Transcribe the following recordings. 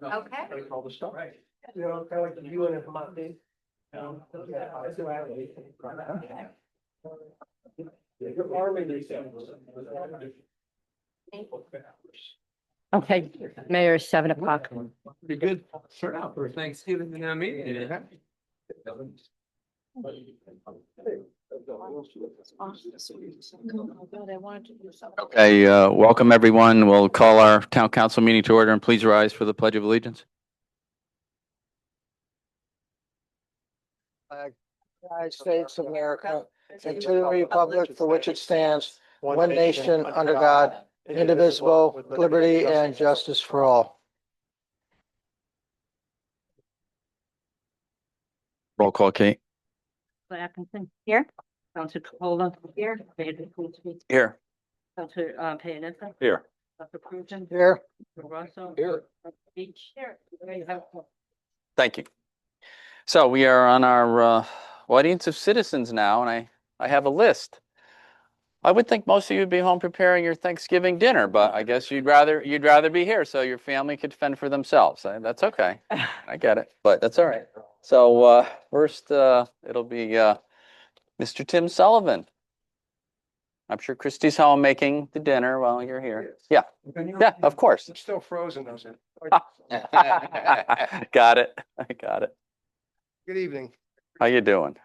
Okay. All the stuff. You know, kind of like the view in Vermont. Okay, Mayor, 7 o'clock. Pretty good start out for Thanksgiving meeting. Okay, welcome everyone. We'll call our town council meeting to order and please rise for the Pledge of Allegiance. United States of America, and to the republic for which it stands, one nation under God, indivisible, with liberty and justice for all. Roll call, Kate. Atkinson here. Counselor Capola here. Here. Counselor Payanissa. Here. Dr. Cruzen. Here. Russell. Here. Beach. Here. There you have it. Thank you. So we are on our audience of citizens now, and I have a list. I would think most of you would be home preparing your Thanksgiving dinner, but I guess you'd rather be here so your family could fend for themselves. That's okay. I get it, but that's all right. So first, it'll be Mr. Tim Sullivan. I'm sure Christy's home making the dinner while you're here. Yeah, yeah, of course. It's still frozen, doesn't it? Got it. I got it. Good evening. How you doing?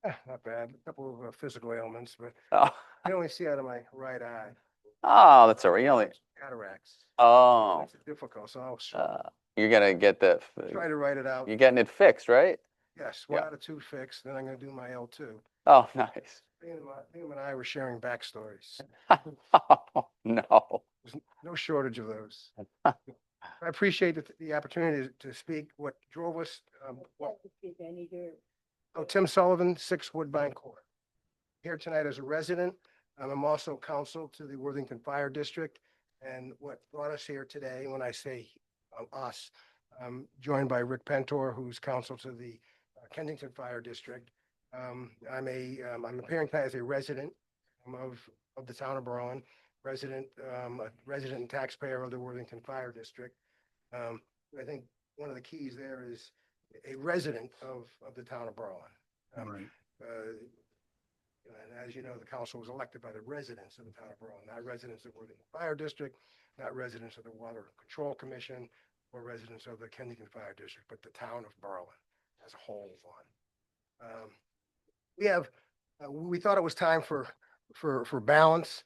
Not bad. A couple of physical ailments, but Oh, I only see out of my right eye. oh, that's all right. You only. Cataracts. Oh, It's difficult, so I'll you're gonna get the. try to write it out. You're getting it fixed, right? Yes, one Yeah. out of two fixed, then I'm gonna do my L2. Oh, nice. Him and I were sharing backstories. Oh, no. There's no shortage of those. I appreciate the opportunity to speak. What drove us, Tim Sullivan, 6 Woodbine Court. Here tonight as a resident. I'm also counsel to the Worthington Fire District. And what brought us here today, when I say us, I'm joined by Rick Pentor, who's counsel to the Kensington Fire District. I'm appearing tonight as a resident of the town of Berlin, a resident and taxpayer of the Worthington Fire District. I think one of the keys there is a resident of the town of Berlin. And as you know, the council was elected by the residents of the town of Berlin, not residents of the Worthington Fire District, not residents of the Water Control Commission, or residents of the Kensington Fire District, but the town of Berlin as a whole one. We thought it was time for balance.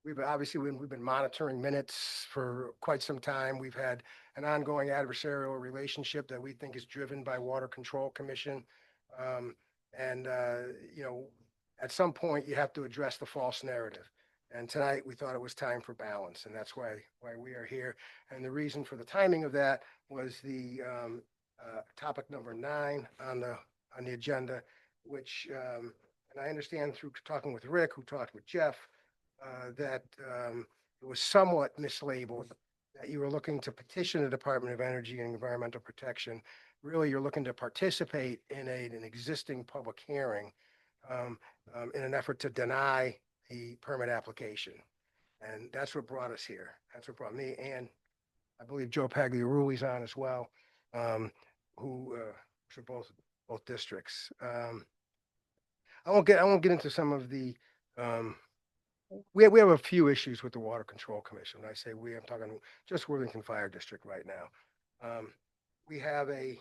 We've been monitoring minutes for quite some time. We've had an ongoing adversarial relationship that we think is driven by Water Control Commission. At some point you have to address the false narrative. And tonight we thought it was time for balance, and that's why we are here. And the reason for the timing of that was the topic number 9 on the agenda, which, and I understand through talking with Rick, who talked with Jeff, that it was somewhat mislabeled, that you were looking to petition the Department of Energy and Environmental Protection. Really, you're looking to participate in an existing public hearing in an effort to deny the permit application. And that's what brought us here. That's what brought me, and I believe Joe Pagliaruli's on as well, who for both districts. I won't get into some of the we have a few issues with the Water Control Commission. When I say we, I'm talking just Worthington Fire District right now. We have a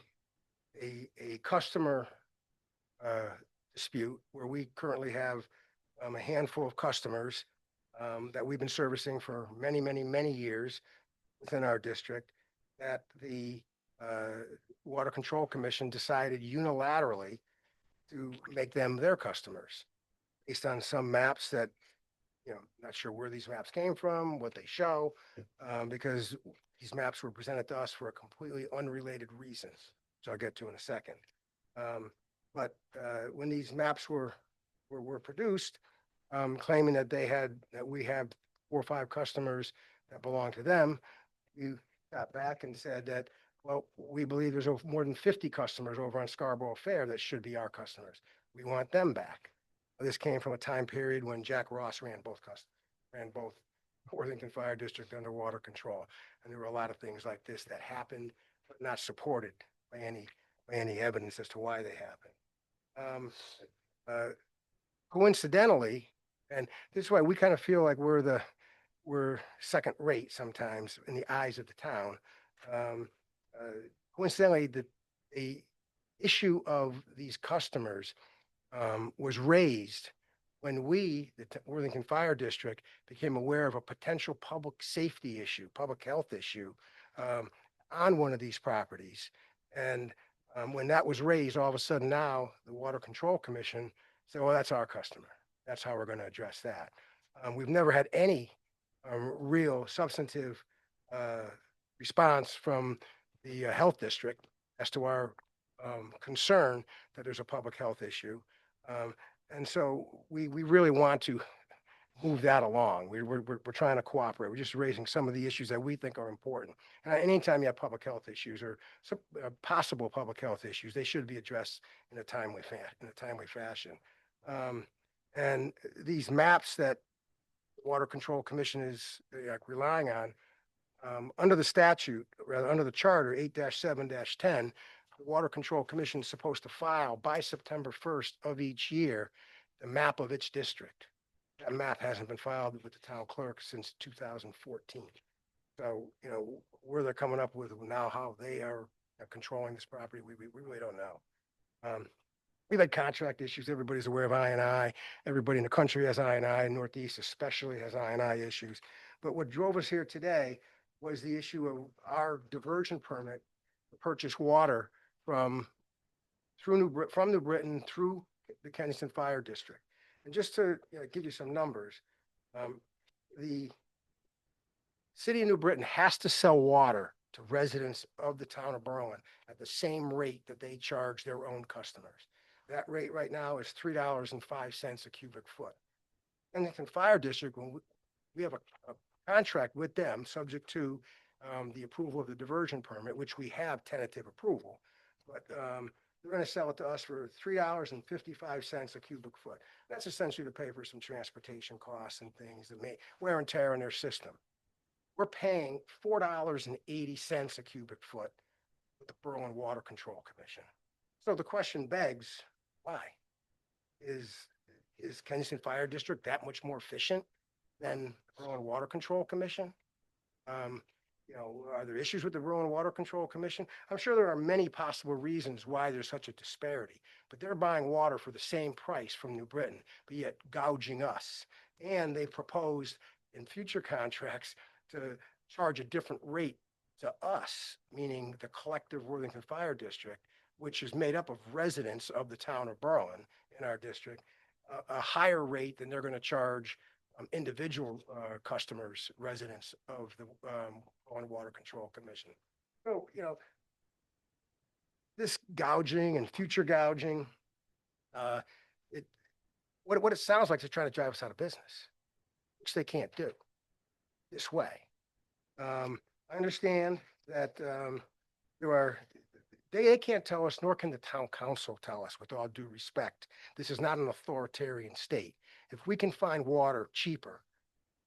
customer dispute where we currently have a handful of customers that we've been servicing for many years within our district, that the Water Control Commission decided unilaterally to make them their customers based on some maps that not sure where these maps came from, what they show, because these maps were presented to us for a completely unrelated reason, which I'll get to in a second. But when these maps were produced, claiming that we have 4 or 5 customers that belong to them, we got back and said that, well, we believe there's more than 50 customers over on Scarborough Fair that should be our customers. We want them back. This came from a time period when Jack Ross ran both Worthington Fire District underwater control. And there were a lot of things like this that happened, but not supported by any evidence as to why they happened. Coincidentally, and this is why we kind of feel like we're second rate sometimes in the eyes of the town. Coincidentally, the issue of these customers was raised when we, the Worthington Fire District, became aware of a potential public safety issue, public health issue on one of these properties. And when that was raised, all of a sudden now the Water Control Commission said, well, that's our customer. That's how we're going to address that. We've never had any real substantive response from the health district as to our concern that there's a public health issue. And so we really want to move that along. We're trying to cooperate. We're just raising some of the issues that we think are important. And anytime you have public health issues or some possible public health issues, they should be addressed in a timely fashion. And these maps that the Water Control Commission is relying on, under the statute, rather under the charter 8-7-10, the Water Control Commission is supposed to file by September 1st of each year the map of its district. That map hasn't been filed with the town clerk since 2014. So, where they're coming up with now how they are controlling this property, we really don't know. We've had contract issues. Everybody's aware of I&I. Everybody in the country has I&I. Northeast especially has I&I issues. But what drove us here today was the issue of our diversion permit to purchase water from New Britain through the Kensington Fire District. And just to give you some numbers, the city of New Britain has to sell water to residents of the town of Berlin at the same rate that they charge their own customers. That rate right now is $3.05 a cubic foot. Kensington Fire District, when we have a contract with them, subject to the approval of the diversion permit, which we have tentative approval, but they're going to sell it to us for $3.55 a cubic foot. That's essentially to pay for some transportation costs and things that may wear and tear on their system. We're paying $4.80 a cubic foot with the Berlin Water Control Commission. So the question begs, why? Is Kensington Fire District that much more efficient than the Berlin Water Control Commission? Are there issues with the Berlin Water Control Commission? I'm sure there are many possible reasons why there's such a disparity, but they're buying water for the same price from New Britain, but yet gouging us. And they proposed in future contracts to charge a different rate to us, meaning the collective Worthington Fire District, which is made up of residents of the town of Berlin in our district, a higher rate than they're going to charge individual customers, residents of the Berlin Water Control Commission. So, this gouging and future gouging, what it sounds like is trying to drive us out of business, which they can't do this way. I understand that they can't tell us, nor can the town council tell us, with all due respect, this is not an authoritarian state. If we can find water cheaper,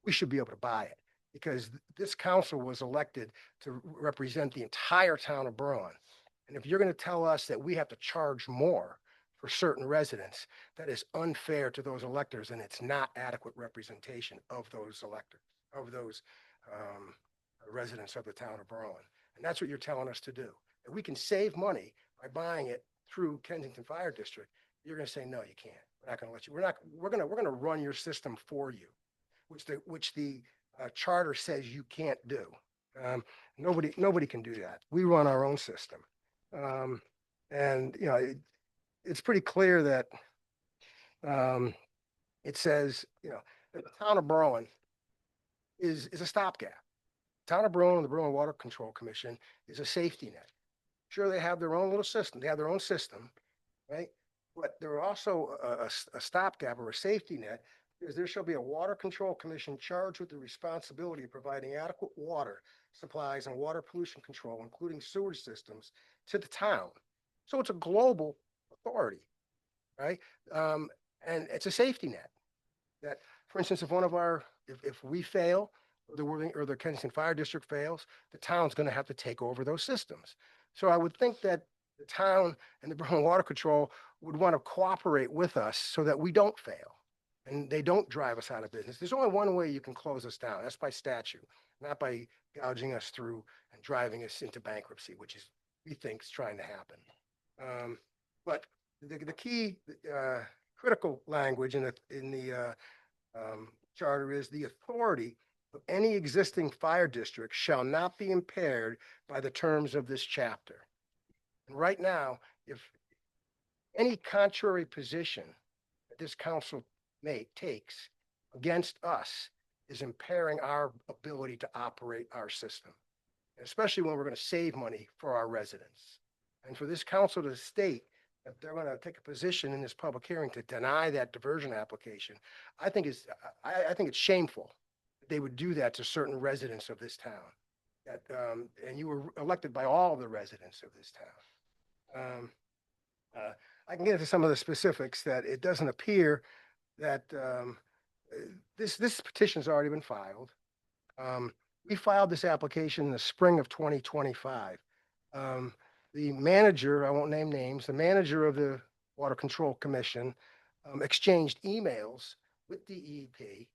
we should be able to buy it, because this council was elected to represent the entire town of Berlin. And if you're going to tell us that we have to charge more for certain residents, that is unfair to those electors, and it's not adequate representation of those electors, of those residents of the town of Berlin. And that's what you're telling us to do. If we can save money by buying it through Kensington Fire District, you're going to say, no, you can't. We're not going to let you. We're going to run your system for you, which the charter says you can't do. Nobody can do that. We run our own system. And it's pretty clear that it says, that the town of Berlin is a stopgap. Town of Berlin and the Berlin Water Control Commission is a safety net. Sure, they have their own little system. They have their own system, right? But they're also a stopgap or a safety net, because there shall be a Water Control Commission charged with the responsibility of providing adequate water supplies and water pollution control, including sewage systems, to the town. So it's a global authority, right? And it's a safety net that, for instance, if we fail, or the Kensington Fire District fails, the town's going to have to take over those systems. So I would think that the town and the Berlin Water Control would want to cooperate with us so that we don't fail and they don't drive us out of business. There's only one way you can close us down. That's by statute, not by gouging us through and driving us into bankruptcy, which is, we think, is trying to happen. But the key critical language in the charter is the authority of any existing fire district shall not be impaired by the terms of this chapter. And right now, if any contrary position that this council takes against us is impairing our ability to operate our system, especially when we're going to save money for our residents. And for this council to state that they're going to take a position in this public hearing to deny that diversion application, I think it's shameful that they would do that to certain residents of this town. That, and you were elected by all of the residents of this town. I can get into some of the specifics that it doesn't appear that this petition's already been filed. We filed this application in the spring of 2025. The manager, I won't name names, the manager of the Water Control Commission exchanged emails with DEP,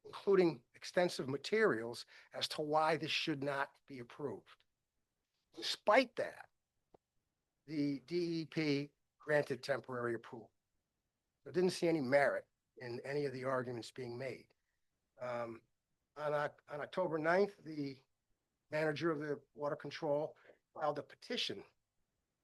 including extensive materials as to why this should not be approved. Despite that, the DEP granted temporary approval. I didn't see any merit in any of the arguments being made. On October 9th, the manager of the Water Control filed a petition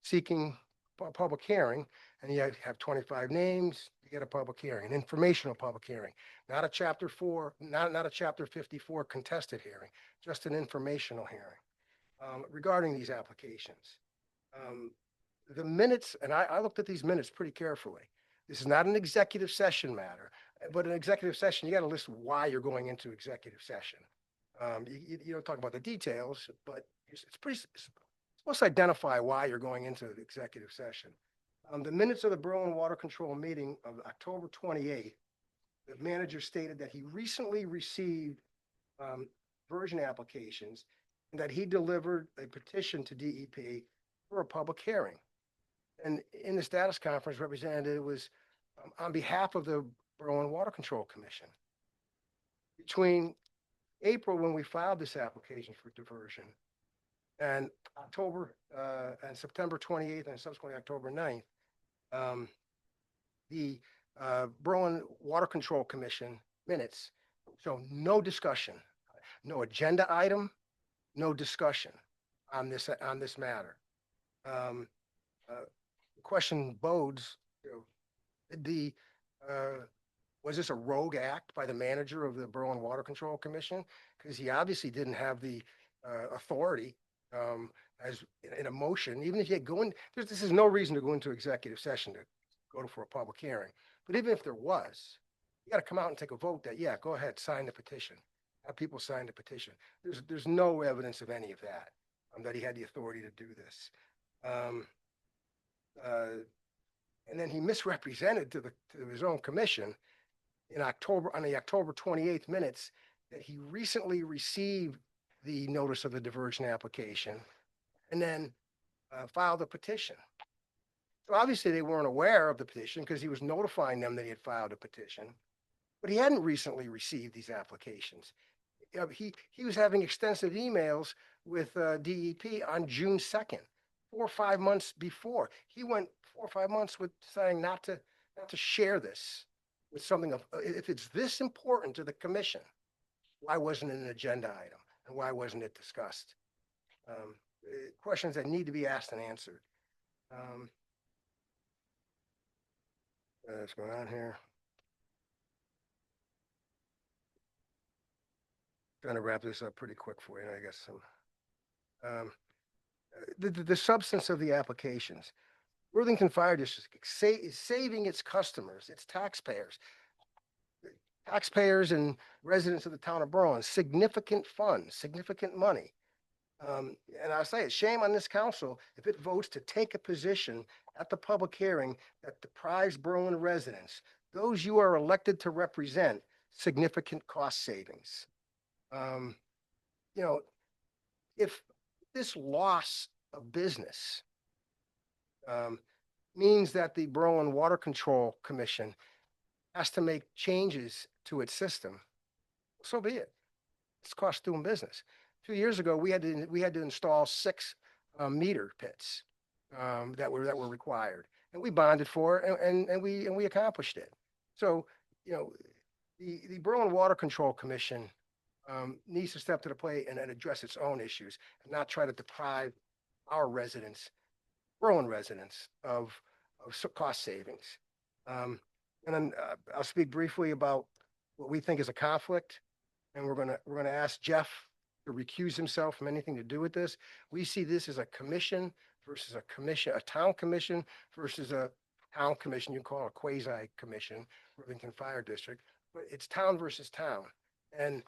seeking a public hearing, and you have 25 names to get a public hearing, an informational public hearing, not a chapter 4, not a chapter 54 contested hearing, just an informational hearing regarding these applications. The minutes, and I looked at these minutes pretty carefully. This is not an executive session matter, but an executive session, you got to list why you're going into executive session. You don't talk about the details, but it's supposed to identify why you're going into the executive session. The minutes of the Berlin Water Control meeting of October 28th, the manager stated that he recently received version applications and that he delivered a petition to DEP for a public hearing. And in the status conference, representative was on behalf of the Berlin Water Control Commission. Between April, when we filed this application for diversion, and October and September 28th and subsequently October 9th, the Berlin Water Control Commission minutes show no discussion, no agenda item, no discussion on this matter. The question bodes, was this a rogue act by the manager of the Berlin Water Control Commission? Because he obviously didn't have the authority as in a motion, even if you had this is no reason to go into executive session to go for a public hearing. But even if there was, you got to come out and take a vote that, yeah, go ahead, sign the petition. Have people sign the petition. There's no evidence of any of that, that he had the authority to do this. And then he misrepresented to his own commission on the October 28th minutes that he recently received the notice of the diversion application and then filed a petition. So obviously they weren't aware of the petition because he was notifying them that he had filed a petition, but he hadn't recently received these applications. He was having extensive emails with DEP on June 2nd, 4 or 5 months before. He went 4 or 5 months with saying not to share this with something of, if it's this important to the commission, why wasn't it an agenda item and why wasn't it discussed? Questions that need to be asked and answered. What's going on here? trying to wrap this up pretty quick for you, I guess. The substance of the applications. Worthington Fire District is saving its customers, its taxpayers and residents of the town of Berlin, significant funds, significant money. And I'll say it, shame on this council if it votes to take a position at the public hearing that deprives Berlin residents, those you are elected to represent, significant cost savings. You know, if this loss of business means that the Berlin Water Control Commission has to make changes to its system, so be it. It's cost doing business. 2 years ago, we had to install 6 meter pits that were required, and we bonded for it, and we accomplished it. So, you know, the Berlin Water Control Commission needs to step to the plate and address its own issues and not try to deprive our residents, Berlin residents, of cost savings. And then I'll speak briefly about what we think is a conflict, and we're gonna ask Jeff to recuse himself from anything to do with this. We see this as a commission versus a commission, a town commission versus a town commission. You can call it a quasi commission, Worthington Fire District, but it's town versus town. And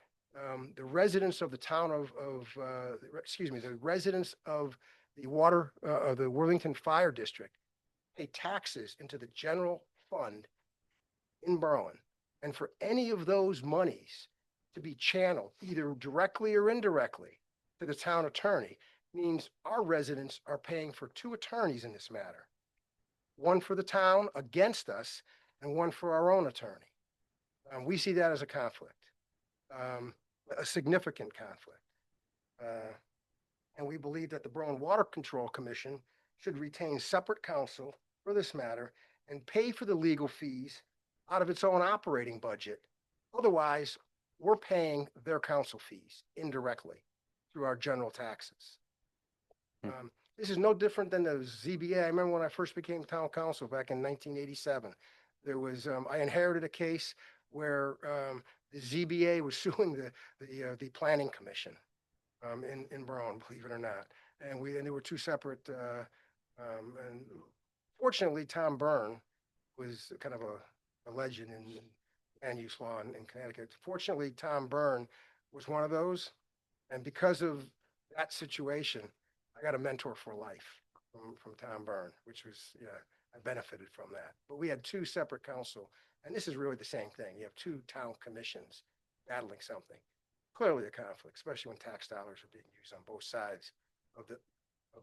the residents of the town the residents of the the Worthington Fire District pay taxes into the general fund in Berlin. And for any of those monies to be channeled either directly or indirectly to the town attorney means our residents are paying for 2 attorneys in this matter. One for the town against us and one for our own attorney. We see that as a conflict. A significant conflict. And we believe that the Berlin Water Control Commission should retain separate counsel for this matter and pay for the legal fees out of its own operating budget. Otherwise, we're paying their counsel fees indirectly through our general taxes. This is no different than the ZBA. I remember when I first became town council back in 1987, there was, I inherited a case where the ZBA was suing the planning commission in Berlin, believe it or not. And there were 2 separate, and fortunately, Tom Byrne was kind of a legend in land use law in Connecticut. Fortunately, Tom Byrne was one of those. And because of that situation, I got a mentor for life from Tom Byrne, which was, I benefited from that. But we had 2 separate council, and this is really the same thing. You have 2 town commissions battling something. Clearly a conflict, especially when tax dollars are being used on both sides of the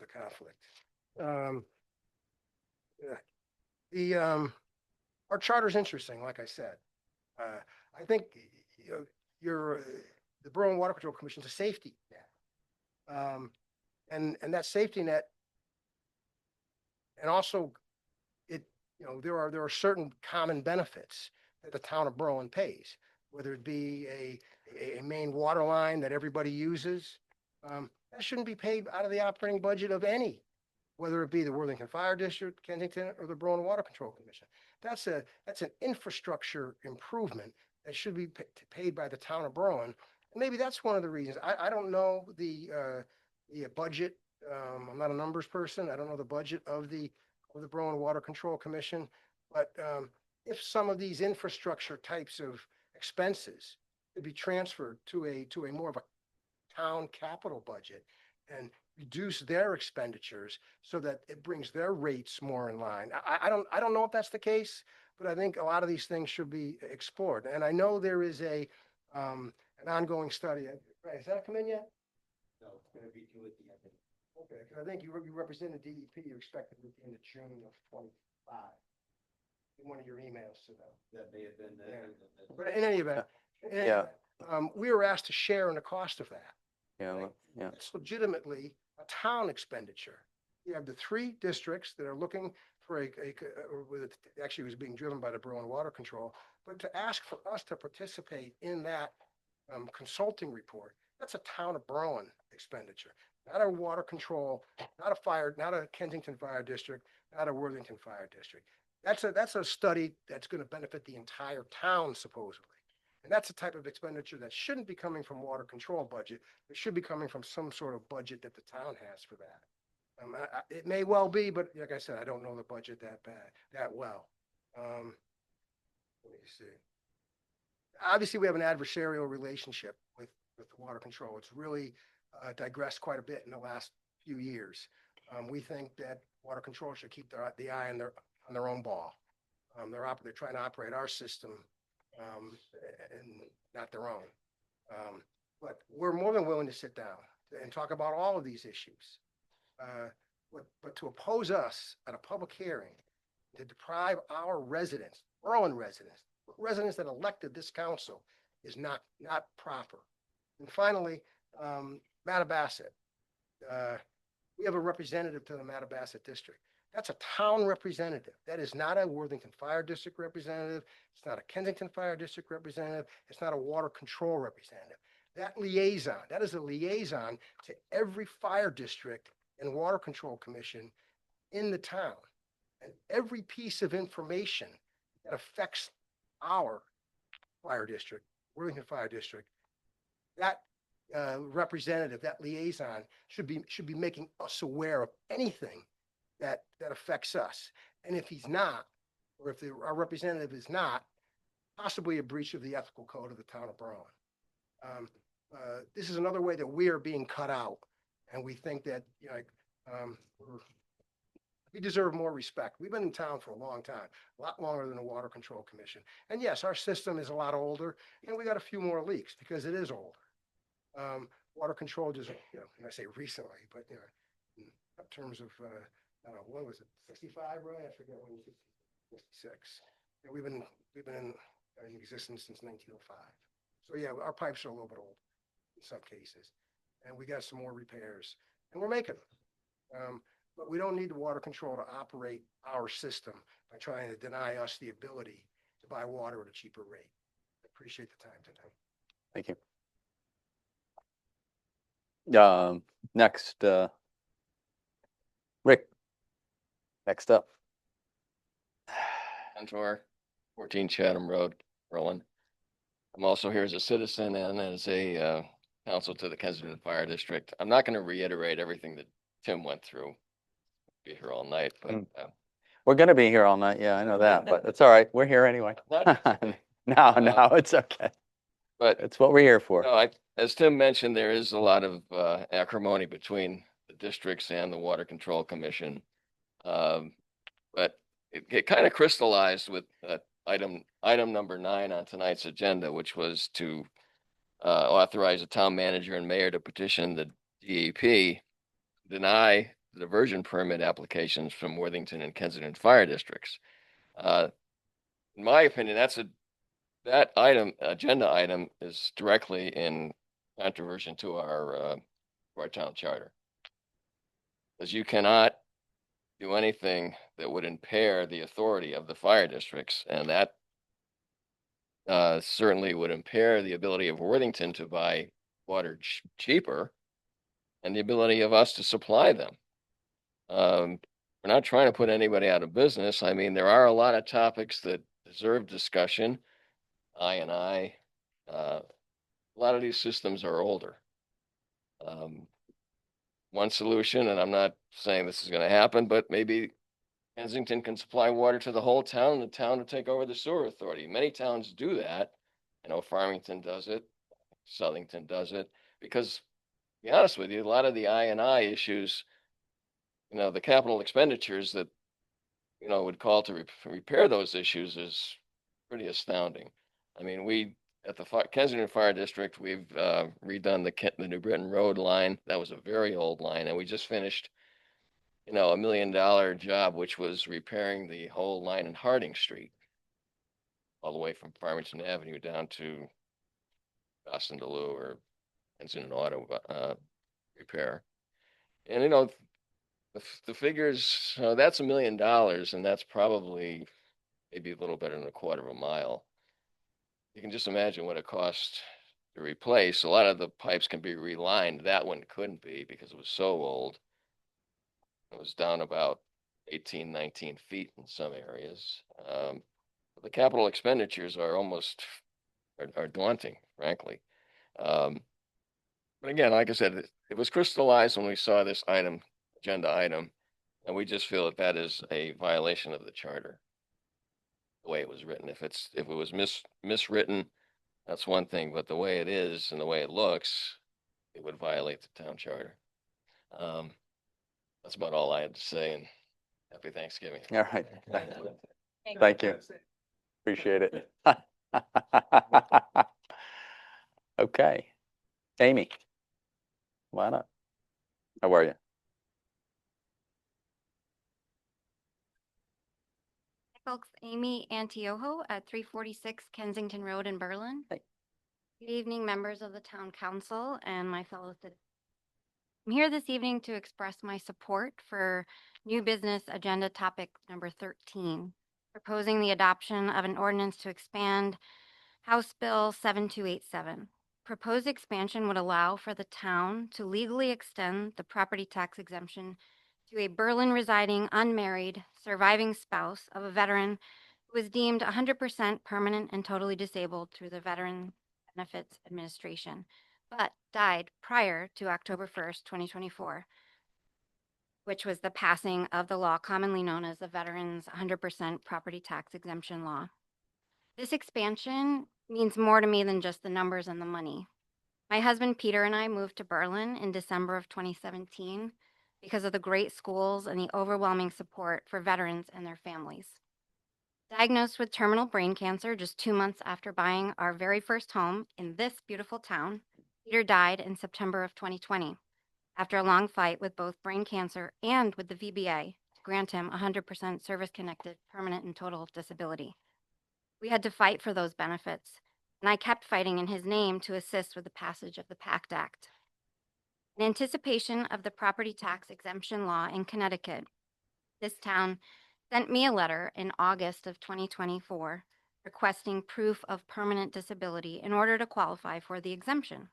conflict. Our charter is interesting, like I said. I think the Berlin Water Control Commission is a safety net. And that safety net, and also there are certain common benefits that the town of Berlin pays, whether it be a main water line that everybody uses. That shouldn't be paid out of the operating budget of any, whether it be the Worthington Fire District, Kensington, or the Berlin Water Control Commission. That's an infrastructure improvement that should be paid by the town of Berlin. And maybe that's one of the reasons. I don't know the budget. I'm not a numbers person. I don't know the budget of the Berlin Water Control Commission. But if some of these infrastructure types of expenses could be transferred to a more of a town capital budget and reduce their expenditures so that it brings their rates more in line. I don't know if that's the case, but I think a lot of these things should be explored. And I know there is an ongoing study. Right, has that come in yet? No, it's gonna be due at the end of. Okay, because I think you represented DEP. You expected it at the end of June of 25. In one of your emails to them. That may have been the. But in any event, we were asked to share in the cost of that. Yeah. It's legitimately a town expenditure. You have the 3 districts that are looking for actually it was being driven by the Berlin Water Control, but to ask for us to participate in that consulting report, that's a town of Berlin expenditure, not a water control, not a Kensington Fire District, not a Worthington Fire District. That's a study that's going to benefit the entire town supposedly. And that's the type of expenditure that shouldn't be coming from water control budget. It should be coming from some sort of budget that the town has for that. It may well be, but like I said, I don't know the budget that well. Let me see. Obviously, we have an adversarial relationship with water control. It's really digressed quite a bit in the last few years. We think that water control should keep the eye on their own ball. They're trying to operate our system and not their own. But we're more than willing to sit down and talk about all of these issues. But to oppose us at a public hearing, to deprive our residents, Berlin residents that elected this council, is not proper. And finally, Mattabesset. We have a representative to the Mattabesset district. That's a town representative. That is not a Worthington Fire District representative. It's not a Kensington Fire District representative. It's not a water control representative. That is a liaison to every fire district and water control commission in the town. And every piece of information that affects our fire district, Worthington Fire District, that representative, that liaison should be making us aware of anything that affects us. And if he's not, or if our representative is not, possibly a breach of the ethical code of the town of Berlin. This is another way that we are being cut out, and we think that we deserve more respect. We've been in town for a long time, a lot longer than the Water Control Commission. And yes, our system is a lot older, and we got a few more leaks because it is older. Water control just, when I say recently, but in terms of, what was it, 65, right? I forget when, 56. We've been in existence since 1905. So yeah, our pipes are a little bit old in some cases, and we got some more repairs, and we're making them. But we don't need the water control to operate our system by trying to deny us the ability to buy water at a cheaper rate. I appreciate the time today. Thank you. Next, Rick, next up. Cantor, 14 Chatham Road, Berlin. I'm also here as a citizen and as a counsel to the Kensington Fire District. I'm not going to reiterate everything that Tim went through. Be here all night, but We're going to be here all night. Yeah, I know that, but it's all right. We're here anyway. No, it's okay. But It's what we're here for. no, as Tim mentioned, there is a lot of acrimony between the districts and the Water Control Commission. But it kind of crystallized with item number 9 on tonight's agenda, which was to authorize the town manager and mayor to petition the DEP, deny the diversion permit applications from Worthington and Kensington fire districts. In my opinion, that agenda item is directly in controversy to our town charter. Because you cannot do anything that would impair the authority of the fire districts, and that certainly would impair the ability of Worthington to buy water cheaper and the ability of us to supply them. We're not trying to put anybody out of business. I mean, there are a lot of topics that deserve discussion. A lot of these systems are older. One solution, and I'm not saying this is going to happen, but maybe Kensington can supply water to the whole town, and the town will take over the sewer authority. Many towns do that. I know Farmington does it, Southington does it, because to be honest with you, a lot of the I&I issues, the capital expenditures that, would call to repair those issues is pretty astounding. I mean, we, at the Kensington Fire District, we've redone the New Britain Road line. That was a very old line, and we just finished, $1 million job, which was repairing the whole line in Harding Street, all the way from Farmington Avenue down to Boston Delu or Kensington Auto repair. And the figures, that's $1 million, and that's probably maybe a little better than a quarter of a mile. You can just imagine what it costs to replace. A lot of the pipes can be relined. That one couldn't be because it was so old. It was down about 18, 19 feet in some areas. The capital expenditures are almost are daunting, frankly. But again, like I said, it was crystallized when we saw this item, agenda item, and we just feel that that is a violation of the charter. The way it was written. If it was miswritten, that's one thing, but the way it is and the way it looks, it would violate the town charter. That's about all I had to say, and happy Thanksgiving. All right. Thank you. Appreciate it. Okay. Amy. Why not? How are you? Hi, folks, Amy Antiojo at 346 Kensington Road in Berlin. Hey. Good evening, members of the town council and my fellow citizens. I'm here this evening to express my support for new business agenda topic number 13, proposing the adoption of an ordinance to expand House Bill 7287. Proposed expansion would allow for the town to legally extend the property tax exemption to a Berlin residing unmarried surviving spouse of a veteran who was deemed 100% permanent and totally disabled through the Veteran Benefits Administration, but died prior to October 1st, 2024, which was the passing of the law commonly known as the Veterans 100% Property Tax Exemption Law. This expansion means more to me than just the numbers and the money. My husband Peter and I moved to Berlin in December of 2017 because of the great schools and the overwhelming support for veterans and their families. Diagnosed with terminal brain cancer just 2 months after buying our very first home in this beautiful town, Peter died in September of 2020 after a long fight with both brain cancer and with the VBA to grant him 100% service-connected permanent and total disability. We had to fight for those benefits, and I kept fighting in his name to assist with the passage of the PACT Act. In anticipation of the property tax exemption law in Connecticut, this town sent me a letter in August of 2024 requesting proof of permanent disability in order to qualify for the exemption.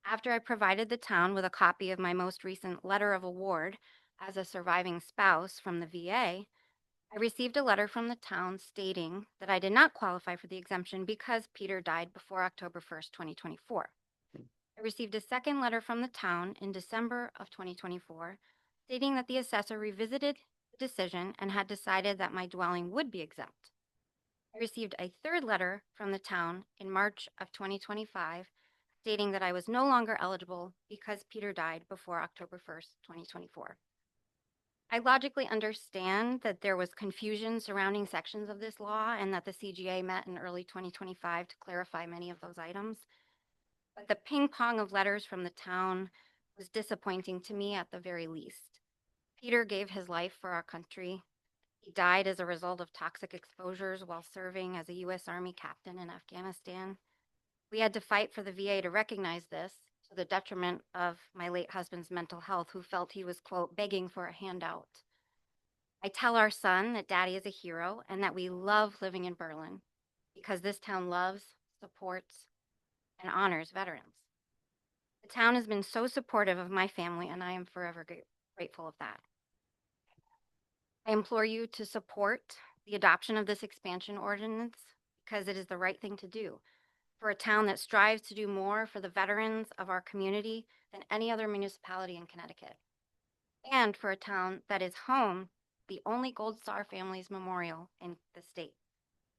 After I provided the town with a copy of my most recent letter of award as a surviving spouse from the VA, I received a letter from the town stating that I did not qualify for the exemption because Peter died before October 1st, 2024. I received a second letter from the town in December of 2024 stating that the assessor revisited the decision and had decided that my dwelling would be exempt. I received a third letter from the town in March of 2025 stating that I was no longer eligible because Peter died before October 1st, 2024. I logically understand that there was confusion surrounding sections of this law and that the CGA met in early 2025 to clarify many of those items. But the ping pong of letters from the town was disappointing to me at the very least. Peter gave his life for our country. He died as a result of toxic exposures while serving as a U.S. Army captain in Afghanistan. We had to fight for the VA to recognize this, to the detriment of my late husband's mental health, who felt he was, quote, begging for a handout. I tell our son that Daddy is a hero and that we love living in Berlin because this town loves, supports, and honors veterans. The town has been so supportive of my family, and I am forever grateful of that. I implore you to support the adoption of this expansion ordinance because it is the right thing to do for a town that strives to do more for the veterans of our community than any other municipality in Connecticut, and for a town that is home to the only Gold Star Families Memorial in the state,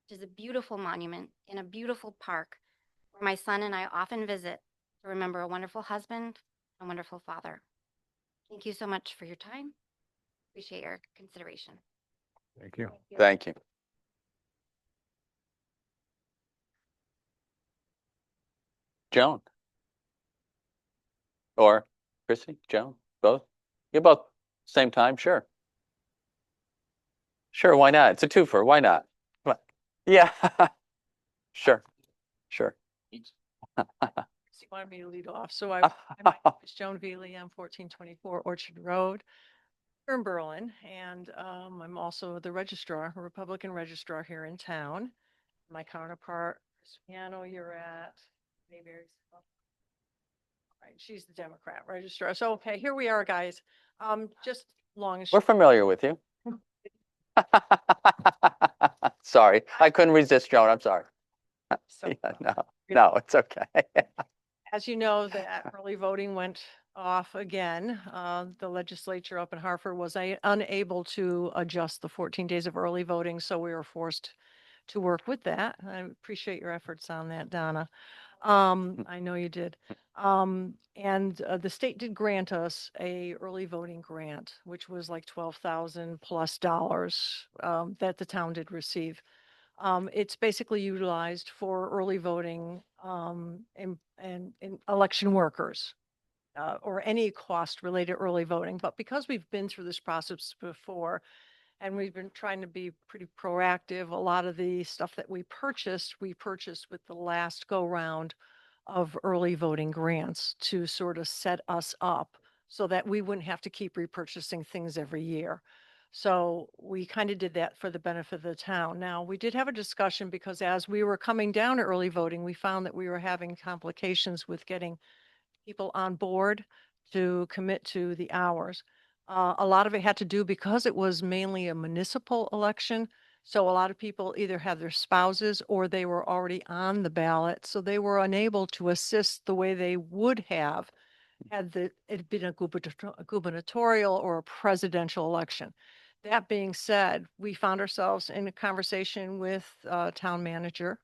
which is a beautiful monument in a beautiful park where my son and I often visit to remember a wonderful husband and wonderful father. Thank you so much for your time. Appreciate your consideration. Thank you. Thank you. Joan? Or Chrissy, Joan, both? You both same time, sure. Sure, why not? It's a twofer, why not? Come on. Yeah. Sure, sure. You wanted me to lead off, so my name is Joan Veely. I'm 1424 Orchard Road here in Berlin, and I'm also the registrar, a Republican registrar here in town. My counterpart, Chris Piano, you're at Mayberry. Right, she's the Democrat registrar. So, okay, here we are, guys. Just long and We're short. familiar with you. Sorry, I couldn't resist, Joan, I'm sorry. So, Yeah, no, yeah. no, it's okay. As you know, that early voting went off again. The legislature up in Hartford was unable to adjust the 14 days of early voting, so we were forced to work with that. I appreciate your efforts on that, Donna. I know you did. And the state did grant us a early voting grant, which was like $12,000 plus that the town did receive. It's basically utilized for early voting, and election workers, or any cost related early voting. But because we've been through this process before and we've been trying to be pretty proactive, a lot of the stuff that we purchased with the last go round of early voting grants to sort of set us up so that we wouldn't have to keep repurchasing things every year. So we kind of did that for the benefit of the town. Now, we did have a discussion because as we were coming down to early voting, we found that we were having complications with getting people on board to commit to the hours. A lot of it had to do because it was mainly a municipal election. So a lot of people either had their spouses or they were already on the ballot. So they were unable to assist the way they would have had it been a gubernatorial or a presidential election. That being said, we found ourselves in a conversation with town manager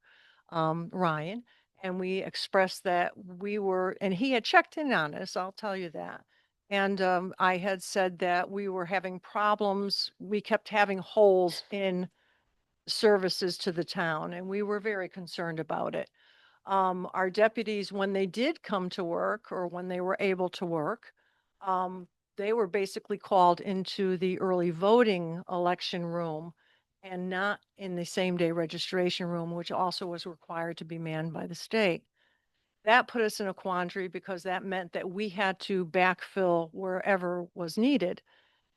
Ryan, and we expressed that we were, and he had checked in on us, I'll tell you that. And I had said that we were having problems. We kept having holes in services to the town, and we were very concerned about it. Our deputies, when they did come to work or when they were able to work, um, they were basically called into the early voting election room and not in the same day registration room, which also was required to be manned by the state. That put us in a quandary because that meant that we had to backfill wherever was needed.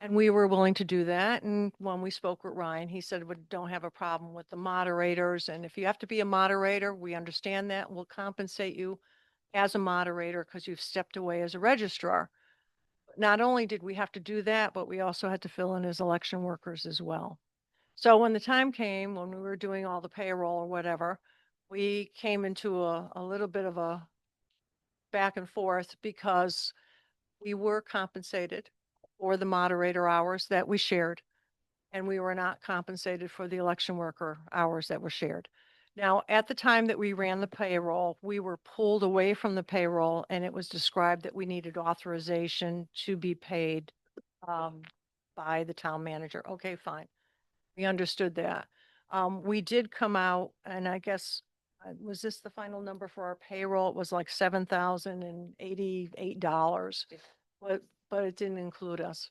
And we were willing to do that. And when we spoke with Ryan, he said, we don't have a problem with the moderators. And if you have to be a moderator, we understand that. We'll compensate you as a moderator because you've stepped away as a registrar. Not only did we have to do that, but we also had to fill in as election workers as well. So when the time came, when we were doing all the payroll or whatever, we came into a little bit of a back and forth because we were compensated for the moderator hours that we shared, and we were not compensated for the election worker hours that were shared. Now, at the time that we ran the payroll, we were pulled away from the payroll, and it was described that we needed authorization to be paid by the town manager. Okay, fine. We understood that. We did come out, and I guess, was this the final number for our payroll? It was like $7,088, but it didn't include us.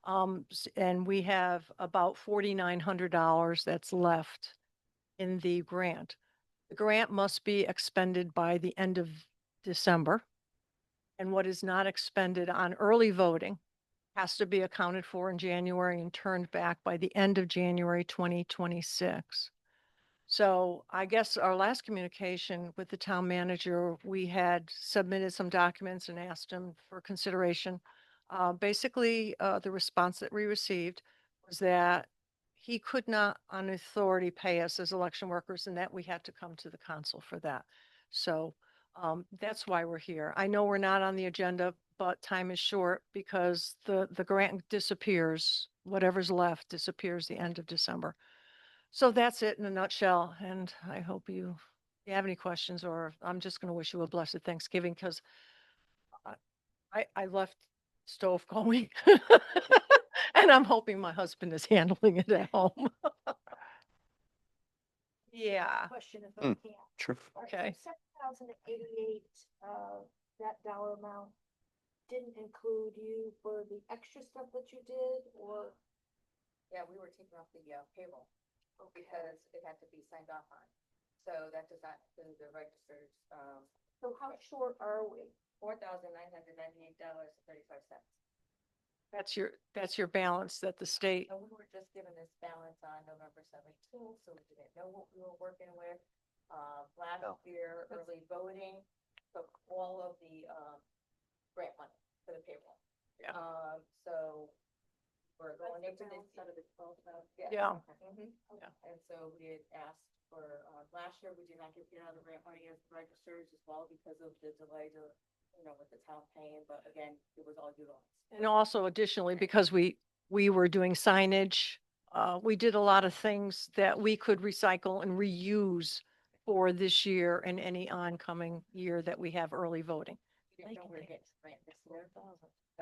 And we have about $4,900 that's left in the grant. The grant must be expended by the end of December. And what is not expended on early voting has to be accounted for in January and turned back by the end of January 2026. So I guess our last communication with the town manager, we had submitted some documents and asked him for consideration. Basically, the response that we received was that he could not on authority pay us as election workers and that we had to come to the council for that. So that's why we're here. I know we're not on the agenda, but time is short because the grant disappears, whatever's left disappears the end of December. So that's it in a nutshell. And I hope you have any questions, or I'm just going to wish you a blessed Thanksgiving because I left stove going and I'm hoping my husband is handling it at home. Yeah. Question if Mm. I can. Sure. Okay. 7,088, that dollar amount didn't include you for the extra stuff that you did, or? Yeah, we were taking off the payroll because it had to be signed off on. So that does not include the registers, So how short are we? $4,998.35. That's your balance that the state, And we were just given this balance on November 17th, so we didn't know what we were working with. Last No. year, early voting took all of the grant money for the payroll. Yeah. So we're going That's into the this. balance out of the 12,000. Yeah. Mhm. Yeah. And so we had asked for, last year, we did not get paid out of the grant money as registers as well because of the delay to, with the town paying, but again, it was all utilized. And also additionally, because we were doing signage, we did a lot of things that we could recycle and reuse for this year and any oncoming year that we have early voting. We didn't know we were getting this grant this year.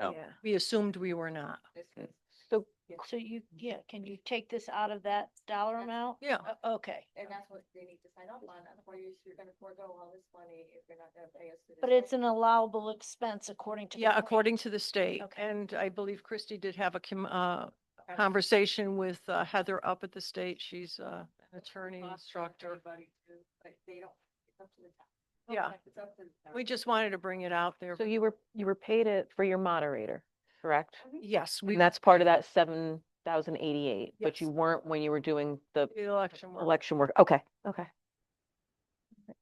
Oh. Yeah, we assumed we were not. This was- So, can you take this out of that dollar That's- amount? Yeah. Okay, And that's what they need to sign up on, otherwise you're gonna forego all this money if you're not gonna pay us. to this but it's day. an allowable expense according to. the Yeah, grant. according to the state. Okay. And I believe Christy did have a conversation with Heather up at the state. She's an attorney Cost for instructor. everybody to- But they don't, it's up to the town. Yeah. It's up to the town. We just wanted to bring it out there. So you were paid it for your moderator, correct? Yes, we, And that's part of that 7,088, but you Yes. weren't when you were doing the the election. work. election work. Okay, okay.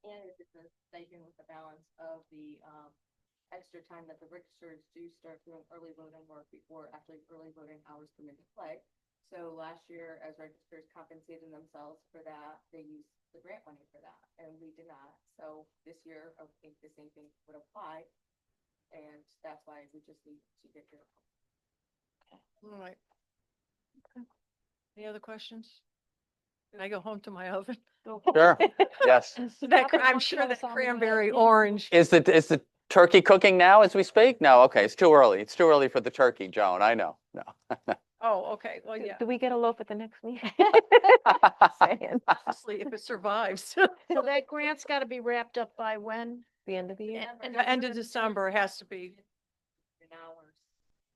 And it's a stipend with the balance of the, extra time that the registrars do start doing early voting work before actually early voting hours come into play. So last year, as registrars compensated themselves for that, they used the grant money for that, and we did not. So this year, I think the same thing would apply. And that's why we just need to get your. All right. Any other questions? Can I go home to my oven? Sure, yes. I'm sure that cranberry orange. Is the turkey cooking now as we speak? No, okay, it's too early. It's too early for the turkey, Joan, I know, no. Oh, okay. Well, yeah, Do we get a loaf at the next meeting? Saying. honestly, if it survives. So that grant's gotta be wrapped up by when? The end of the year? And the end of December it has to be, An hour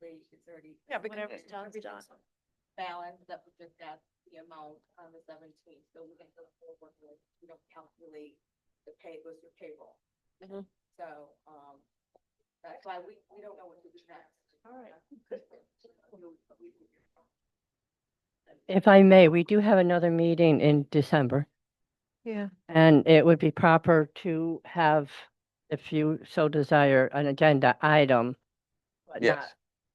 late, it's already. yeah, because Whenever it's done, it's done. Balance that we just got the amount on the 17th, so we can go forward with, we don't calculate the pay, goes through payroll. Mhm. So, that's why we don't know what to do next. All right. If I may, we do have another meeting in December, Yeah. and it would be proper to have, if you so desire, an agenda item. But Yes.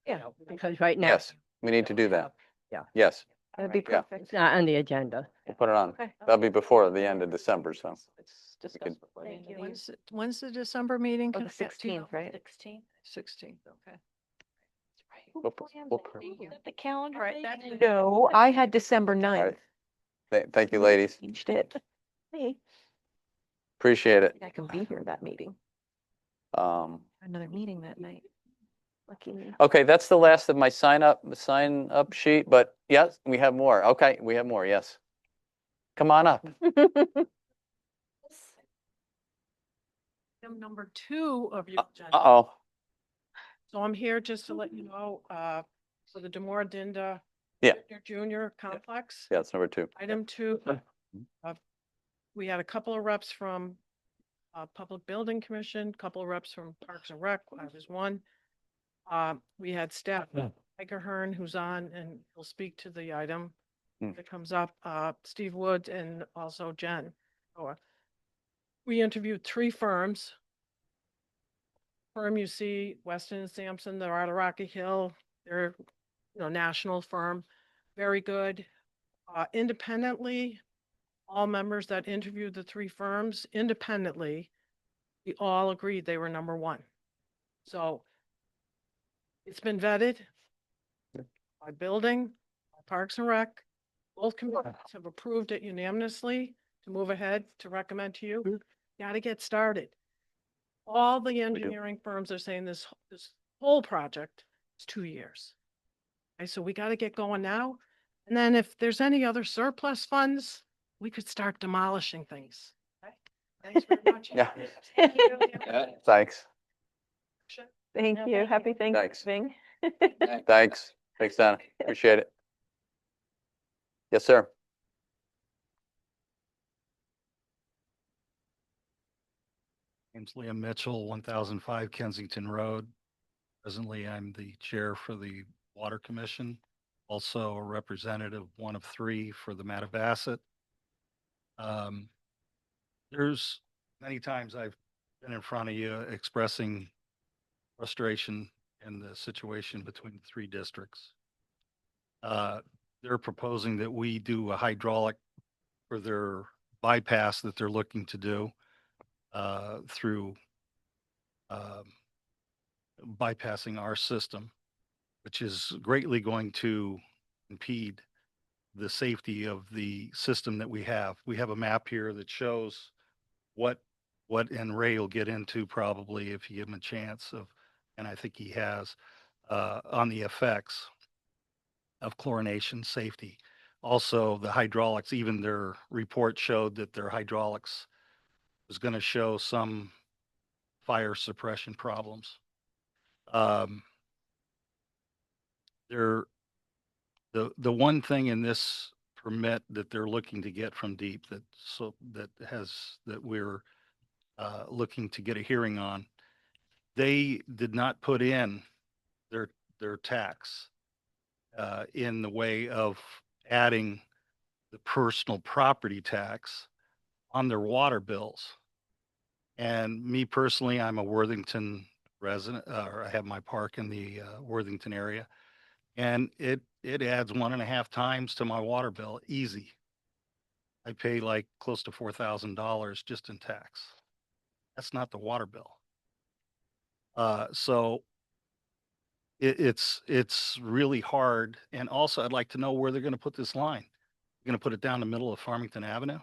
not, you know, because right now. Yes, we need to do that. Yeah. Yes, That'd be Yeah. perfect. It's not on the agenda. we'll put it on. Okay. That'll be before the end of December, so. It's discussed could- before the end of the year. when's the December meeting? Oh, the 16th, right? 16. 16th, okay. We'll put- we'll put- The calendar. All right, thing? that's- No, I had December 9th. Thank you, ladies. Changed it. Me, Appreciate it. I can be here that meeting. Um, Another meeting that night. Lucky me. okay, that's the last of my sign up sheet, but yes, we have more. Okay, we have more, yes. Come on up. Item number 2 of your agenda. Uh-oh. So I'm here just to let you know, for the Demora Dinda. Yeah. Junior Complex. Yeah, it's number 2. Item 2, we had a couple of reps from Public Building Commission, couple of reps from Parks and Rec, I was one. We had staff, Micah Hearn, who's on, and he'll speak to the item Hmm. that comes up, Steve Woods and also Jen. We interviewed 3 firms. Firm you see, Weston and Sampson, they're out of Rocky Hill, they're, national firm, very good. Independently, all members that interviewed the 3 firms independently, we all agreed they were number 1. So it's been vetted by building, by Parks and Rec. Both committees have approved it unanimously to move ahead to recommend to you. Got to get started. All the engineering firms are saying this whole project is 2 years. Okay, so we got to get going now. And then if there's any other surplus funds, we could start demolishing things. Okay? Thanks very much. Yeah. Yeah. Thanks. Thank No, you. thank you. Happy Thanks. Thanksgiving. Thanks. Thanks, Donna. Appreciate it. Yes, sir. James Liam Mitchell, 1005 Kensington Road. Presently, I'm the chair for the Water Commission, also a representative, one of 3 for the Mattabasset. There's many times I've been in front of you expressing frustration in the situation between the 3 districts. They're proposing that we do a hydraulic for their bypass that they're looking to do through um, bypassing our system, which is greatly going to impede the safety of the system that we have. We have a map here that shows what, and Ray will get into probably if you give him a chance of, and I think he has, on the effects of chlorination safety. Also, the hydraulics, even their report showed that their hydraulics was going to show some fire suppression problems. Um, they're, the one thing in this permit that they're looking to get from DEEP that we're looking to get a hearing on, they did not put in their tax in the way of adding the personal property tax on their water bills. And me personally, I'm a Worthington resident, or I have my park in the Worthington area, and it adds 1.5 times to my water bill, easy. I pay like close to $4,000 just in tax. That's not the water bill. So it's really hard. And also, I'd like to know where they're going to put this line. They're going to put it down the middle of Farmington Avenue.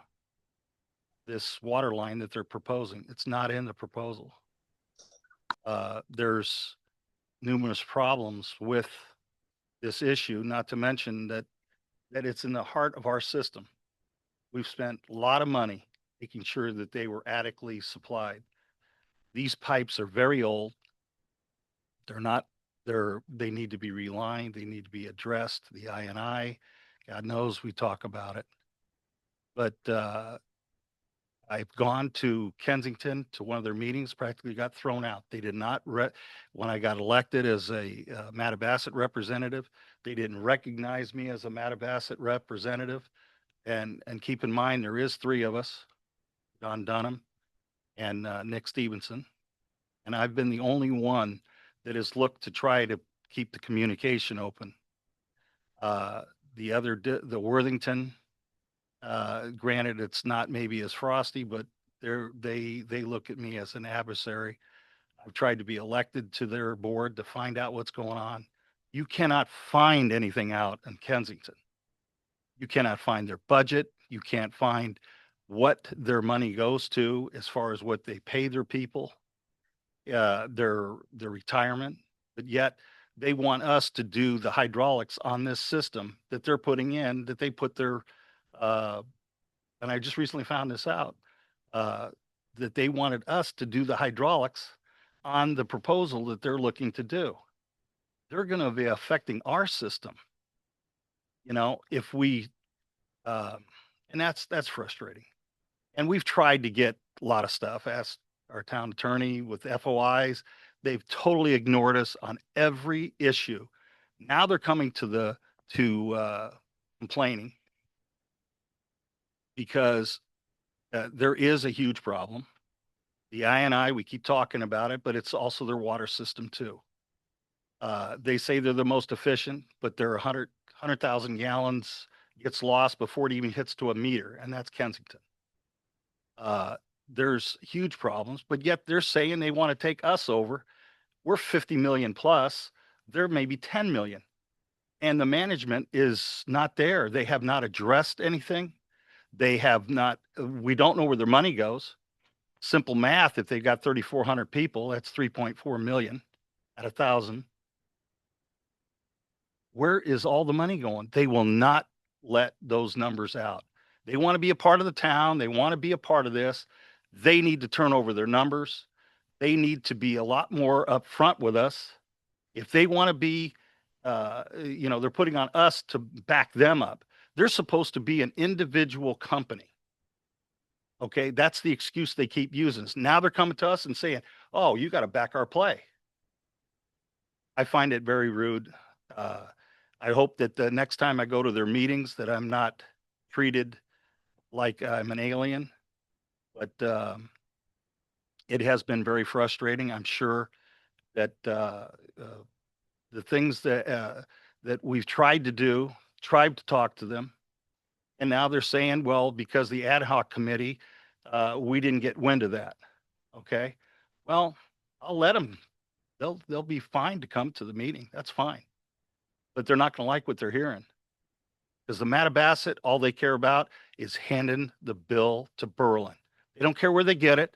This water line that they're proposing, it's not in the proposal. There's numerous problems with this issue, not to mention that it's in the heart of our system. We've spent a lot of money making sure that they were adequately supplied. These pipes are very old. They need to be relined. They need to be addressed. The I&I, God knows we talk about it. But I've gone to Kensington to one of their meetings, practically got thrown out. They did not, when I got elected as a Mattabesett representative, they didn't recognize me as a Mattabesett representative. And keep in mind, there is 3 of us, Don Dunham and Nick Stevenson. And I've been the only one that has looked to try to keep the communication open. The Worthington, granted, it's not maybe as frosty, but they look at me as an adversary. I've tried to be elected to their board to find out what's going on. You cannot find anything out in Kensington. You cannot find their budget. You can't find what their money goes to as far as what they pay their people, their retirement, but yet they want us to do the hydraulics on this system that they're putting in, that they put their, and I just recently found this out, that they wanted us to do the hydraulics on the proposal that they're looking to do. They're going to be affecting our system. You know, if we, and that's frustrating. And we've tried to get a lot of stuff, asked our town attorney with FOIs. They've totally ignored us on every issue. Now they're coming to complaining because there is a huge problem. The I&I, we keep talking about it, but it's also their water system too. They say they're the most efficient, but they're 100,000 gallons gets lost before it even hits to a meter, and that's Kensington. There's huge problems, but yet they're saying they want to take us over. We're 50 million plus. They're maybe 10 million. And the management is not there. They have not addressed anything. They have not, we don't know where their money goes. Simple math, if they've got 3,400 people, that's 3.4 million at 1,000. Where is all the money going? They will not let those numbers out. They want to be a part of the town. They want to be a part of this. They need to turn over their numbers. They need to be a lot more upfront with us. If they want to be, they're putting on us to back them up. They're supposed to be an individual company. Okay, that's the excuse they keep using. Now they're coming to us and saying, oh, you got to back our play. I find it very rude. I hope that the next time I go to their meetings that I'm not treated like I'm an alien, but it has been very frustrating. I'm sure that the things that we've tried to do, tried to talk to them, And now they're saying, well, because the ad hoc committee, we didn't get wind of that. Okay. Well, I'll let them, they'll be fine to come to the meeting. That's fine. But they're not going to like what they're hearing. Because the Mattabasset, all they care about is handing the bill to Berlin. They don't care where they get it.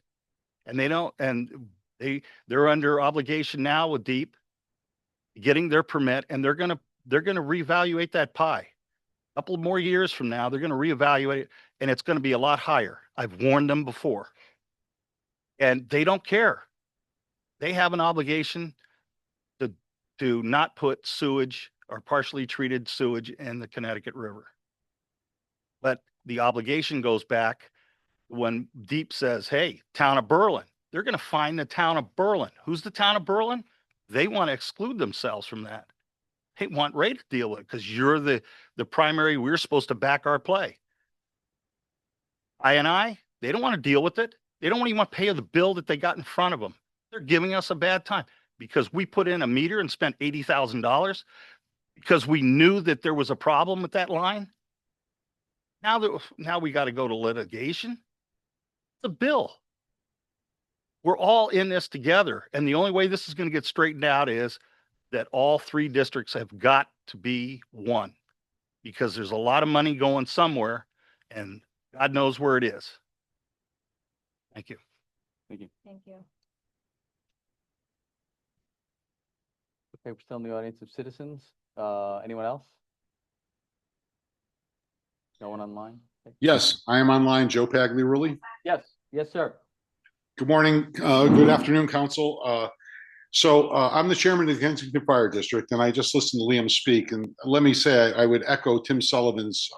And they don't, and they're under obligation now with Deep getting their permit, and they're gonna reevaluate that pie. A couple more years from now, they're gonna reevaluate it, and it's gonna be a lot higher. I've warned them before. And they don't care. They have an obligation to not put sewage or partially treated sewage in the Connecticut River. But the obligation goes back when Deep says, hey, town of Berlin, they're going to find the town of Berlin. Who's the town of Berlin? They want to exclude themselves from that. They want Ray to deal with it because you're the primary, we're supposed to back our play. I, they don't want to deal with it. They don't even want to pay the bill that they got in front of them. They're giving us a bad time because we put in a meter and spent $80,000 because we knew that there was a problem with that line. Now we got to go to litigation. The bill. We're all in this together. And the only way this is going to get straightened out is that all three districts have got to be one because there's a lot of money going somewhere and God knows where it is. Thank you. Thank you. Thank you. Okay, we're still in the audience of citizens. Anyone else? No one online? Okay. Yes, I am online. Joe Pagliarulli. Yes, sir. Good morning, good afternoon, council. So I'm the chairman of the Kensington Fire District, and I just listened to Liam speak. And let me say, I would echo Tim Sullivan's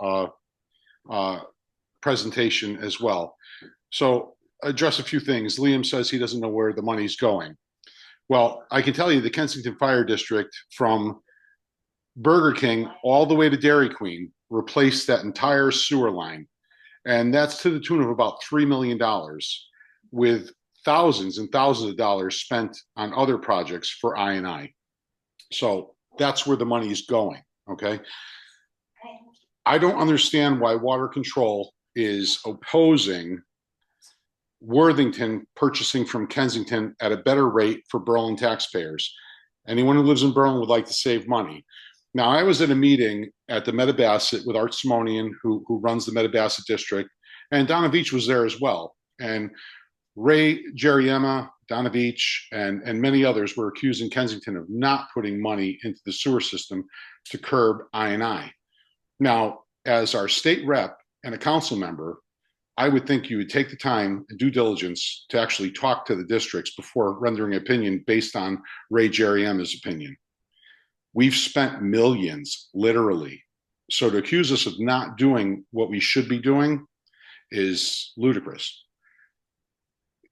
presentation as well. So address a few things. Liam says he doesn't know where the money's going. Well, I can tell you the Kensington Fire District from Burger King all the way to Dairy Queen replaced that entire sewer line. And that's to the tune of about $3 million with thousands and thousands of dollars spent on other projects for I&I. So that's where the money is going, okay? I don't understand why water control is opposing Worthington purchasing from Kensington at a better rate for Berlin taxpayers. Anyone who lives in Berlin would like to save money. Now, I was at a meeting at the Mattabasset with Art Simonian, who runs the Mattabasset district, and Donna Veach was there as well. And Ray Jerryemma, Donna Veach, and many others were accusing Kensington of not putting money into the sewer system to curb I&I. Now, as our state rep and a council member, I would think you would take the time and due diligence to actually talk to the districts before rendering opinion based on Ray Jerryemma's opinion. We've spent millions, literally. So to accuse us of not doing what we should be doing is ludicrous.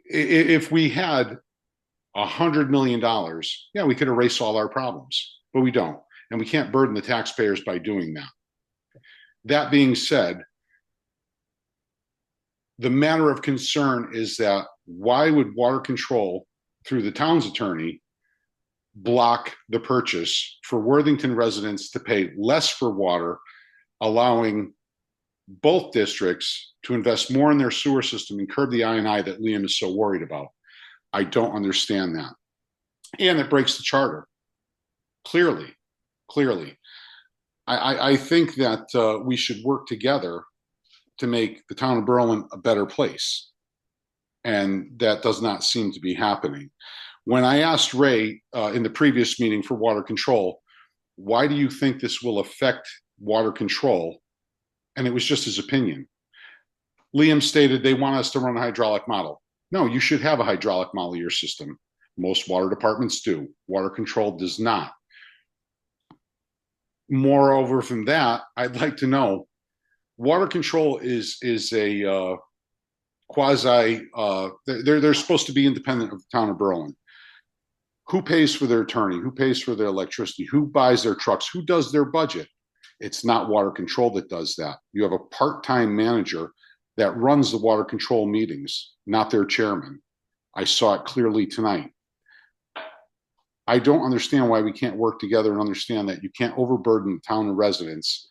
If we had $100 million, yeah, we could erase all our problems, but we don't. And we can't burden the taxpayers by doing that. That being said, the matter of concern is that why would water control through the town's attorney block the purchase for Worthington residents to pay less for water, allowing both districts to invest more in their sewer system and curb the I&I that Liam is so worried about? I don't understand that. And it breaks the charter. Clearly. I think that we should work together to make the town of Berlin a better place. And that does not seem to be happening. When I asked Ray in the previous meeting for water control, why do you think this will affect water control? And it was just his opinion. Liam stated they want us to run a hydraulic model. No, you should have a hydraulic model of your system. Most water departments do. Water control does not. Moreover, from that, I'd like to know, water control is a quasi, they're supposed to be independent of the town of Berlin. Who pays for their attorney? Who pays for their electricity? Who buys their trucks? Who does their budget? It's not water control that does that. You have a part-time manager that runs the water control meetings, not their chairman. I saw it clearly tonight. I don't understand why we can't work together and understand that you can't overburden the town and residents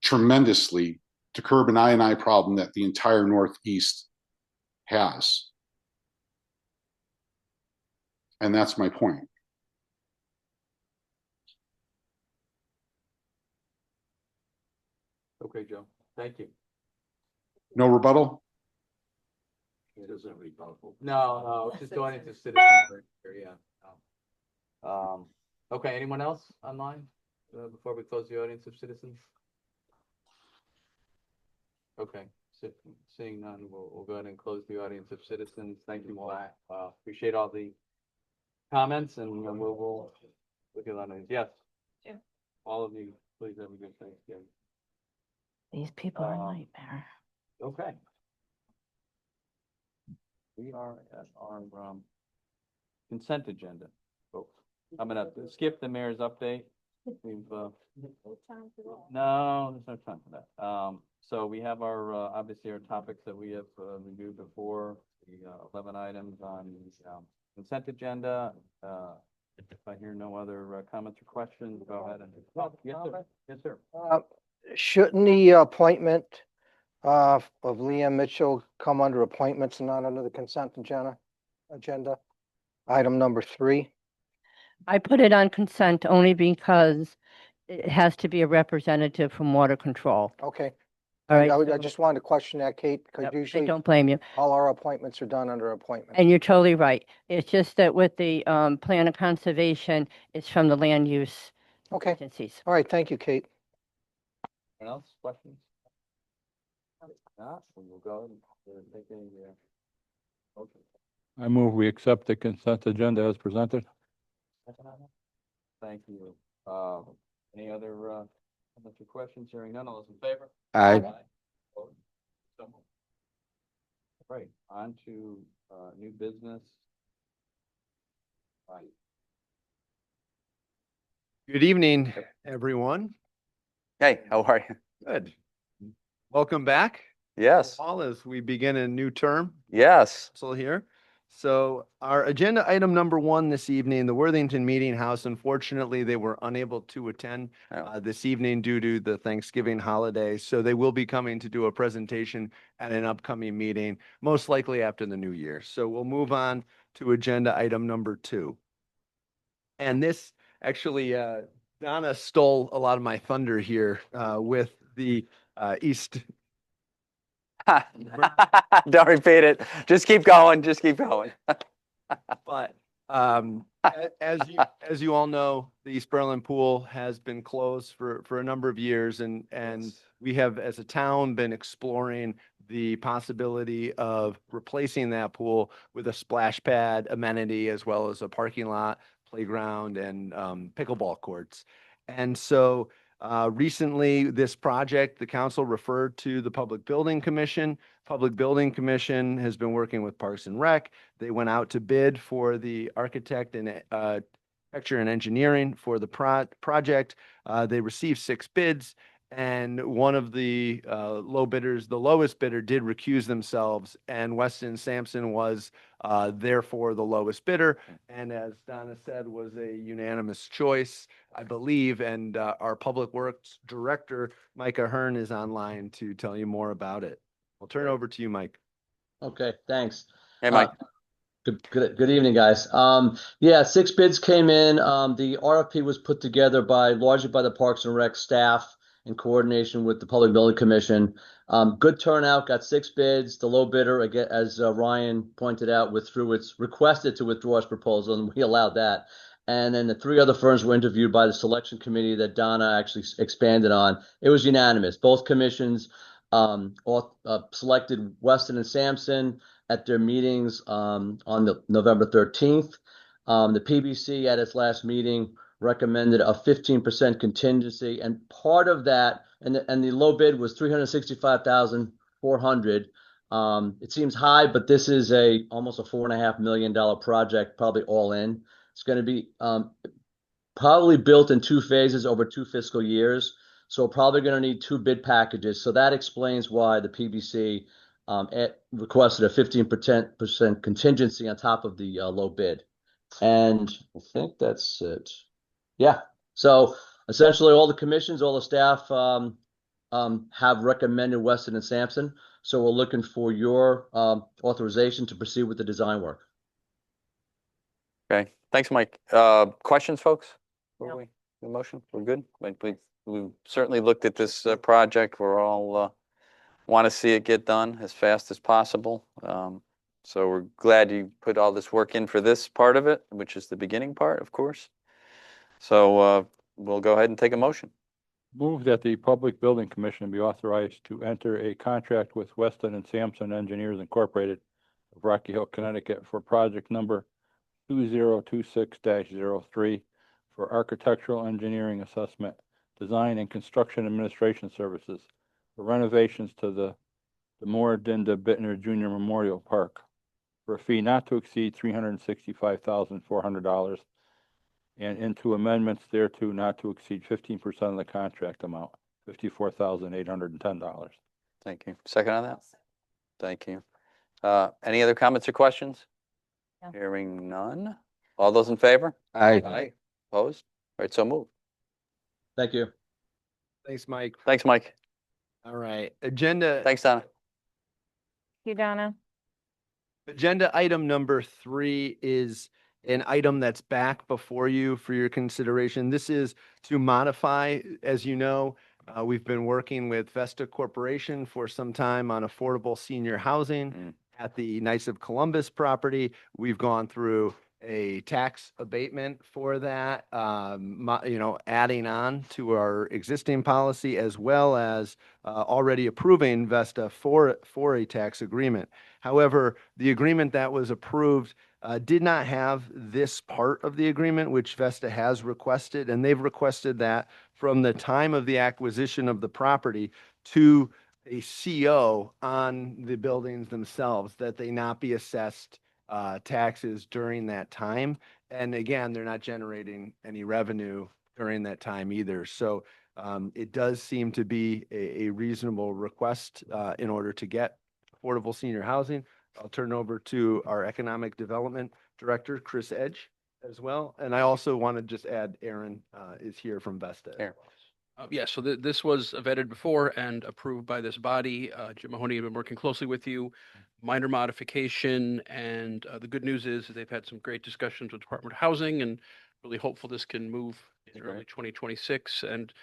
tremendously to curb an I&I problem that the entire Northeast has. And that's my point. Okay, Joe. Thank you. No rebuttal? It doesn't rebuttal. No, just going into citizen here, yeah. Okay, anyone else online, before we close the audience of citizens? Okay, seeing none, we'll go ahead and close the audience of citizens. Thank you all. Appreciate all the comments, and we'll look at these. Yes. Yeah. All of you, please have a good Thanksgiving. These people are a nightmare. Okay. We are at our consent agenda, folks. I'm gonna skip the mayor's update. We've no, there's no time for that. So we have our obviously our topics that we have reviewed before, the 11 items on the consent agenda. If I hear no other comments or questions, go ahead and. Yes, sir. Yes, sir. Shouldn't the appointment of Liam Mitchell come under appointments and not under the consent agenda? Item number 3. I put it on consent only because it has to be a representative from water control. Okay. All right. I just wanted to question that, Kate, because Yep, I usually don't blame you. all our appointments are done under appointment. And you're totally right. It's just that with the plan of conservation, it's from the land use Okay. agencies. All right. Thank you, Kate. Anyone else? Questions? Not, we'll go and make a motion. I move we accept the consent agenda as presented. Thank you. Any other comments or questions? Hearing none, all those in favor? Aye. Opposed? So moved. Right, on to new business. Right. Good evening, everyone. Hey, how are you? Good. Welcome back, Yes. all, as we begin a new term. Yes. So here. So our agenda item number 1 this evening, the Worthington Meeting House, unfortunately, they were unable to attend this evening due to the Thanksgiving holiday. So they will be coming to do a presentation at an upcoming meeting, most likely after the new year. So we'll move on to agenda item number 2. And this actually, Donna stole a lot of my thunder here with the East. Don't repeat it. Just keep going. Just keep going. But as you all know, the East Berlin Pool has been closed for a number of years, and we have, as a town, been exploring the possibility of replacing that pool with a splash pad amenity, as well as a parking lot, playground, and pickleball courts. And so recently, this project, the council referred to the Public Building Commission. Public Building Commission has been working with Parks and Rec. They went out to bid for the architect and architecture and engineering for the project. They received 6 bids, and one of the low bidders, the lowest bidder, did recuse themselves, and Weston Sampson was therefore the lowest bidder. And as Donna said, was a unanimous choice, I believe. And our Public Works Director, Micah Hearn, is online to tell you more about it. I'll turn it over to you, Mike. Okay, thanks. Hey, Mike. Good evening, guys. Yeah, 6 bids came in. The RFP was put together largely by the Parks and Rec staff in coordination with the Public Building Commission. Good turnout, got 6 bids. The low bidder, again, as Ryan pointed out, requested to withdraw its proposal, and we allowed that. And then the 3 other firms were interviewed by the selection committee that Donna actually expanded on. It was unanimous. Both commissions selected Weston and Sampson at their meetings on November 13th. The PBC at its last meeting recommended a 15% contingency, and part of that, and the low bid was $365,400. It seems high, but this is almost a $4.5 million project, probably all in. It's going to be probably built in 2 phases over 2 fiscal years. So we're probably going to need 2 bid packages. So that explains why the PBC requested a 15% contingency on top of the low bid. And I think that's it. Yeah. So essentially all the commissions, all the staff have recommended Weston and Sampson. So we're looking for your authorization to proceed with the design work. Okay, thanks, Mike. Questions, folks? No. The motion, we're good? We certainly looked at this project. We're all want to see it get done as fast as possible. So we're glad you put all this work in for this part of it, which is the beginning part, of course. So we'll go ahead and take a motion. Move that the Public Building Commission be authorized to enter a contract with Weston and Sampson Engineers Incorporated of Rocky Hill, Connecticut for project number 2026-03 for architectural engineering assessment, design and construction administration services for renovations to the Demore Dinda Bittner Junior Memorial Park for a fee not to exceed $365,400 and into amendments thereto not to exceed 15% of the contract amount, $54,810. Thank you. Second on that? Thank you. Any other comments or questions? No. Hearing none. All those in favor? Aye. Opposed? All right, so moved. Thank you. Thanks, Mike. Thanks, Mike. All right, agenda. Thanks, Donna. You, Donna? Agenda item number 3 is an item that's back before you for your consideration. This is to modify, as you know, we've been working with Vesta Corporation for some time on affordable senior housing at the Knights of Columbus property. We've gone through a tax abatement for that, adding on to our existing policy, as well as already approving Vesta for a tax agreement. However, the agreement that was approved did not have this part of the agreement, which Vesta has requested, and they've requested that from the time of the acquisition of the property to a CO on the buildings themselves, that they not be assessed taxes during that time. And again, they're not generating any revenue during that time either. So it does seem to be a reasonable request in order to get affordable senior housing. I'll turn it over to our Economic Development Director, Chris Edge, as well. And I also want to just add, Aaron is here from Vesta. Aaron. Yes, so this was vetted before and approved by this body. Jim Mahoney had been working closely with you. Minor modification, and the good news is they've had some great discussions with Department of Housing, and really hopeful this can move in early 2026. And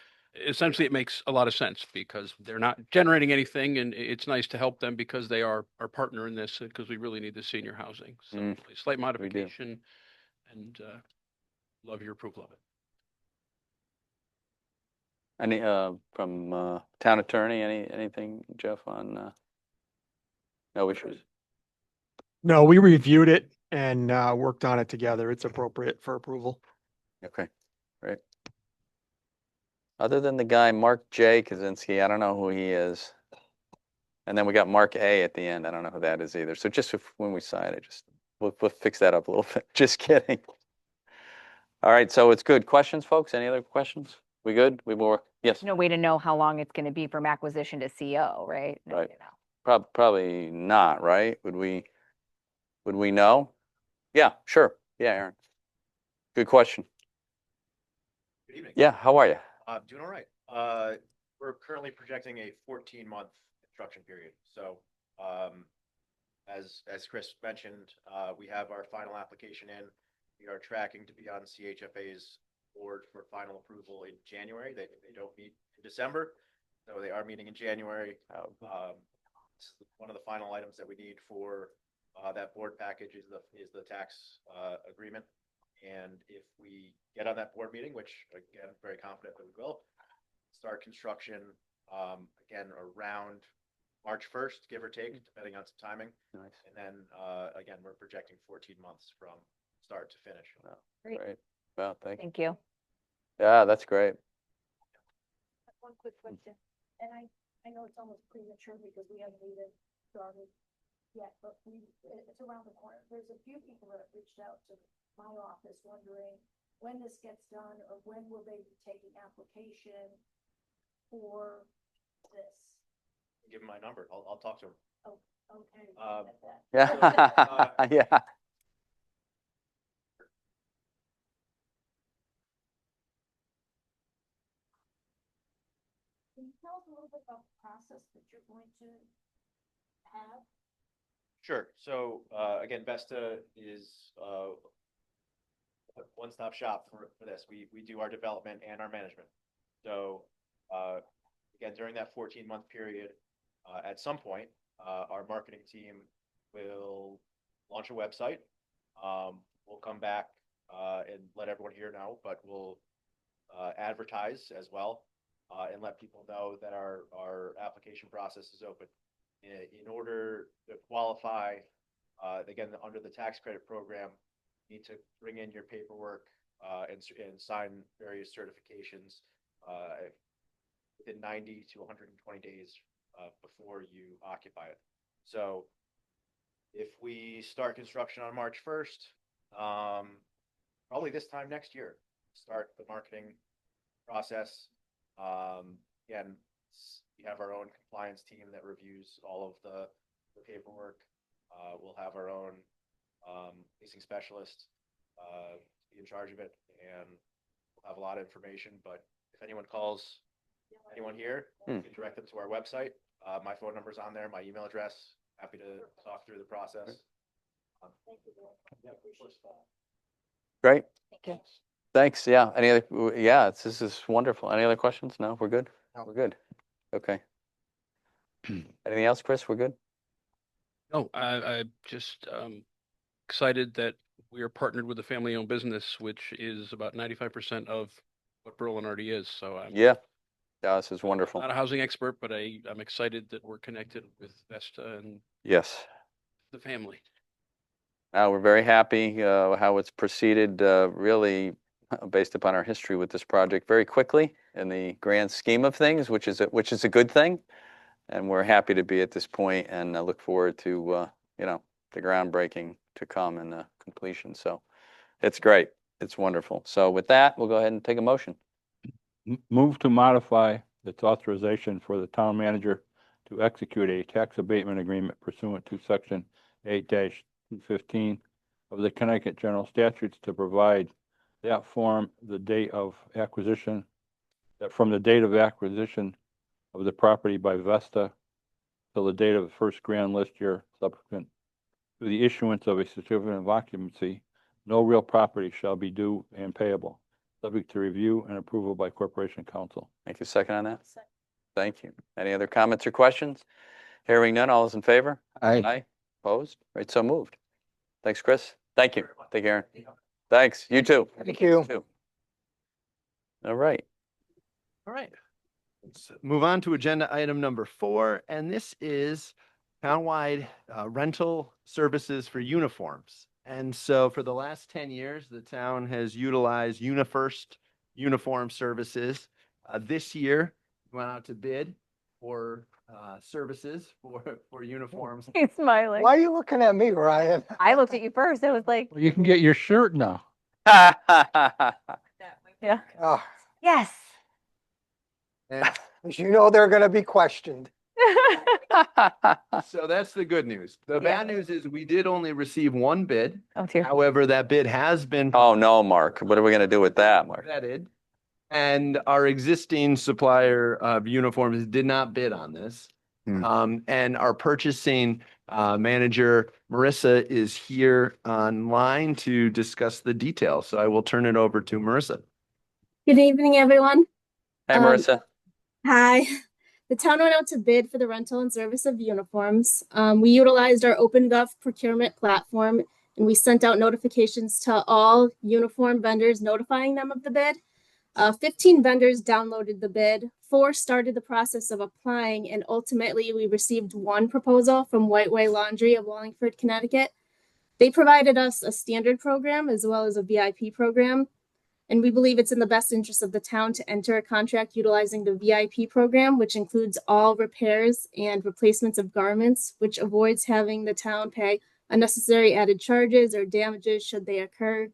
essentially, it makes a lot of sense because they're not generating anything, and it's nice to help them because they are our partner in this, because we really need the senior housing. So a slight modification, and love your approval of it. Any from town attorney? Anything, Jeff, on no issues? No, we reviewed it and worked on it together. It's appropriate for approval. Okay, great. Other than the guy Mark J. Kaczynski, I don't know who he is. And then we got Mark A. at the end. I don't know who that is either. So just when we sign it, we'll fix that up a little bit. Just kidding. All right, so it's good. Questions, folks? Any other questions? We good? We more? Yes. No way to know how long it's going to be from acquisition to CO, right? Right. Probably not, right? Would we know? Yeah, sure. Yeah, Aaron. Good question. Good evening. Yeah, how are you? Doing all right. We're currently projecting a 14-month construction period. So, as Chris mentioned, we have our final application in. We are tracking to be on CHFA's board for final approval in January. They don't meet in December, so they are meeting in January. One of the final items that we need for that board package is the tax agreement. And if we get on that board meeting, which again, very confident that we will, start construction again around March 1st, give or take, depending on some timing. Nice. And then again, we're projecting 14 months from start to finish. Wow. Great. Wow, Thank you. Yeah, that's great. One quick question, and I know it's almost premature because we haven't even started yet, but it's around the corner. There's a few people that have reached out to my office wondering when this gets done or when will they be taking application for this? Give him my number. I'll talk to him. Oh, okay. Yeah. Yeah. Can you tell us a little bit about the process that you're going to have? Sure. So, again, Vesta is, a one-stop shop for this. We do our development and our management. So, again, during that 14-month period, at some point, our marketing team will launch a website. We'll come back, and let everyone here know, but we'll, advertise as well, and let people know that our application process is open. In order to qualify, again, under the tax credit program, you need to bring in your paperwork, and sign various certifications, within 90 to 120 days, before you occupy it. So if we start construction on March 1st, probably this time next year, start the marketing process. Again, we have our own compliance team that reviews all of the paperwork. We'll have our own leasing specialist be in charge of it, and we'll have a lot of information. But if anyone calls anyone here, you can direct them to our website. My phone number's on there, my email address. Happy to talk through the process. Yeah, of course. Great. Thank you. Thanks. Yeah. Any other, yeah, this is wonderful. Any other questions? No, we're good. No. We're good. Okay. Anything else, Chris? We're good? No, I'm just excited that we are partnered with a family-owned business, which is about 95% of what Berlin already is. So I'm Yeah. Yeah, this is wonderful. not a housing expert, but I'm excited that we're connected with Vesta and Yes. the family. We're very happy how it's proceeded, really based upon our history with this project very quickly in the grand scheme of things, which is a good thing. And we're happy to be at this point, and I look forward to the groundbreaking to come and the completion. So it's great. It's wonderful. So with that, we'll go ahead and take a motion. Move to modify its authorization for the town manager to execute a tax abatement agreement pursuant to section 8-215 of the Connecticut General Statutes to provide that from the date of acquisition of the property by Vesta till the date of the first grand list year subsequent to the issuance of a certificate of occupancy, no real property shall be due and payable, subject to review and approval by Corporation Council. Thank you. Second on that? Thank you. Any other comments or questions? Hearing none, all those in favor? Aye. Aye. Opposed? Right, so moved. Thanks, Chris. Thank you. Take care. Thanks. You too. Thank you. Too. All right. All right. Let's move on to agenda item number 4, and this is townwide rental services for uniforms. And so for the last 10 years, the town has utilized UniFirst uniform services. This year, we went out to bid for services for uniforms. He's smiling. Why are you looking at me, Ryan? I looked at you first. I was like, Well, you can get your shirt now. yeah. Oh, Yes. And as you know, they're gonna be questioned. so that's the good news. The bad news is we did only receive one bid. Oh dear. However, that bid has been Oh, no, Mark. What are we going to do with that, Mark? vetted. And our existing supplier of uniforms did not bid on this. And our purchasing manager, Marissa, is here online to discuss the details. So I will turn it over to Marissa. Good evening, everyone. Hey, Marissa. Hi. The town went out to bid for the rental and service of uniforms. We utilized our OpenGov procurement platform, and we sent out notifications to all uniform vendors notifying them of the bid. 15 vendors downloaded the bid, 4 started the process of applying, and ultimately we received one proposal from White Way Laundry of Wallingford, Connecticut. They provided us a standard program as well as a VIP program. And we believe it's in the best interest of the town to enter a contract utilizing the VIP program, which includes all repairs and replacements of garments, which avoids having the town pay unnecessary added charges or damages should they occur.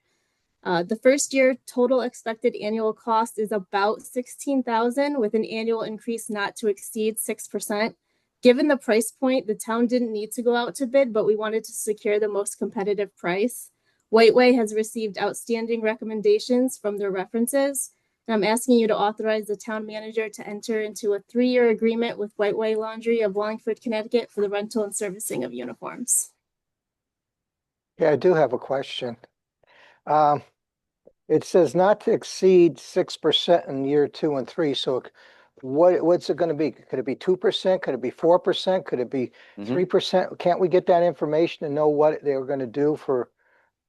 The first year total expected annual cost is about $16,000 with an annual increase not to exceed 6%. Given the price point, the town didn't need to go out to bid, but we wanted to secure the most competitive price. White Way has received outstanding recommendations from their references, And I'm asking you to authorize the town manager to enter into a 3-year agreement with White Way Laundry of Wallingford, Connecticut for the rental and servicing of uniforms. Yeah, I do have a question. It says not to exceed 6% in year 2 and 3. So what's it going to be? Could it be 2%? Could it be 4%? Could it be 3%? Can't we get that information and know what they were going to do for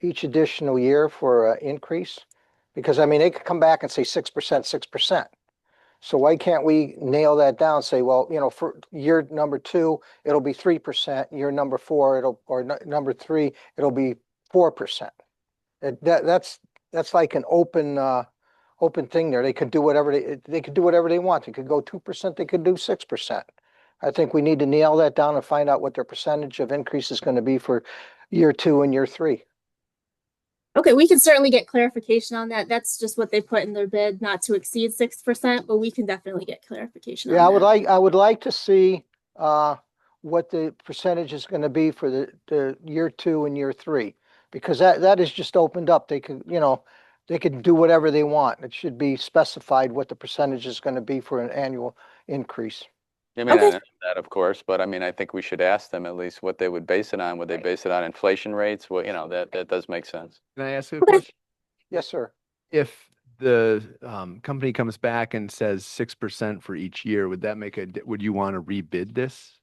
each additional year for increase? Because I mean, they could come back and say 6%, 6%. So why can't we nail that down? Say, well, you know, for year number 2, it'll be 3%. Year number 4, number 3, it'll be 4%. That's like an open thing there. They could do whatever they could do whatever they want. They could go 2%. They could do 6%. I think we need to nail that down and find out what their percentage of increase is going to be for year 2 and year 3. Okay, we can certainly get clarification on that. That's just what they put in their bid, not to exceed 6%, but we can definitely get clarification on Yeah, that. I would like to see what the percentage is going to be for the year 2 and year 3, because that is just opened up. They could, you know, they could do whatever they want. It should be specified what the percentage is going to be for an annual increase. I mean, I know that, of course, but I mean, I think we should ask them at least what they would base it on. Would they base it on inflation rates? Well, you know, that does make sense. Can I ask you a question? Yes, sir. If the company comes back and says 6% for each year, would that would you want to rebid this?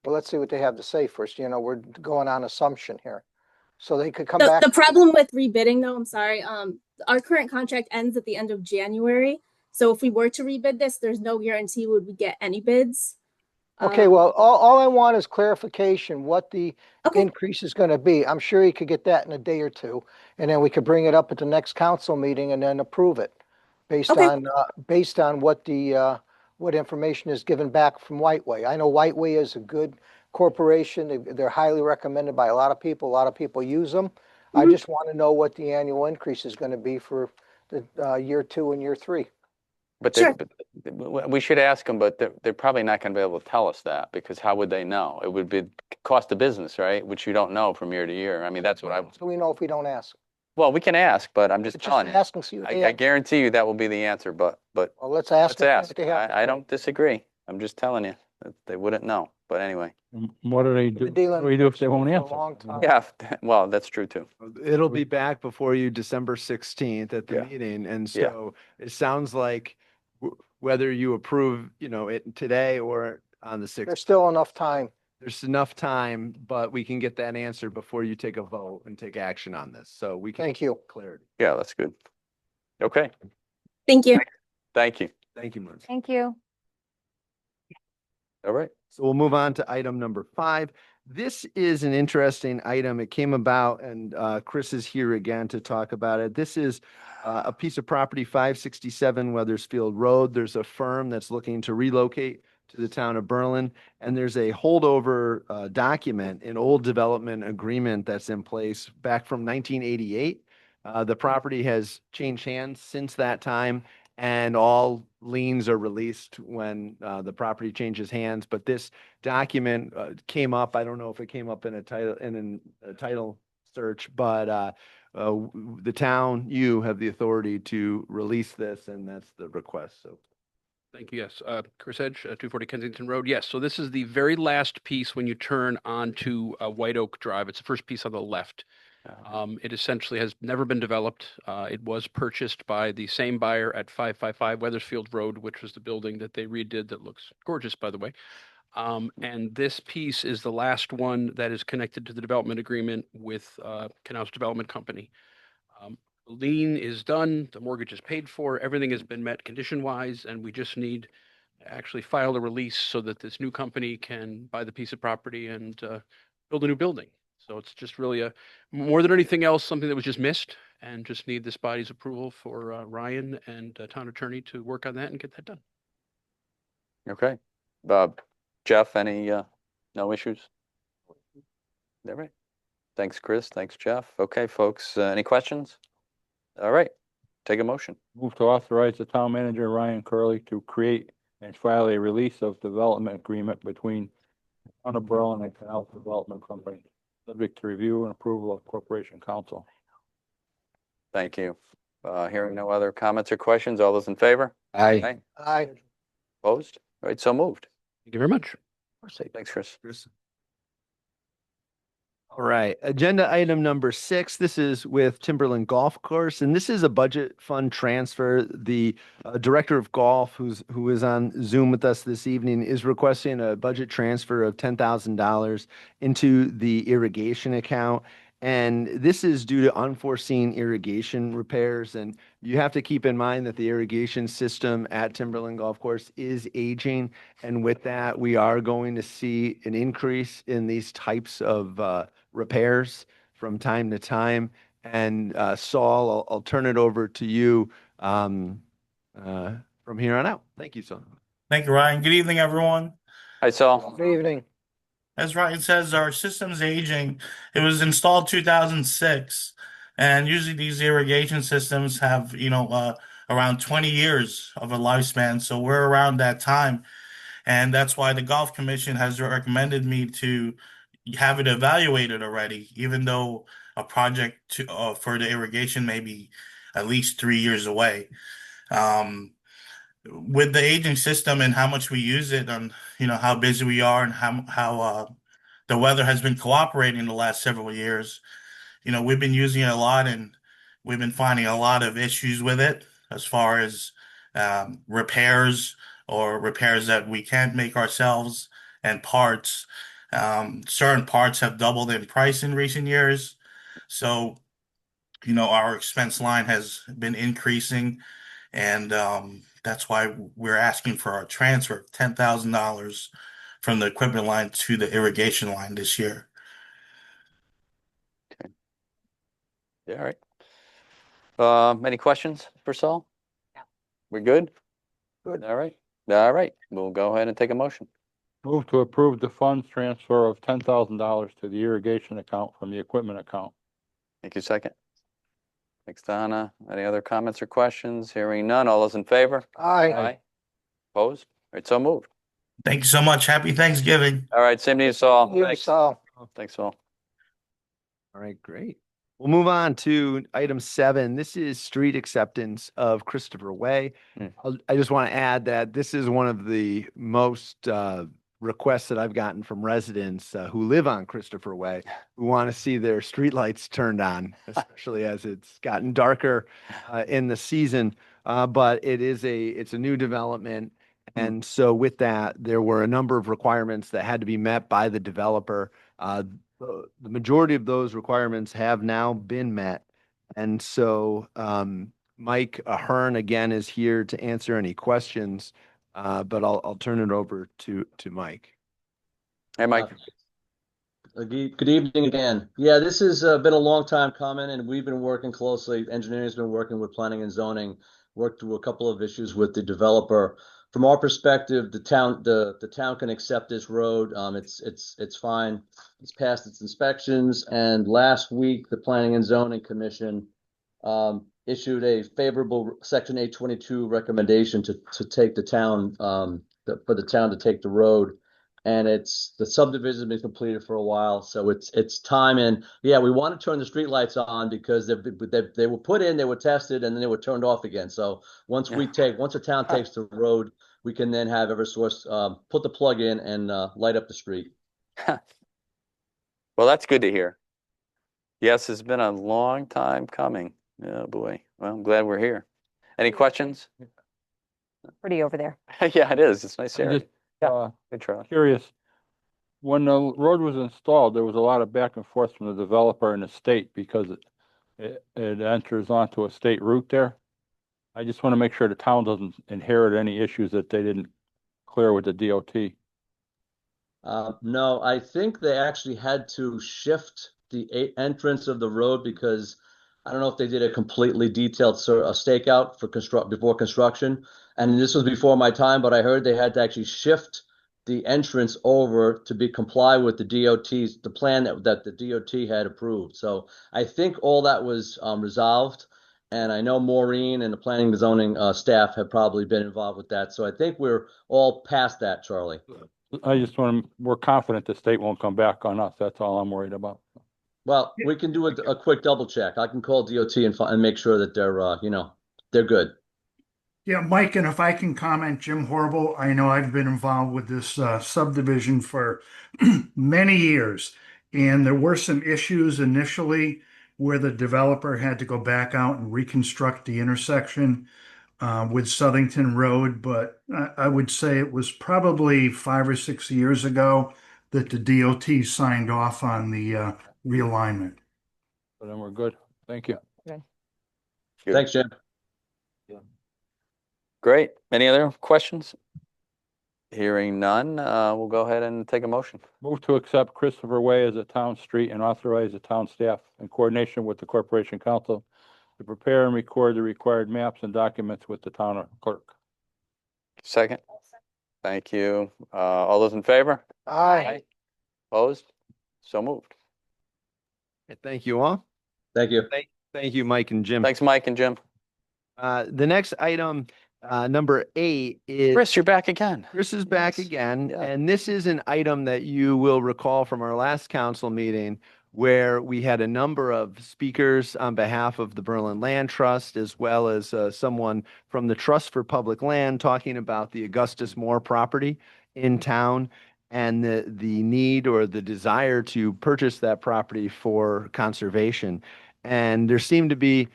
Well, let's see what they have to say first. You know, we're going on assumption here. So they could come The, back. the problem with rebidding though, I'm sorry, our current contract ends at the end of January. So if we were to rebid this, there's no guarantee would we get any bids. Okay, well, all I want is clarification what the increase is going to be. I'm sure you could get that in a day or two, and then we could bring it up at the next council meeting and then approve it based on what the what information is given back from White Way. I know White Way is a good corporation. They're highly recommended by a lot of people. A lot of people use them. I just want to know what the annual increase is going to be for the year 2 and year 3. But we should ask them, but they're probably not going to be able to tell us that, because how would they know? It would be cost of business, right? Which you don't know from year to year. I mean, that's what I would. So we know if we don't ask. Well, we can ask, but I'm just telling you. Ask and see what they I have. guarantee you that will be the answer, but Well, let's ask. let's ask. I don't disagree. I'm just telling you that they wouldn't know. But anyway. What do they do? What do we do if they won't answer? Yeah, well, that's true too. It'll be back before you December 16th at the meeting. And so it sounds like whether you approve, you know, it today or on the 6th. There's still enough time. There's enough time, but we can get that answer before you take a vote and take action on this. So we can. Thank you. Clarity. Yeah, that's good. Okay. Thank you. Thank you. Thank you, Mark. Thank you. All right. So we'll move on to item number 5. This is an interesting item. It came about, and Chris is here again to talk about it. This is a piece of property, 567 Weathersfield Road. There's a firm that's looking to relocate to the town of Berlin, and there's a holdover document, an old development agreement that's in place back from 1988. The property has changed hands since that time, and all liens are released when the property changes hands. But this document came up. I don't know if it came up in a title search, but the town, you have the authority to release this, and that's the request. So. Thank you. Yes. Chris Edge, 240 Kensington Road. Yes. So this is the very last piece when you turn onto White Oak Drive. It's the first piece on the left. It essentially has never been developed. It was purchased by the same buyer at 555 Weathersfield Road, which was the building that they redid that looks gorgeous, by the way. And this piece is the last one that is connected to the development agreement with Canals Development Company. The lien is done, the mortgage is paid for, everything has been met condition-wise, and we just need to actually file a release so that this new company can buy the piece of property and build a new building. So it's just really more than anything else, something that was just missed, and just need this body's approval for Ryan and town attorney to work on that and get that done. Okay. Jeff, any no issues? All right. Thanks, Chris. Thanks, Jeff. Okay, folks, any questions? All right, take a motion. Move to authorize the town manager, Ryan Curley, to create and file a release of development agreement between Town of Berlin and Canal Development Company, subject to review and approval of Corporation Council. Thank you. Hearing no other comments or questions, all those in favor? Aye. Aye. Opposed? All right, so moved. Thank you very much. Thanks, Chris. All right, agenda item number 6. This is with Timberland Golf Course, and this is a budget fund transfer. The director of golf, who is on Zoom with us this evening, is requesting a budget transfer of $10,000 into the irrigation account. And this is due to unforeseen irrigation repairs. And you have to keep in mind that the irrigation system at Timberland Golf Course is aging. And with that, we are going to see an increase in these types of repairs from time to time. And Saul, I'll turn it over to you from here on out. Thank you, Saul. Thank you, Ryan. Good evening, everyone. Hi, Saul. Good evening. As Ryan says, our system's aging. It was installed 2006, and usually these irrigation systems have, around 20 years of a lifespan. So we're around that time, and that's why the Golf Commission has recommended me to have it evaluated already, even though a project for the irrigation may be at least 3 years away. With the aging system and how much we use it, and how busy we are, and how the weather has been cooperating the last several years, we've been using it a lot, and we've been finding a lot of issues with it as far as repairs that we can't make ourselves, and parts. Certain parts have doubled in price in recent years, so our expense line has been increasing, and that's why we're asking for our transfer of $10,000 from the equipment line to the irrigation line this year. Yeah, all right. Any questions for Saul? No. We're good? Good. All right. All right. We'll go ahead and take a motion. Move to approve the funds transfer of $10,000 to the irrigation account from the equipment account. Thank you. Second. Thanks, Donna. Any other comments or questions? Hearing none. All those in favor? Aye. Opposed? All right, so moved. Thank you so much. Happy Thanksgiving. All right, same to you, Saul. You, Thanks. Saul. Thanks, Saul. All right, great. We'll move on to item 7. This is street acceptance of Christopher Way. I just want to add that this is one of the most requests that I've gotten from residents who live on Christopher Way, who want to see their streetlights turned on, especially as it's gotten darker in the season. But it's a new development. And so with that, there were a number of requirements that had to be met by the developer. The majority of those requirements have now been met. And so Mike Ahern again is here to answer any questions, but I'll turn it over to Mike. Hey, Mike. Good evening again. Yeah, this has been a long time coming, and we've been working closely. Engineering's been working with planning and zoning, worked through a couple of issues with the developer. From our perspective, the town can accept this road. It's fine. It's passed its inspections, and last week the Planning and Zoning Commission issued a favorable Section 822 recommendation to take the town for the town to take the road. And the subdivision has been completed for a while, so it's time. And yeah, we want to turn the streetlights on because they were put in, they were tested, and then they were turned off again. So once the town takes the road, we can then have Eversource put the plug in and light up the street. Well, that's good to hear. Yes, it's been a long time coming. Oh boy. Well, I'm glad we're here. Any questions? Pretty over there. Yeah, it is. It's nice I area. just, Good try. Curious, when the road was installed, there was a lot of back and forth from the developer and the state because it enters onto a state route there. I just want to make sure the town doesn't inherit any issues that they didn't clear with the DOT. No, I think they actually had to shift the entrance of the road because I don't know if they did a completely detailed stakeout for before construction. And this was before my time, but I heard they had to actually shift the entrance over to comply with the the plan that the DOT had approved. So I think all that was resolved. And I know Maureen and the planning and zoning staff have probably been involved with that. So I think we're all past that, Charlie. We're confident the state won't come back on us. That's all I'm worried about. Well, we can do a quick double check. I can call DOT and make sure that they're good. Yeah, Mike, and if I can comment, Jim Horrible, I know I've been involved with this subdivision for many years. And there were some issues initially where the developer had to go back out and reconstruct the intersection with Southington Road. But I would say it was probably 5 or 6 years ago that the DOT signed off on the realignment. So then we're good. Thank you. Okay. Thanks, Jim. Great. Any other questions? Hearing none, we'll go ahead and take a motion. Move to accept Christopher Way as a town street and authorize the town staff in coordination with the Corporation Council to prepare and record the required maps and documents with the town clerk. Second. Thank you. All those in favor? Aye. Opposed? So moved. Thank you all. Thank you. Thank you, Mike and Jim. Thanks, Mike and Jim. The next item, number 8 is. Chris, you're back again. Chris is back again, Yeah. and this is an item that you will recall from our last council meeting where we had a number of speakers on behalf of the Berlin Land Trust, as well as someone from the Trust for Public Land talking about the Augustus Moore property in town and the need or the desire to purchase that property for conservation. And there seemed to be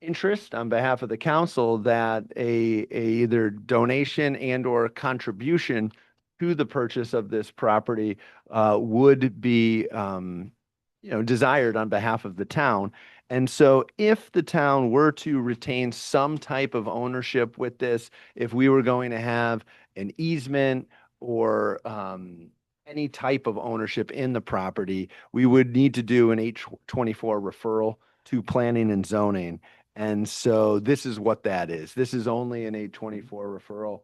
interest on behalf of the council that a either donation and or contribution to the purchase of this property would be desired on behalf of the town. And so if the town were to retain some type of ownership with this, if we were going to have an easement or any type of ownership in the property, we would need to do an H-24 referral to planning and zoning. And so this is what that is. This is only an H-24 referral.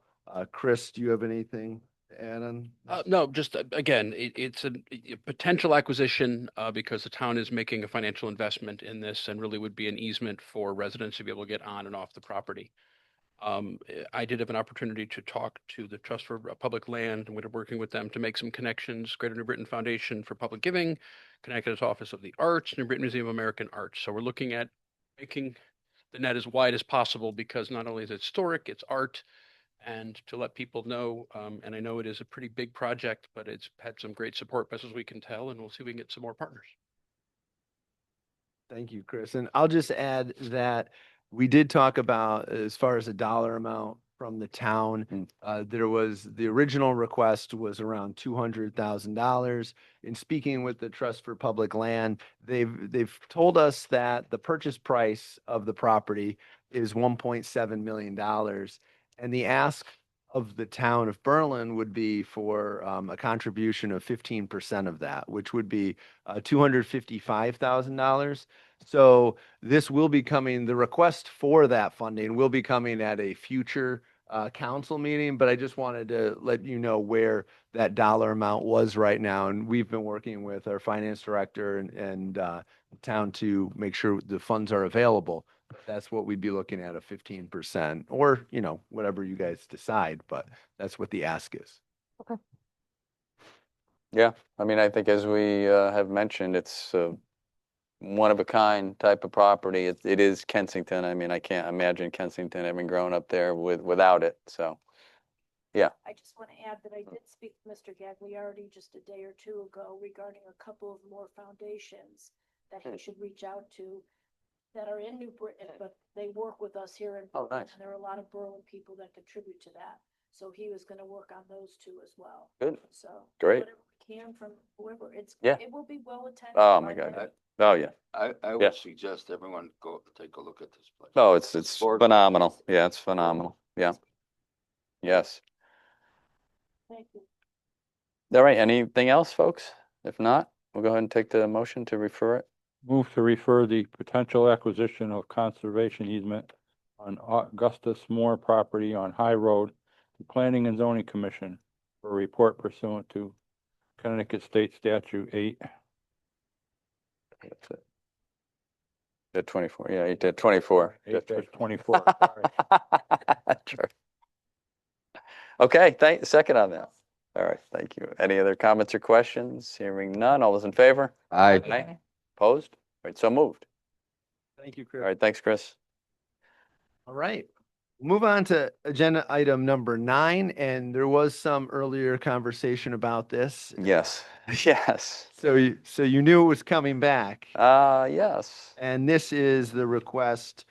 Chris, do you have anything to add on? No, just again, it's a potential acquisition because the town is making a financial investment in this and really would be an easement for residents to be able to get on and off the property. I did have an opportunity to talk to the Trust for Public Land, and we're working with them to make some connections. Greater New Britain Foundation for Public Giving, Connecticut's Office of the Arts, New Britain Museum of American Art. So we're looking at making the net as wide as possible because not only is it historic, it's art, and to let people know, and I know it is a pretty big project, but it's had some great support best as we can tell, and we'll see if we can get some more partners. Thank you, Chris. And I'll just add that we did talk about, as far as a dollar amount from the town, the original request was around $200,000. In speaking with the Trust for Public Land, they've told us that the purchase price of the property is $1.7 million. And the ask of the town of Berlin would be for a contribution of 15% of that, which would be $255,000. So this will be coming, the request for that funding will be coming at a future council meeting, but I just wanted to let you know where that dollar amount was right now. And we've been working with our finance director and the town to make sure the funds are available. That's what we'd be looking at, a 15%, or, whatever you guys decide, but that's what the ask is. Okay. Yeah, I mean, I think as we have mentioned, it's one of a kind type of property. It is Kensington. I mean, I can't imagine Kensington having grown up there without it. So, yeah. I just want to add that I did speak to Mr. Gagliardi just a day or two ago regarding a couple of more foundations that he should reach out to that are in New Britain, but they work with us here in Berlin. nice. And there are a lot of Berlin people that contribute to that. So he was going to work on those two as well. Good. So Great. whatever we can from whoever, it will be well attended. Oh by my God. them. Oh yeah. I would Yeah. suggest everyone go take a look at this place. Oh, it's Historic. phenomenal. Yeah, it's phenomenal. Yeah. Yes. Thank you. All right. Anything else, folks? If not, we'll go ahead and take the motion to refer it. Move to refer the potential acquisition of conservation easement on Augustus Moore property on High Road to Planning and Zoning Commission for a report pursuant to Connecticut State Statute 8. That's it. Did 24. Yeah, you did 24. 8-24. Sure. Okay, second on that. All right, thank you. Any other comments or questions? Hearing none. All those in favor? Aye. Opposed? All right, so moved. Thank you, All Chris. right, thanks, Chris. All right. Move on to agenda item number 9, and there was some earlier conversation about this. Yes, yes. So you knew it was coming back. Yes. And this is the request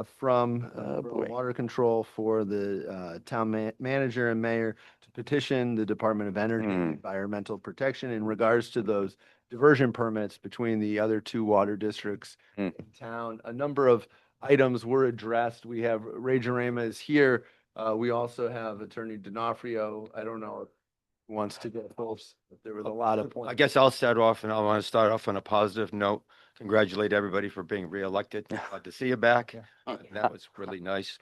from boy. Water Control for the town manager and mayor to petition the Department of Energy and Environmental Protection in regards to those diversion permits between the other 2 water districts in town. A number of items were addressed. We have Ray Jarema is here. We also have Attorney D'Onofrio. I don't know if he wants to go first, but there was a lot of points. I guess I'll start off, and I want to start off on a positive note. Congratulate everybody for being reelected. Glad to see you back. That was really nice.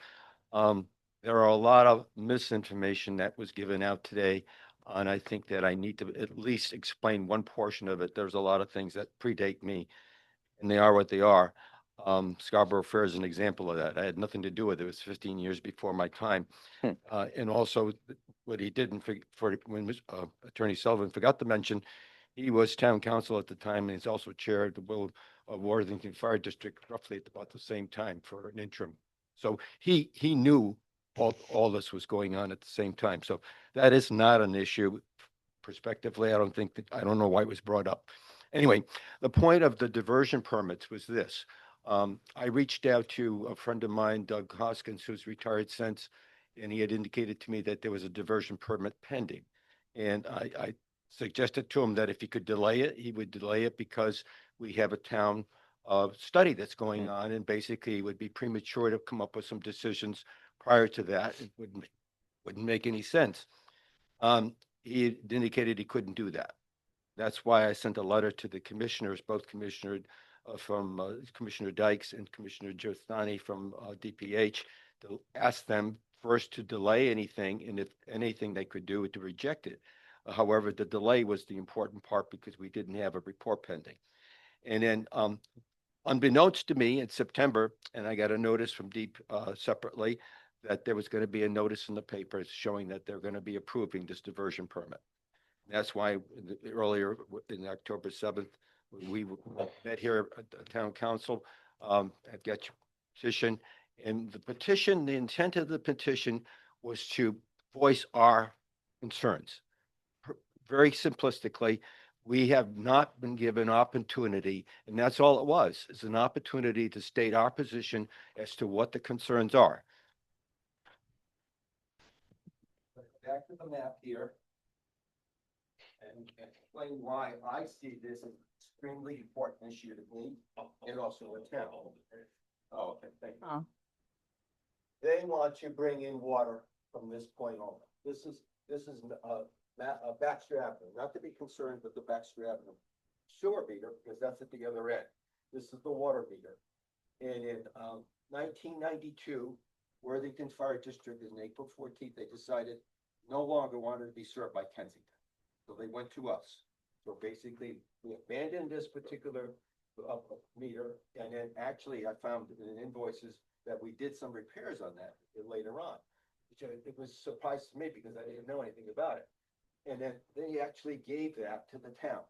There are a lot of misinformation that was given out today, and I think that I need to at least explain one portion of it. There's a lot of things that predate me, and they are what they are. Scarborough Fair is an example of that. I had nothing to do with it. It was 15 years before my time. And also what he didn't when Attorney Sullivan forgot to mention, he was town council at the time, and he's also chair of the Will of Worthington Fire District roughly at about the same time for an interim. So he knew all this was going on at the same time. So that is not an issue. Prospectively, I don't know why it was brought up. Anyway, the point of the diversion permits was this. I reached out to a friend of mine, Doug Hoskins, who's retired since, and he had indicated to me that there was a diversion permit pending. And I suggested to him that if he could delay it, he would delay it because we have a town study that's going on, and basically it would be premature to come up with some decisions prior to that. It wouldn't make any sense. He indicated he couldn't do that. That's why I sent a letter to the commissioners, both Commissioner Dykes and Commissioner Giussani from DPH, to ask them first to delay anything, and if anything they could do to reject it. However, the delay was the important part because we didn't have a report pending. And then unbeknownst to me in September, and I got a notice from Deep separately, that there was going to be a notice in the papers showing that they're going to be approving this diversion permit. That's why earlier in October 7th, we met here at the town council at Get Your Petition. And the intent of the petition was to voice our concerns. Very simplistically, we have not been given opportunity, and that's all it was, is an opportunity to state our position as to what the concerns are. Back to the map here. And explain why I see this as an extremely important issue to me and also the town. Oh, okay, thank you. They want to bring in water from this point on. This is Baxter Avenue, not to be concerned with the Baxter Avenue sewer meter, because that's at the other end. This is the water meter. And in 1992, Worthington Fire District, in April 14th, they decided no longer wanted to be served by Kensington. So they went to us. So basically, we abandoned this particular meter, and then actually I found in invoices that we did some repairs on that later on, which it was a surprise to me because I didn't know anything about it. And then they actually gave that to the town,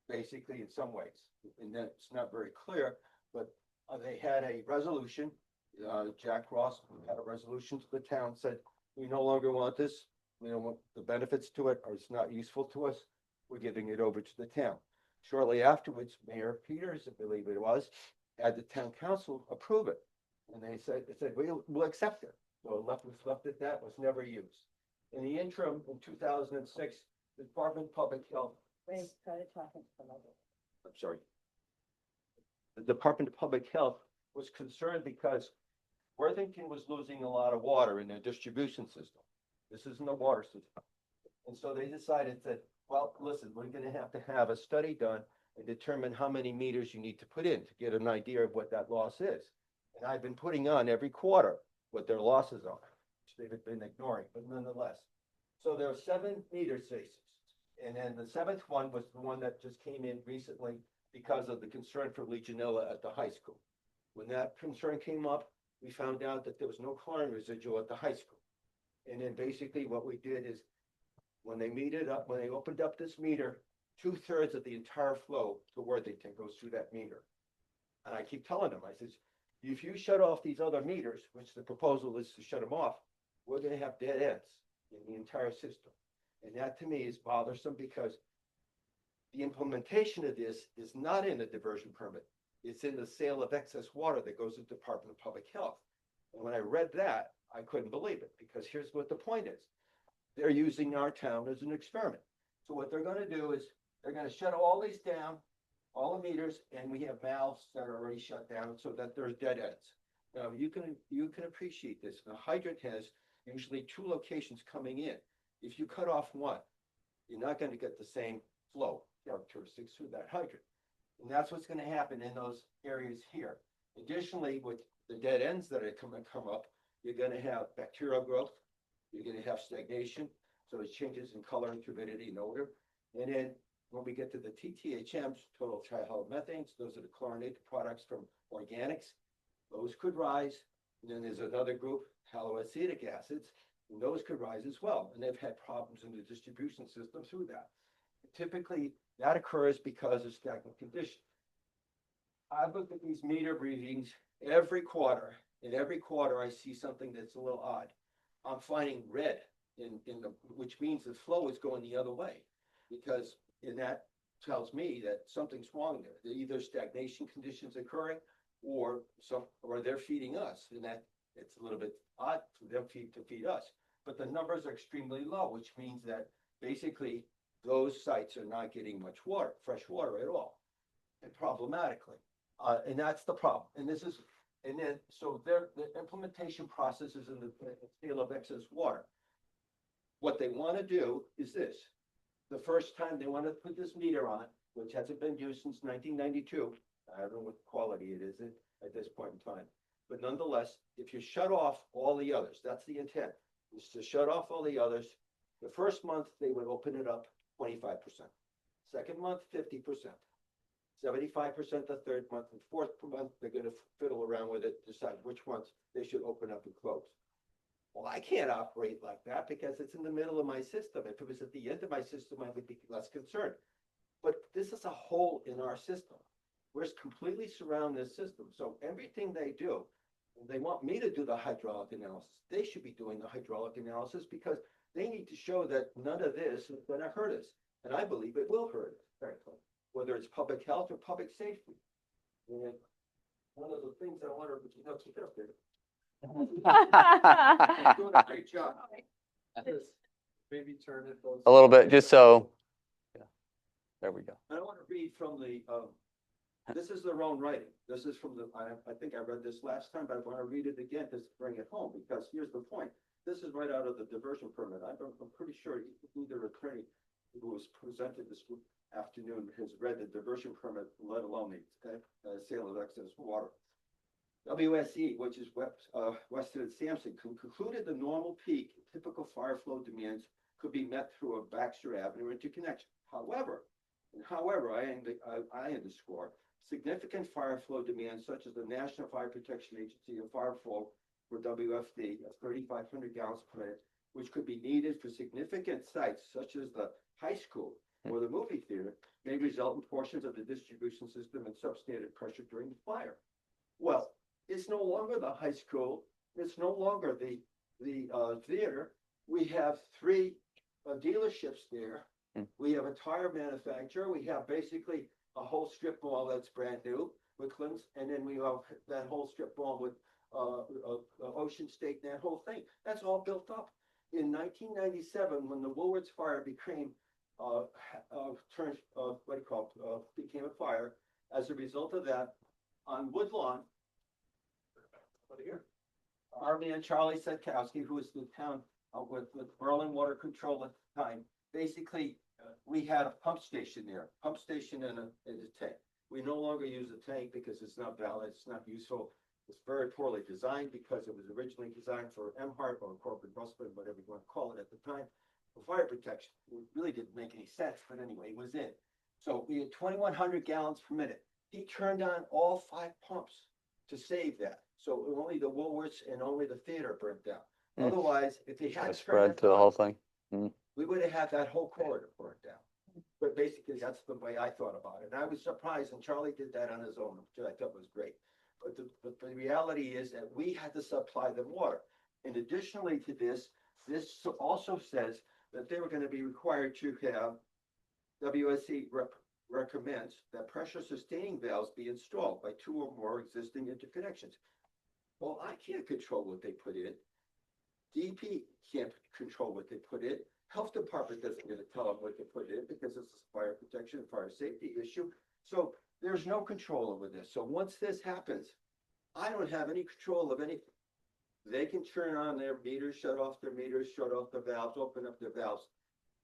basically in some ways. And that's not very clear, but they had a resolution. Jack Ross had a resolution to the town, said, we no longer want this. We don't want the benefits to it, or it's not useful to us. We're giving it over to the town. Shortly afterwards, Mayor Peters, I believe it was, had the town council approve it. And they said we'll accept it. So it was left at that, was never used. In the interim, in 2006, the Department of Public Health. I'm sorry. The Department of Public Health was concerned because Worthington was losing a lot of water in their distribution system. This isn't a water system. And so they decided that, well, listen, we're going to have a study done and determine how many meters you need to put in to get an idea of what that loss is. And I've been putting on every quarter what their losses are, which they've been ignoring, but nonetheless. So there are 7 meter stations. And then the 7th one was the one that just came in recently because of the concern for Legionella at the high school. When that concern came up, we found out that there was no chlorine residual at the high school. And then basically what we did is when they opened up this meter 2/3 of the entire flow to Worthington goes through that meter. And I keep telling them, I says, if you shut off these other meters, which the proposal is to shut them off, we're gonna have dead ends in the entire system. And that to me is bothersome because the implementation of this is not in the diversion permit. It's in the sale of excess water that goes to the Department of Public Health. And when I read that, I couldn't believe it, because here's what the point is. They're using our town as an experiment. So what they're gonna do is, they're gonna shut all these down, all the meters, and we have valves that are already shut down so that there's dead ends. Now, you can appreciate this. The hydrant has usually 2 locations coming in. If you cut off one, you're not gonna get the same flow characteristics through that hydrant. And that's what's gonna happen in those areas here. Additionally, with the dead ends that are come up, you're gonna have bacterial growth, you're gonna have stagnation, so it changes in color and turbidity and odor. And then when we get to the TTHMs, total trihalmethanes, those are the chlorinated products from organics, those could rise. And then there's another group, haloacetic acids, and those could rise as well. And they've had problems in the distribution system through that. Typically, that occurs because of stagnant conditions. I've looked at these meter readings every quarter, and every quarter I see something that's a little odd. I'm finding red which means the flow is going the other way, because that tells me that something's wrong there. Either stagnation conditions occurring, or they're feeding us, and that it's a little bit odd for them to feed us. But the numbers are extremely low, which means that basically those sites are not getting much water, fresh water at all, and problematically. And that's the problem. So the implementation process is in the scale of excess water. What they want to do is this. The first time they want to put this meter on, which hasn't been used since 1992. I don't know what quality it is at this point in time. But nonetheless, if you shut off all the others, that's the intent, is to shut off all the others. The first month, they would open it up 25%. Second month, 50%. 75% the third month, and fourth month, they're going to fiddle around with it, decide which ones they should open up and close. Well, I can't operate like that because it's in the middle of my system. If it was at the end of my system, I would be less concerned. But this is a hole in our system. We're completely surrounding this system. So everything they do, they want me to do the hydraulic analysis. They should be doing the hydraulic analysis because they need to show that none of this is going to hurt us. And I believe it will hurt us, frankly, whether it's public health or public safety. And one of the things I want to keep up there. Doing a great job. Maybe turn it. A little bit, just so. Yeah, there we go. I want to read from the, this is their own writing. This is from I think I read this last time, but I want to read it again to bring it home, because here's the point. This is right out of the diversion permit. I'm pretty sure either attorney who was presented this afternoon has read the diversion permit, let alone the sale of excess water. WSE, which is Weston and Sampson, concluded the normal peak typical fire flow demands could be met through a Baxter Avenue interconnection. However, I underscore, significant fire flow demands such as the National Fire Protection Agency and fire flow for WFD of 3,500 gallons per minute, which could be needed for significant sites such as the high school or the movie theater, may result in portions of the distribution system and substandard pressure during the fire. Well, it's no longer the high school. It's no longer the theater. We have 3 dealerships there. We have a tire manufacturer. We have basically a whole strip mall that's brand new, Wicklands, and then we have that whole strip mall with Ocean State, that whole thing. That's all built up. In 1997, when the Woolworths fire became became a fire, as a result of that, on Woodlawn, here, our man Charlie Setkowski, who was the town with Berlin Water Control at the time, basically we had a pump station there, and a tank. We no longer use the tank because it's not valid, it's not useful. It's very poorly designed because it was originally designed for MHARP or corporate busman, whatever you want to call it at the time, for fire protection. It really didn't make any sense, but anyway, it was in. So we had 2,100 gallons per minute. He turned on all 5 pumps to save that. So only the Woolworths and only the theater burnt down. Otherwise, if he had Spread to the whole thing. we would have had that whole corridor burnt down. But basically, that's the way I thought about it. And I was surprised, and Charlie did that on his own, which I thought was great. But the reality is that we had to supply them water. And additionally to this, this also says that they were going to be required to have WSC recommends that pressure sustaining valves be installed by 2 or more existing interconnections. Well, I can't control what they put in. DP can't control what they put in. Health department doesn't get to tell them what to put in because it's a fire protection, fire safety issue. So there's no control over this. So once this happens, I don't have any control of anything. They can turn on their meters, shut off their meters, shut off the valves, open up their valves,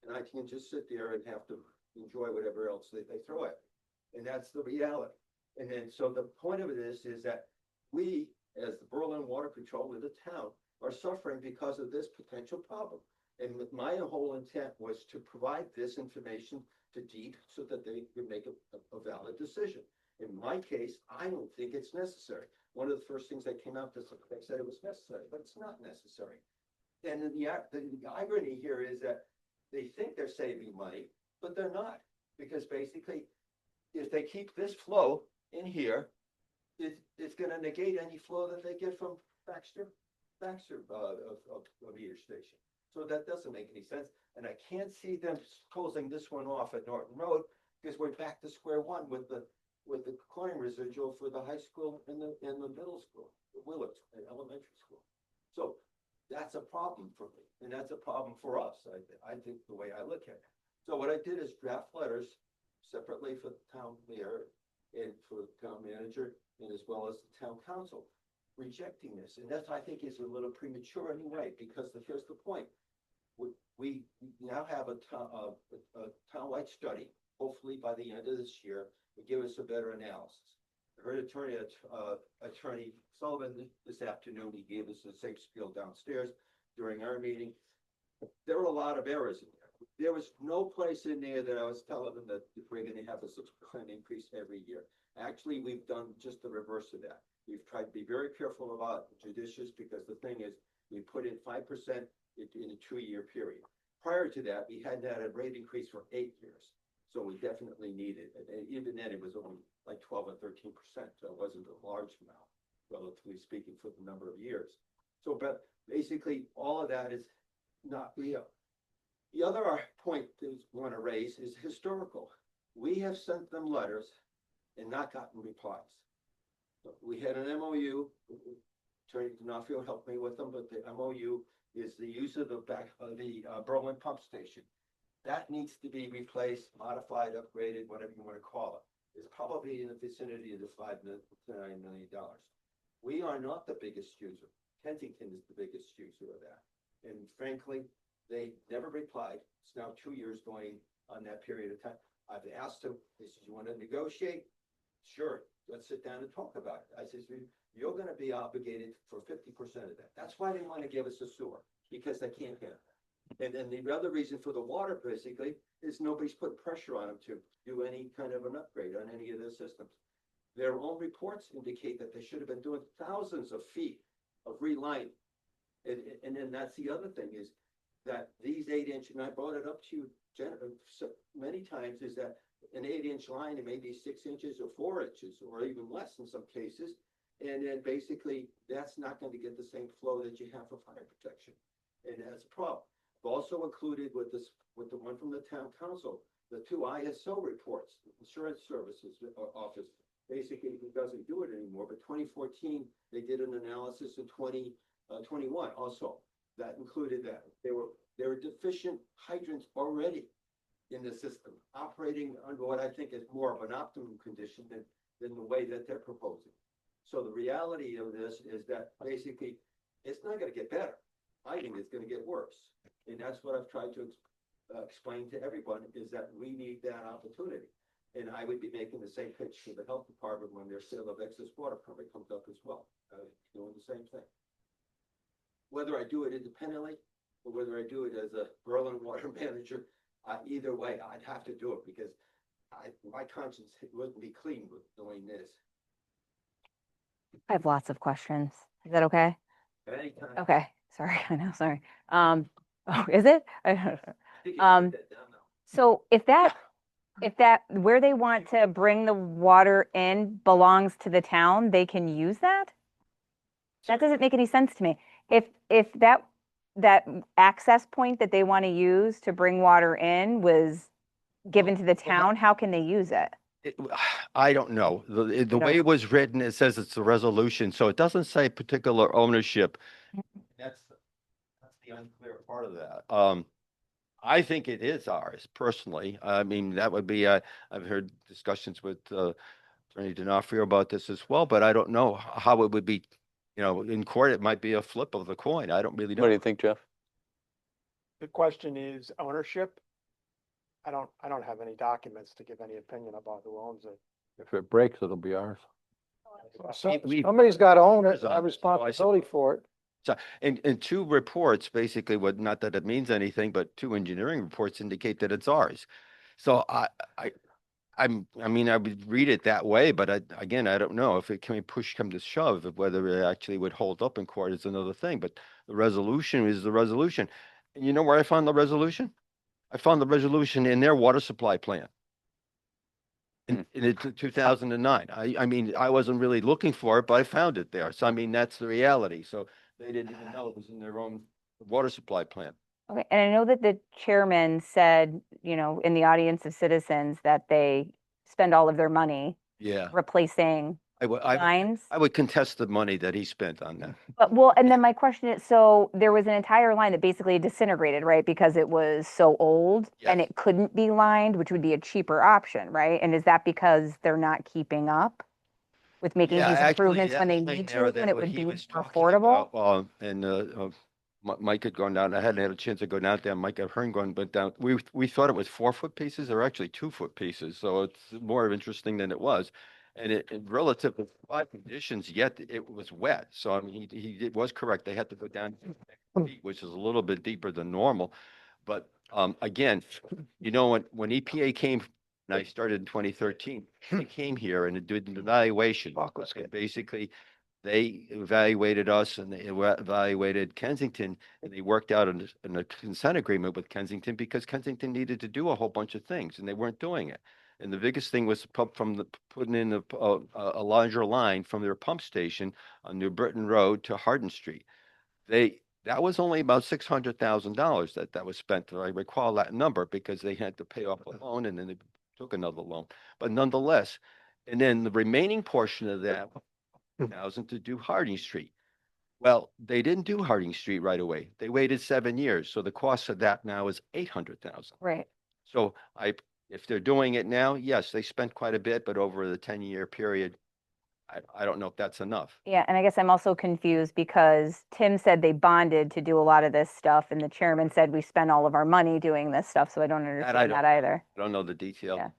and I can just sit there and have to enjoy whatever else they throw at me. And that's the reality. And then, so the point of this is that we, as the Berlin Water Control in the town, are suffering because of this potential problem. And my whole intent was to provide this information to DEEP so that they could make a valid decision. In my case, I don't think it's necessary. One of the first things that came out, they said it was necessary, but it's not necessary. And then the irony here is that they think they're saving money, but they're not. Because basically, if they keep this flow in here, it's going to negate any flow that they get from Baxter of either station. So that doesn't make any sense. And I can't see them closing this one off at Norton Road because we're back to square one with the chlorine residual for the high school and the middle school, the Willards elementary school. So that's a problem for me, and that's a problem for us. I think the way I look at it. So what I did is draft letters separately for the town mayor and for the town manager, and as well as the town council, rejecting this. And that's, I think, is a little premature anyway, because here's the point. We now have a town-wide study, hopefully by the end of this year, will give us a better analysis. I heard Attorney Sullivan this afternoon. He gave us a safe spiel downstairs during our meeting. There were a lot of errors in there. There was no place in there that I was telling them that we're going to have a 6% increase every year. Actually, we've done just the reverse of that. We've tried to be very careful about judicious, because the thing is, we put in 5% in a 2-year period. Prior to that, we hadn't had a rate increase for 8 years. So we definitely needed it. And even then, it was only like 12 or 13%. So it wasn't a large amount, relatively speaking, for the number of years. So, but basically, all of that is not real. The other point that I want to raise is historical. We have sent them letters and not gotten replies. We had an MOU. Attorney D'Onofrio helped me with them, but the MOU is the use of the Berlin pump station. That needs to be replaced, modified, upgraded, whatever you want to call it. It's probably in the vicinity of the $5 to $9 million. We are not the biggest user. Kensington is the biggest user of that. And frankly, they never replied. It's now 2 years going on that period of time. I've asked them, they said, you want to negotiate? Sure, let's sit down and talk about it. I said, you're going to be obligated for 50% of that. That's why they want to give us a sewer, because they can't have it. And then the other reason for the water, basically, is nobody's put pressure on them to do any kind of an upgrade on any of their systems. Their own reports indicate that they should have been doing thousands of feet of relining. And then that's the other thing, is that these 8-inch, and I brought it up to you many times, is that an 8-inch line, it may be 6 inches or 4 inches or even less in some cases. And then basically, that's not going to get the same flow that you have for fire protection. And that's a problem. I've also included with the one from the town council, the 2 ISO reports, Insurance Services Office. Basically, it doesn't do it anymore, but 2014, they did an analysis in 2021 also. That included that. There were deficient hydrants already in the system, operating under what I think is more of an optimum condition than the way that they're proposing. So the reality of this is that basically it's not going to get better. I think it's going to get worse. And that's what I've tried to explain to everyone, is that we need that opportunity. And I would be making the same pitch to the health department when their sale of excess water permit comes up as well, doing the same thing. Whether I do it independently or whether I do it as a Berlin water manager, either way, I'd have to do it, because my conscience wouldn't be clean with doing this. I have lots of questions. Is that okay? Anytime. Okay, sorry, I know, sorry. Oh, is it? So if that, where they want to bring the water in belongs to the town, they can use that? That doesn't make any sense to me. If that access point that they want to use to bring water in was given to the town, how can they use it? I don't know. The way it was written, it says it's a resolution, so it doesn't say particular ownership. That's the unclear part of that. I think it is ours personally. I mean, that would be, I've heard discussions with Attorney D'Onofrio about this as well, but I don't know how it would be, in court, it might be a flip of the coin. I don't really know. What do you think, Jeff? The question is ownership. I don't have any documents to give any opinion about who owns it. If it breaks, it'll be ours. Somebody's got to own it, So have responsibility for it. So, and two reports basically would, not that it means anything, but two engineering reports indicate that it's ours. So I mean, I would read it that way, but again, I don't know if it can push come to shove, of whether it actually would hold up in court is another thing, but the resolution is the resolution. And you know where I found the resolution? I found the resolution in their water supply plan. In 2009. I mean, I wasn't really looking for it, but I found it there. So I mean, that's the reality. So they didn't even know it was in their own water supply plan. Okay, and I know that the chairman said, in the audience of citizens that they spend all of their money Yeah. replacing lines. I would contest the money that he spent on that. But and then my question is, so there was an entire line that basically disintegrated, right? Because it was so old and it couldn't be lined, which would be a cheaper option, right? And is that because they're not keeping up with making these improvements when they need to, when it would be more affordable? Mike had gone down. I hadn't had a chance to go down there. Mike Hearn went down. We thought it was 4-foot pieces. They're actually 2-foot pieces. So it's more interesting than it was. And in relative to 5 conditions, yet it was wet. So I mean, he was correct. They had to go down, which is a little bit deeper than normal. But again, when EPA came, and I started in 2013, they came here and did an evaluation. And basically, they evaluated us and they evaluated Kensington, and they worked out a consent agreement with Kensington because Kensington needed to do a whole bunch of things and they weren't doing it. And the biggest thing was putting in a larger line from their pump station on New Britain Road to Hardin Street. That was only about $600,000 that was spent. I recall that number because they had to pay off a loan and then they took another loan. But nonetheless, and then the remaining portion of that $1,000 to do Harding Street. Well, they didn't do Harding Street right away. They waited 7 years. So the cost of that now is $800,000. Right. So if they're doing it now, yes, they spent quite a bit, but over the 10-year period, I don't know if that's enough. Yeah, and I guess I'm also confused because Tim said they bonded to do a lot of this stuff, and the chairman said we spend all of our money doing this stuff, so I don't understand that either. I don't know the detail.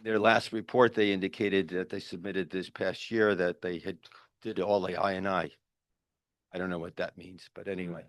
Their last report, they indicated that they submitted this past year that they had did all the I&I. I don't know what that means, but anyway.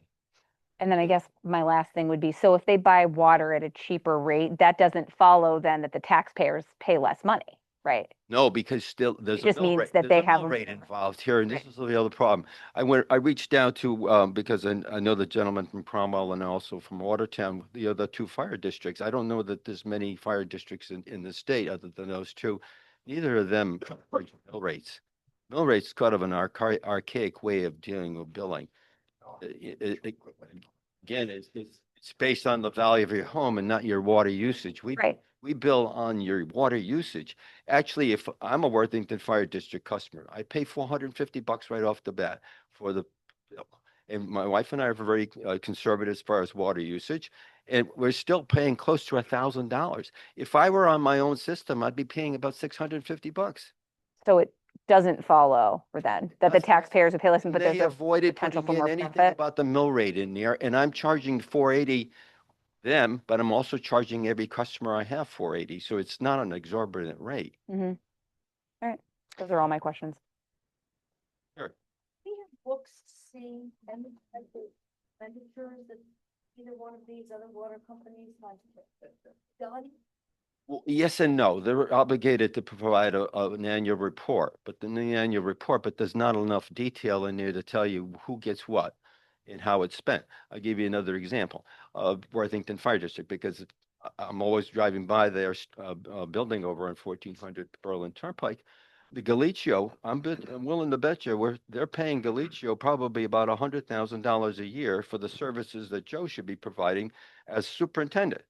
And then I guess my last thing would be, so if they buy water at a cheaper rate, that doesn't follow then that the taxpayers pay less money, right? No, because still there's just a mill means rate, that there's they a have mill rate involved here, and this is the other problem. I reached out to because I know the gentleman from Cromwell and also from Watertown, the other 2 fire districts. I don't know that there's many fire districts in the state other than those 2. Neither of them charge mill rates. Mill rates kind of an archaic way of dealing with billing. Again, it's based on the value of your home and not your water usage. We bill on your water usage. Actually, if I'm a Worthington Fire District customer, I pay $450 right off the bat for the bill. And my wife and I are very conservative as far as water usage, and we're still paying close to $1,000. If I were on my own system, I'd be paying about $650. So it doesn't follow for that the taxpayers would pay less, but They there's avoided potential putting for more in anything profit. about the mill rate in there, and I'm charging $480 them, but I'm also charging every customer I have $480, so it's not an exorbitant rate. Mm-hmm. All right, those are all my questions. Sure. We have books saying expenditures that either one of these other water companies has done. Well, yes and no. They're obligated to provide an annual report, but there's not enough detail in there to tell you who gets what. in how it's spent. I'll give you another example of Worthington Fire District, because I'm always driving by their building over on 1400 Berlin Turnpike. The Galicio, I'm willing to bet you they're paying Galicio probably about $100,000 a year for the services that Joe should be providing as superintendent.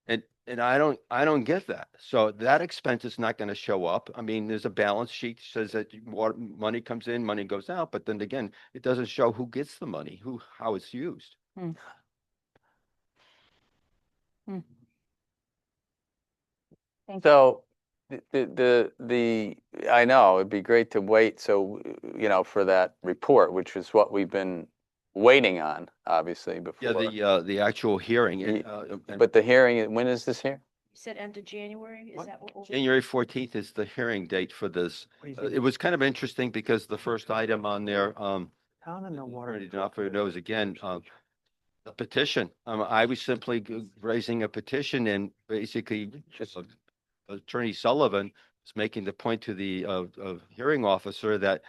And I don't get that. So that expense is not going to show up. I mean, there's a balance sheet says that money comes in, money goes out, but then again, it doesn't show who gets the money, how it's used. Hmm. Hmm. Thank you. So I know it'd be great to wait. So, for that report, which is what we've been waiting on, obviously, before. Yeah, the actual hearing. But the hearing, when is this here? You said end of January, is that what? we'll- January 14th is the hearing date for this. It was kind of interesting because the first item on there, Town and no water. Attorney D'Onofrio knows again, the petition. I was simply raising a petition and basically Attorney Sullivan was making the point to the hearing officer that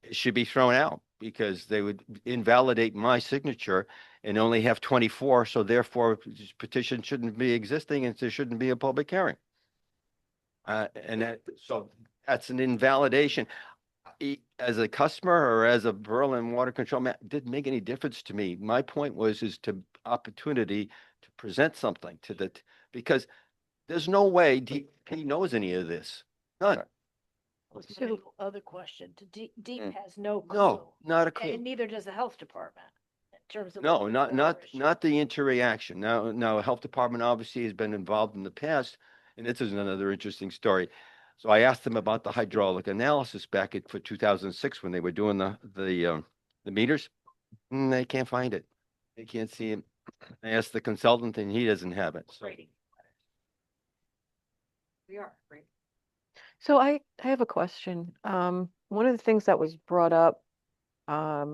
it should be thrown out because they would invalidate my signature and only have 24. So therefore this petition shouldn't be existing and there shouldn't be a public hearing. So that's an invalidation. As a customer or as a Berlin water control man, it didn't make any difference to me. My point is to opportunity to present something because there's no way DEP knows any of this. None. So, other question, Deep has no clue. No, not a clue. And neither does the health department in terms of. No, what not the water the interaction. Now, health department obviously has been involved in the past, and this is another interesting story. So I asked them about the hydraulic analysis back for 2006 when they were doing the meters. They can't find it. They can't see it. I asked the consultant, and he doesn't have it. So. We are, right? So I have a question. One of the things that was brought up, I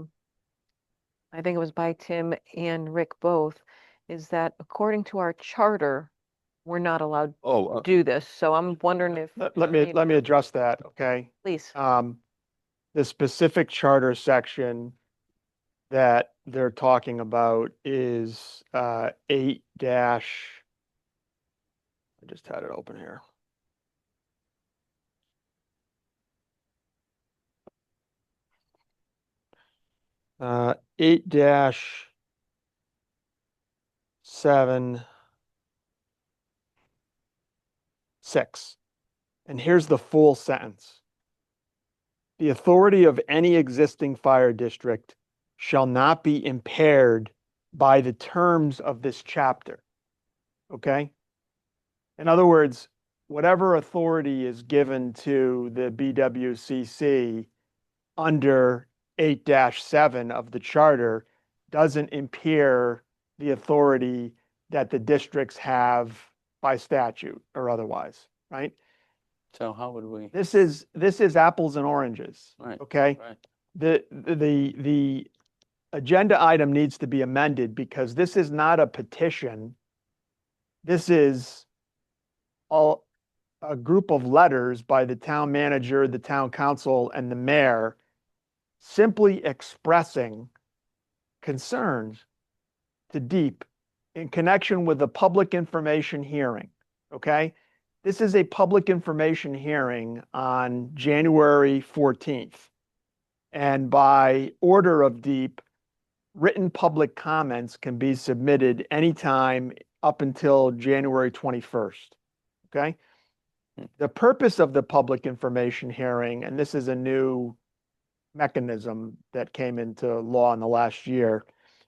think it was by Tim and Rick both, is that according to our charter, we're not allowed to do this. So I'm wondering if. Let me address that, okay? Please. The specific charter section that they're talking about is 8 dash. I just had it open here. Uh, 8 dash 7 6. And here's the full sentence. The authority of any existing fire district shall not be impaired by the terms of this chapter. Okay? In other words, whatever authority is given to the BWCC under 8-7 of the charter doesn't impair the authority that the districts have by statute or otherwise, right? So how would we? This is apples and oranges, Right. okay? Right. The agenda item needs to be amended because this is not a petition. This is a group of letters by the town manager, the town council, and the mayor simply expressing concerns to DEEP in connection with the public information hearing, okay? This is a public information hearing on January 14th. And by order of DEEP, written public comments can be submitted anytime up until January 21st, okay? The purpose of the public information hearing, and this is a new mechanism that came into law in the last year,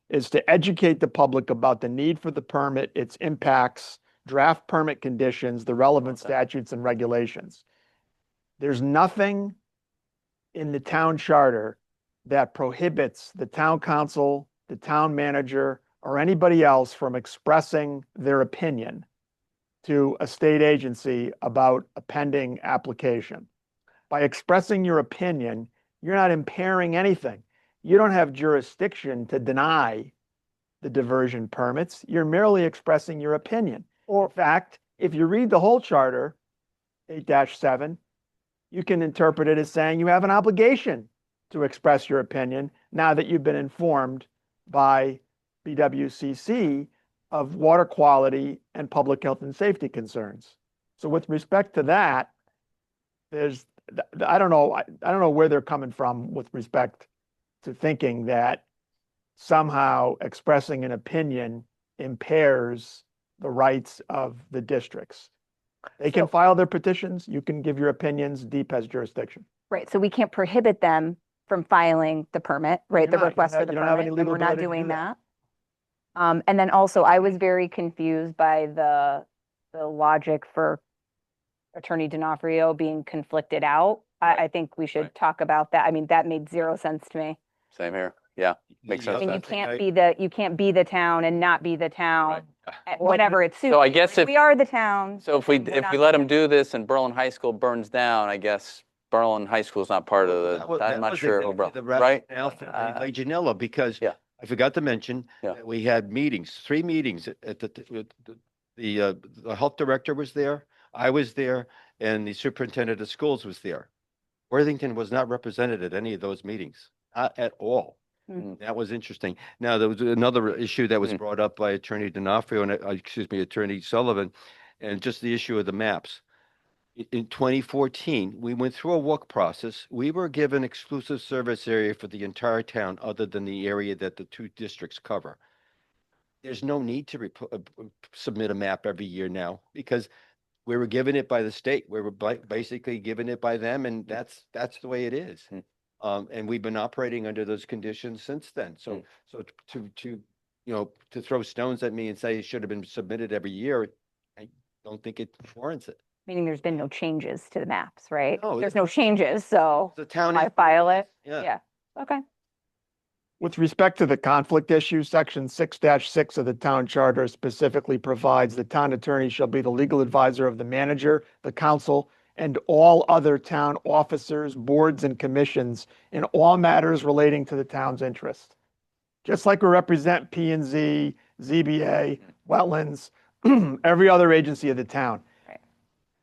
is to educate the public about the need for the permit, its impacts, draft permit conditions, the relevant statutes and regulations. There's nothing in the town charter that prohibits the town council, the town manager, or anybody else from expressing their opinion to a state agency about a pending application. By expressing your opinion, you're not impairing anything. You don't have jurisdiction to deny the diversion permits. You're merely expressing your opinion. Or in fact, if you read the whole charter, 8-7, you can interpret it as saying you have an obligation to express your opinion now that you've been informed by BWCC of water quality and public health and safety concerns. So with respect to that, I don't know where they're coming from with respect to thinking that somehow expressing an opinion impairs the rights of the districts. They can file their petitions. You can give your opinions. DEEP has jurisdiction. Right, so we can't prohibit them from filing the permit, right, the You're not. request for the You don't have any permit, and legal we're not ability to doing do that. that. And then also, I was very confused by the logic for Attorney D'Onofrio being conflicted out. I think we should talk about that. I mean, that made zero sense to me. Same here. Yeah, makes I sense. mean, you can't be the town and not be the town, whenever it suits. So I you. guess Like, we are the town. So if we we're if not we let them do this and Berlin High School burns down, I guess Berlin High School is not part of the. I'm not sure, right? Legionella, because I forgot to mention that we had meetings, 3 meetings at the health director was there, I was there, and the superintendent of schools was there. Worthington was not represented at any of those meetings, not at all. That was interesting. Now, there was another issue that was brought up by Attorney D'Onofrio and, Attorney Sullivan, and just the issue of the maps. In 2014, we went through a walk process. We were given exclusive service area for the entire town other than the area that the 2 districts cover. There's no need to submit a map every year now because we were given it by the state. We were basically given it by them, and that's the way it is. And we've been operating under those conditions since then. So to throw stones at me and say it should have been submitted every year, I don't think it warrants it. Meaning there's been no changes to the maps, right? No, There's no changes, so the town I file it. Yeah. Okay. With respect to the conflict issue, section 6-6 of the town charter specifically provides the town attorney shall be the legal advisor of the manager, the council, and all other town officers, boards, and commissions in all matters relating to the town's interest. Just like we represent P&Z, ZBA, wetlands, every other agency of the town.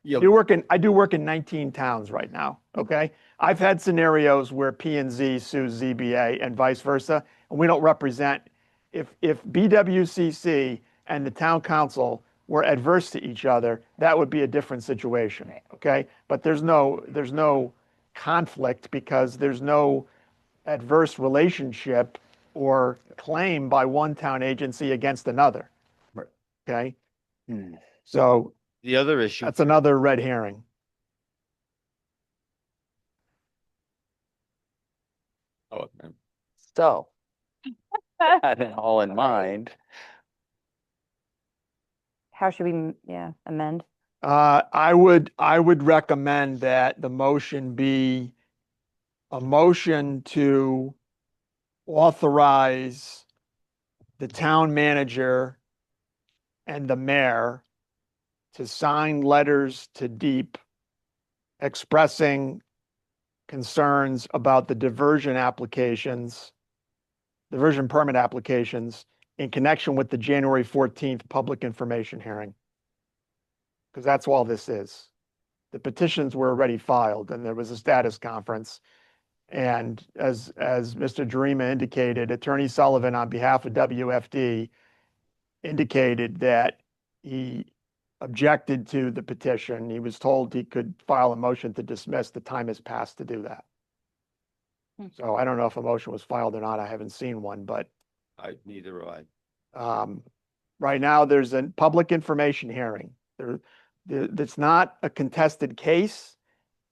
I do work in 19 towns right now, okay? I've had scenarios where P&Z sues ZBA and vice versa, and we don't represent. If BWCC and the town council were adverse to each other, that would be a different situation, okay? But there's no conflict because there's no adverse relationship or claim by one town agency against another, okay? So the other issue. That's another red herring. So, that all in mind. How should we, amend? I would recommend that the motion be a motion to authorize the town manager and the mayor to sign letters to DEEP expressing concerns about the diversion permit applications in connection with the January 14th public information hearing. Because that's all this is. The petitions were already filed and there was a status conference. And as Mr. Jarima indicated, Attorney Sullivan on behalf of WFD indicated that he objected to the petition. He was told he could file a motion to dismiss. The time has passed to do that. So I don't know if a motion was filed or not. I haven't seen one, but Neither have I. right now there's a public information hearing. It's not a contested case.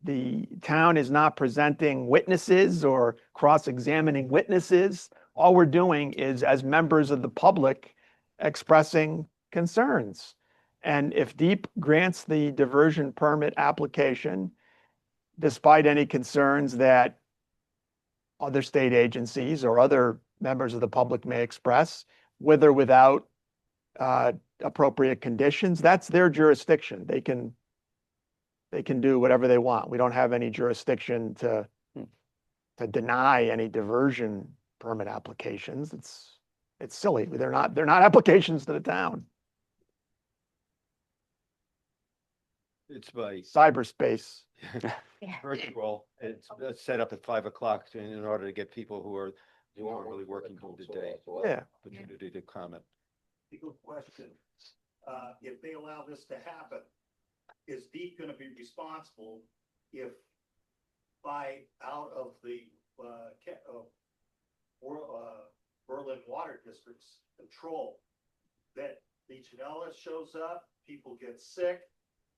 The town is not presenting witnesses or cross-examining witnesses. All we're doing is, as members of the public, expressing concerns. And if DEEP grants the diversion permit application, despite any concerns that other state agencies or other members of the public may express, with or without appropriate conditions, that's their jurisdiction. They can do whatever they want. We don't have any jurisdiction to deny any diversion permit applications. It's silly. They're not applications to the town. It's by Cyberspace. virtual. It's set up at 5 o'clock in order to get people who are really working through the day. Yeah. Opportunity to comment. Legal question. If they allow this to happen, is DEEP gonna be responsible if out of the, Berlin Water District's control, that Legionella shows up, people get sick,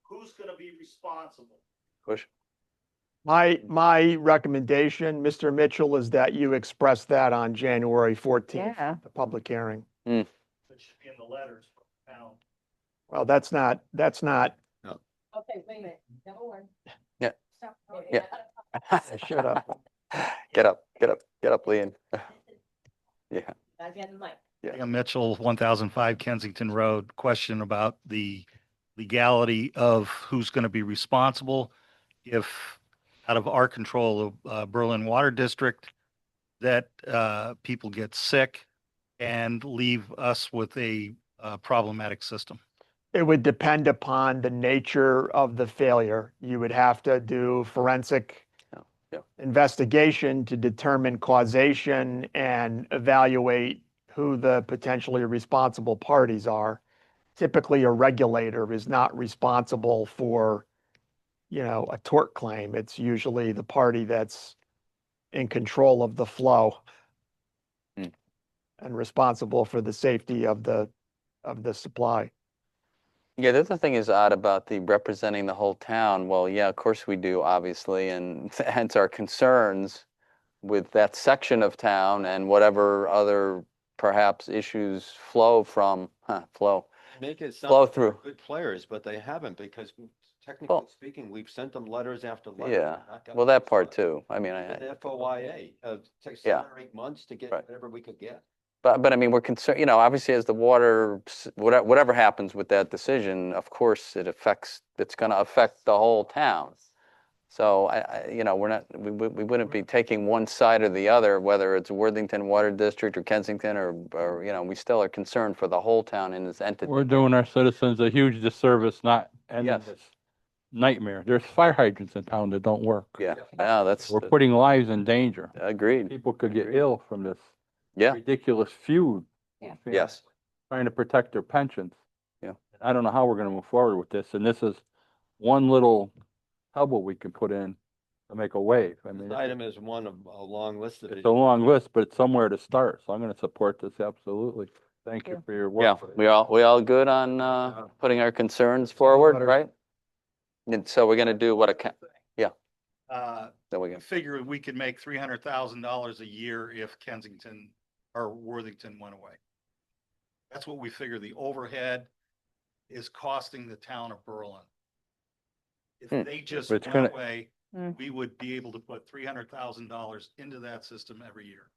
who's gonna be responsible? Push. My recommendation, Mr. Mitchell, is that you express that on January 14th, Yeah. the public hearing. It should be in the letters from town. Well, that's not, Okay, wait a minute, number one. Yeah. Stop. Yeah. shut up. Get up, Leon. Yeah. Gotta be on the mic. Liam Mitchell, 1005 Kensington Road. Question about the legality of who's going to be responsible if out of our control of Berlin Water District that people get sick and leave us with a problematic system. It would depend upon the nature of the failure. You would have to do forensic investigation to determine causation and evaluate who the potentially responsible parties are. Typically, a regulator is not responsible for, a tort claim. It's usually the party that's in control of the flow and responsible for the safety of the supply. Yeah, the other thing is odd about the representing the whole town. Well, yeah, of course we do, obviously, and hence our concerns with that section of town and whatever other perhaps issues flow from, Make it flow sound through. good players, but they haven't because technically speaking, we've sent them letters after letters. Yeah, and not gotten well, that a part response. too. I mean, An FOIA, takes Yeah. 7 or 8 months to get Right. whatever we could get. But I mean, we're concerned, obviously as the water, whatever happens with that decision, of course, it's going to affect the whole town. So we wouldn't be taking one side or the other, whether it's Worthington Water District or Kensington or, we still are concerned for the whole town in this entity. We're doing our citizens a huge disservice not ending Yes. this nightmare. There's fire hydrants in town that don't work. Yeah, We're putting lives in danger. Agreed. People could get ill from this Yeah. ridiculous feud. Yeah. with Yes. Trying to protect their pensions. Yeah. I don't know how we're gonna move forward with this, and this is one little pebble we can put in to make a wave. I mean, This item is one of a long list of it's a long list, but it's somewhere to start, so I'm gonna support this absolutely. Thank you for your Yeah, work. we all good on putting our concerns forward, right? And so we're gonna do what There we go. I figure we could make $300,000 a year if Kensington or Worthington went away. That's what we figure the overhead is costing the town of Berlin. If they just But it's went gonna- away, we would be able to put $300,000 into that system every year.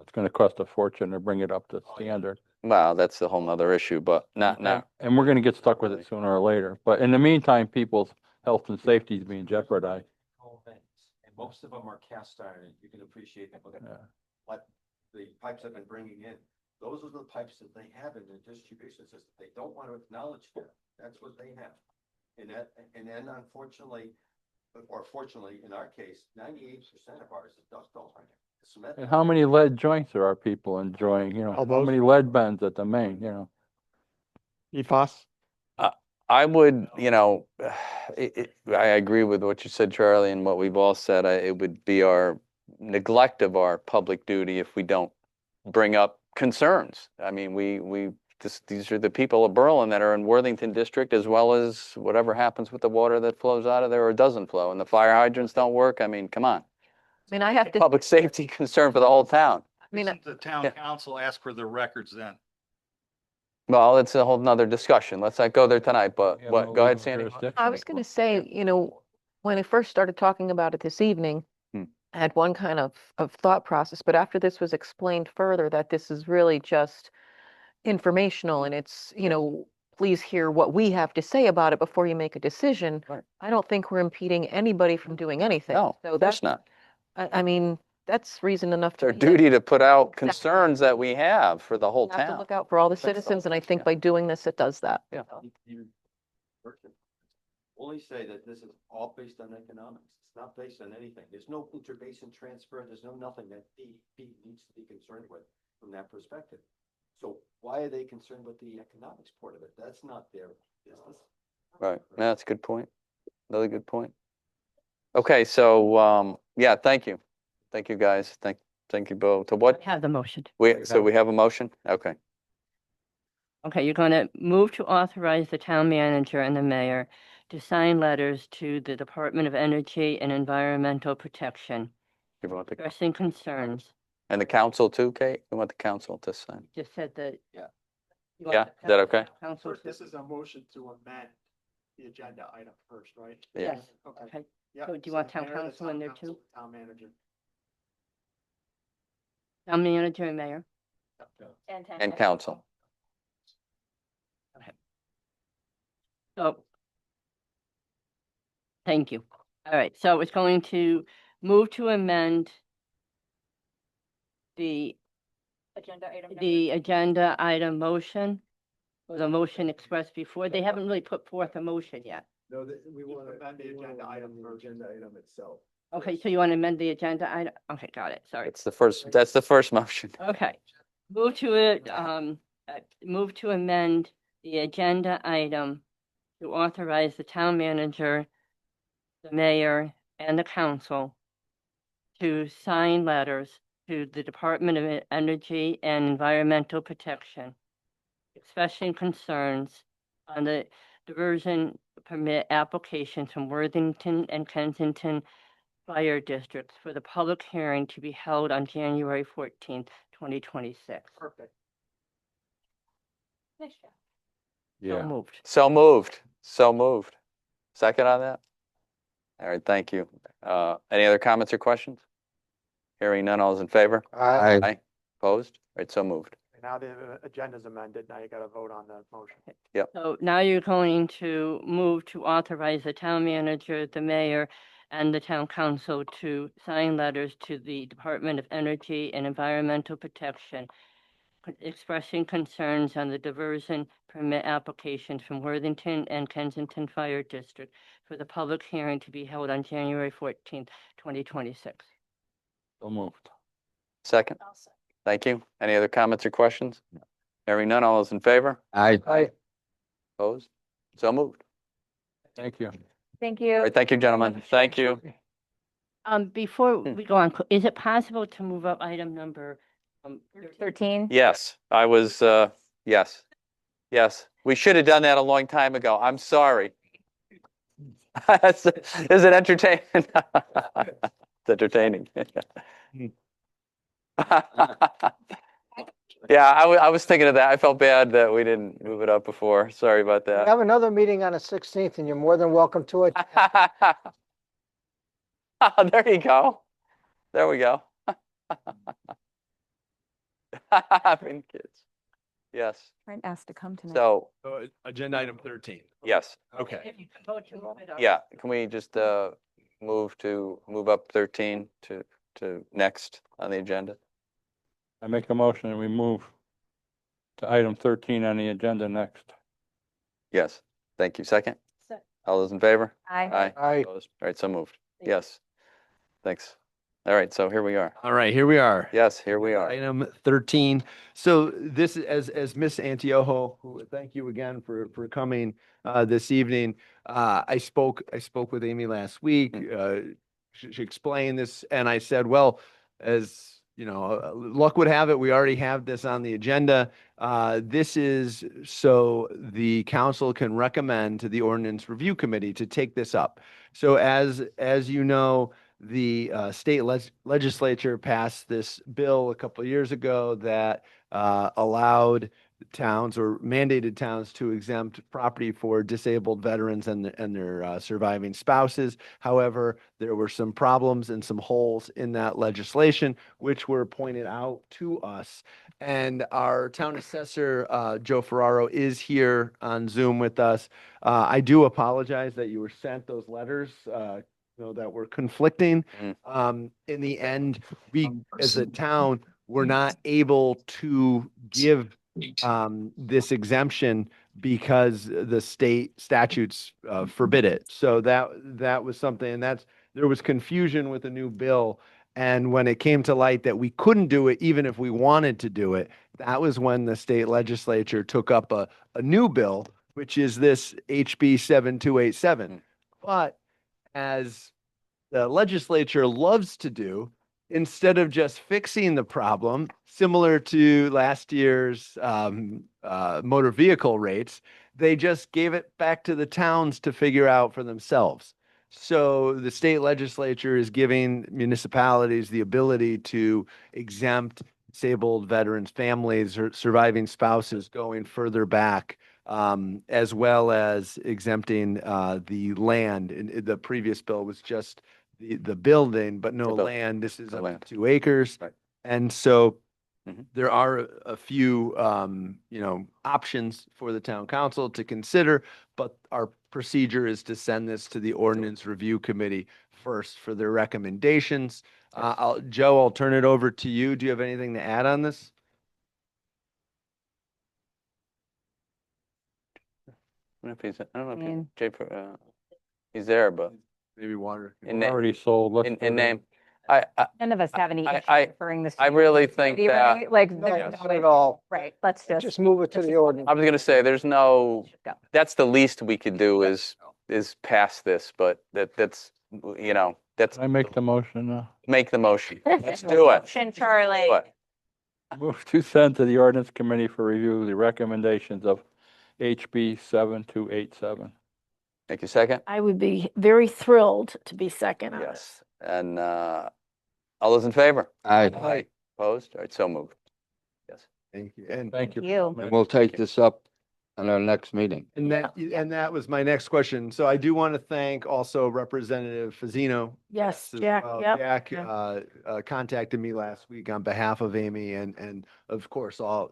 It's gonna cost a fortune to bring it up to standard. Wow, that's a whole nother issue, but not now. And we're gonna get stuck with it sooner or later. But in the meantime, people's health and safety is being jeopardized. And most of them are cast iron. You can appreciate that. Look at Yeah. what the pipes have been bringing in. Those are the pipes that they have in their distribution system. They don't want to acknowledge that. That's what they have. And then unfortunately, or fortunately, in our case, 98% of ours is duct iron. Cement. And how many lead joints are our people enjoying, how Elbows? many lead bends at the main, EFOS? I would, I agree with what you said, Charlie, and what we've all said. It would be our neglect of our public duty if we don't bring up concerns. I mean, these are the people of Berlin that are in Worthington District, as well as whatever happens with the water that flows out of there or doesn't flow. And the fire hydrants don't work. I mean, come on. I mean, I have to, Public safety concern for the whole town. I mean, Doesn't the town council ask for the records then? Well, it's a whole nother discussion. Let's not go there tonight, but go ahead, Sandy. I was going to say, when I first started talking about it this evening, I had one kind of thought process, but after this was explained further, that this is really just informational and it's, please hear what we have to say about it before you make a decision. Right. I don't think we're impeding anybody from doing anything. No, So of course not. I mean, that's reason enough It's our to duty to put out concerns that we have for the whole have to town. look out for all the That's all. citizens, and I think by doing this, it does that. Yeah. We'll only say that this is all based on economics. It's not based on anything. There's no interbasin transfer. There's no nothing that DEP needs to be concerned with from that perspective. So why are they concerned with the economics part of it? That's not their business. Right. No, that's a good point. Another good point. Okay, so, yeah, thank you. Thank you, guys. Thank you both. To what? Have the motion. So we have a motion? Okay. Okay, you're going to move to authorize the town manager and the mayor to sign letters to the Department of Energy and Environmental Protection, You want the, expressing concerns. and the council too, Kate? You want the council to sign? Just said that. Yeah. you want Yeah, the is that okay? Council First, this is a motion to amend the agenda item first, right? Yeah. Yes. Okay. Okay. Yep, So do you want town mayor, the council in there council, too? Town manager. Town manager and mayor. And council. So, thank you. All right, so it's going to move to amend the agenda item motion, or the motion expressed before. They haven't really put forth a motion yet. No, we want to amend the agenda item first. Agenda item itself. Okay, so you want to amend the agenda item? Okay, got it. Sorry. That's the first motion. Okay. Move to it, move to amend the agenda item to authorize the town manager, the mayor, and the council to sign letters to the Department of Energy and Environmental Protection, expressing concerns on the diversion permit applications from Worthington and Kensington fire districts for the public hearing to be held on January 14th, 2026. Perfect. So moved. So moved. So moved. Second on that? All right, thank you. Any other comments or questions? Hearing none, all is in favor? Aye. Aye. Opposed? All right, so moved. Now the agenda's amended. Now you got to vote on the motion. Yep. So now you're going to move to authorize the town manager, the mayor, and the town council to sign letters to the Department of Energy and Environmental Protection, expressing concerns on the diversion permit applications from Worthington and Kensington Fire District for the public hearing to be held on January 14th, 2026. So moved. Second? Thank you. Any other comments or questions? Hearing none, all is in favor? Aye. Aye. Opposed? So moved. Thank you. Thank All you. right, thank you, gentlemen. Thank you. Before we go on, is it possible to move up item number 13. Yes, I was, yes. Yes, we should have done that a long time ago. I'm sorry. Is it entertaining? It's entertaining. Yeah, I was thinking of that. I felt bad that we didn't move it up before. Sorry about We that. have another meeting on the 16th and you're more than welcome to it. There you go. There we go. Having kids. Yes. Brent asked to come tonight. So, Agenda item 13. yes. Okay. If you can vote to move it up. Yeah, can we just move up 13 to next on the agenda? I make a motion and we move to item 13 on the agenda next. Yes. Thank you. Second? Second. All those in favor? Aye. Aye. Opposed? All right, so moved. Yes. Thanks. All right, so here we are. All right, here we are. Yes, here we are. Item 13. So this is as Miss Antiojo, who thank you again for coming this evening. I spoke with Amy last week. She explained this, and I said, well, as you know, luck would have it, we already have this on the agenda. This is so the council can recommend to the ordinance review committee to take this up. So as you know, the state legislature passed this bill a couple of years ago that allowed towns or mandated towns to exempt property for disabled veterans and their surviving spouses. However, there were some problems and some holes in that legislation, which were pointed out to us. And our town assessor, Joe Ferraro, is here on Zoom with us. I do apologize that you were sent those letters that were conflicting. In the end, we as a town were not able to give this exemption because the state statutes forbid it. So that was something, and there was confusion with the new bill. And when it came to light that we couldn't do it, even if we wanted to do it, that was when the state legislature took up a new bill, which is this HB 7287. But as the legislature loves to do, instead of just fixing the problem, similar to last year's motor vehicle rates, they just gave it back to the towns to figure out for themselves. So the state legislature is giving municipalities the ability to exempt disabled veterans' families or surviving spouses going further back, as well as exempting the land. And the previous bill was just the building, but no land. This is up to 2 acres. Right. And so there are a few, options for the town council to consider, but our procedure is to send this to the ordinance review committee first for their recommendations. Joe, I'll turn it over to you. Do you have anything to add on this? I don't know if he's, I don't know if mean- he's there, but Maybe water. in, na- Already sold. Let's in put it name, I, None of us have any issue I- referring this. I to really the think committee, that- right? Like, No, there's not at all. right, let's just. Just move it to the ordinance. I was gonna say, there's no, Go. that's the least we could do is pass this, but that's, that's, I make the motion, make the motion. Let's do it. Motion, Charlie. Do it. move to send to the ordinance committee for review the recommendations of HB 7287. Thank you, second? I would be very thrilled to be second on it. Yes. And, all those in favor? Aye. Opposed? All right, so moved. Yes. Thank you. And Thank you. You. And we'll take this up on our next meeting. that was my next question. So I do want to thank also Representative Fazino. Yes, as Jack, well. yep. Jack yeah. contacted me last week on behalf of Amy and of course, all,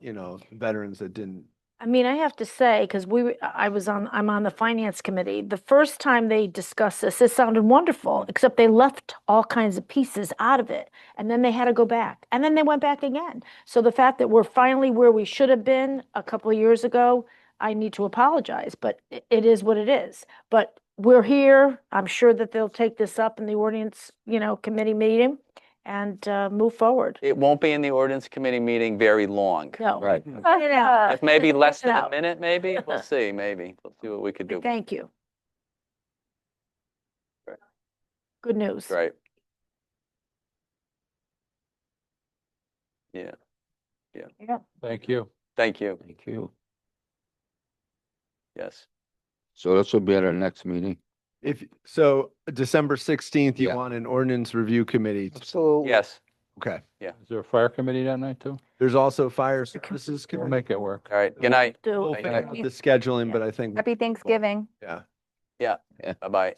veterans that didn't. I mean, I have to say, because I'm on the finance committee. The first time they discussed this, it sounded wonderful, except they left all kinds of pieces out of it. And then they had to go back. And then they went back again. So the fact that we're finally where we should have been a couple of years ago, I need to apologize, but it is what it is. But we're here. I'm sure that they'll take this up in the ordinance, committee meeting and move forward. It won't be in the ordinance committee meeting very long. No. Right. If maybe less than a out. minute, maybe, we'll see, maybe. We'll see what we could do. Thank you. Right. Good news. Right. Yeah, Yeah. Thank you. thank you. Thank you. Yes. So this will be at our next meeting. So December 16th, you Yeah. want an ordinance review committee? Absolutely. Yes, Okay. Is there a fire committee that night too? There's also fire services We'll committee. make it work. all right, good night. We'll Do. figure out the scheduling, but I think, Happy Thanksgiving. yeah. Bye-bye.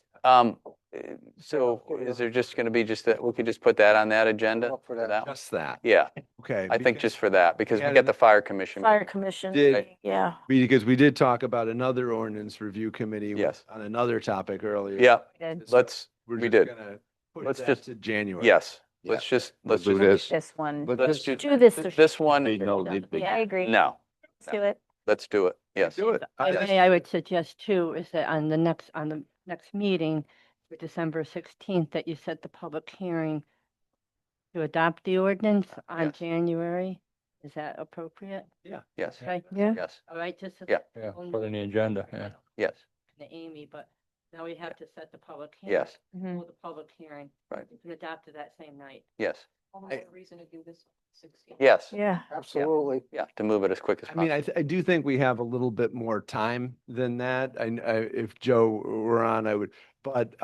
So is there just gonna be just that, we could just put that on that agenda? Up for that. one? Just that. Yeah, Okay. I think because- just for that, because we Yeah, get the fire commission. Fire commission, Did- yeah. Because we did talk about another ordinance review committee. Yes. On another topic earlier. Yeah, Did. let's, We're we just did. gonna put Let's that just- to January. yes, Yeah. let's just Let's do do this. This one. But Let's this- do Do this. this one. No, the big- I agree. No, Let's do it. let's do it. Yes. Do it. I would suggest too, is that on the next meeting, for December 16th, that you set the public hearing to adopt the ordinance on Yes. January. Is that appropriate? Yes, Okay, Yeah. yes, all right, just. Yeah. Yeah, put it in the agenda, yeah. yes, To Amy, but now we have to set the public hearing. yes, Mhm. For the public hearing. Right. You can adopt it that same night. yes, reason to do this 16. yes, Yeah. Absolutely. yeah, to move it as quick as I mean, possible. I do think we have a little bit more time than that. If Joe were on, I would, but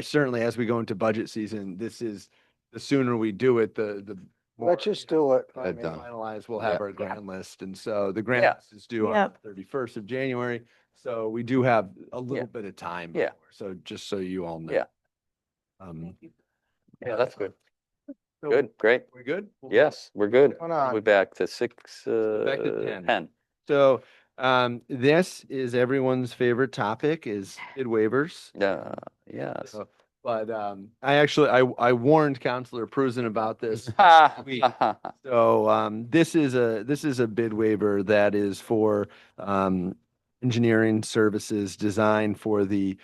certainly as we go into budget season, the sooner we do it, the more. Let's just do it. I mean, done. finalized, we'll have Yeah. our grand list. And so the grand Yeah. list is due on Yep. the 31st of January. So we do have a little Yeah. bit of time. Yeah. before. So just so you all know. Yeah. Yeah, that's good. So Good, great. We good? Yes, we're good. Hold on. We'll be back to six, Back to 10. 10. So this is everyone's favorite topic is bid waivers. Yes. So, But I warned Counselor Prusen about this. week. So this is a bid waiver that is for engineering services design for the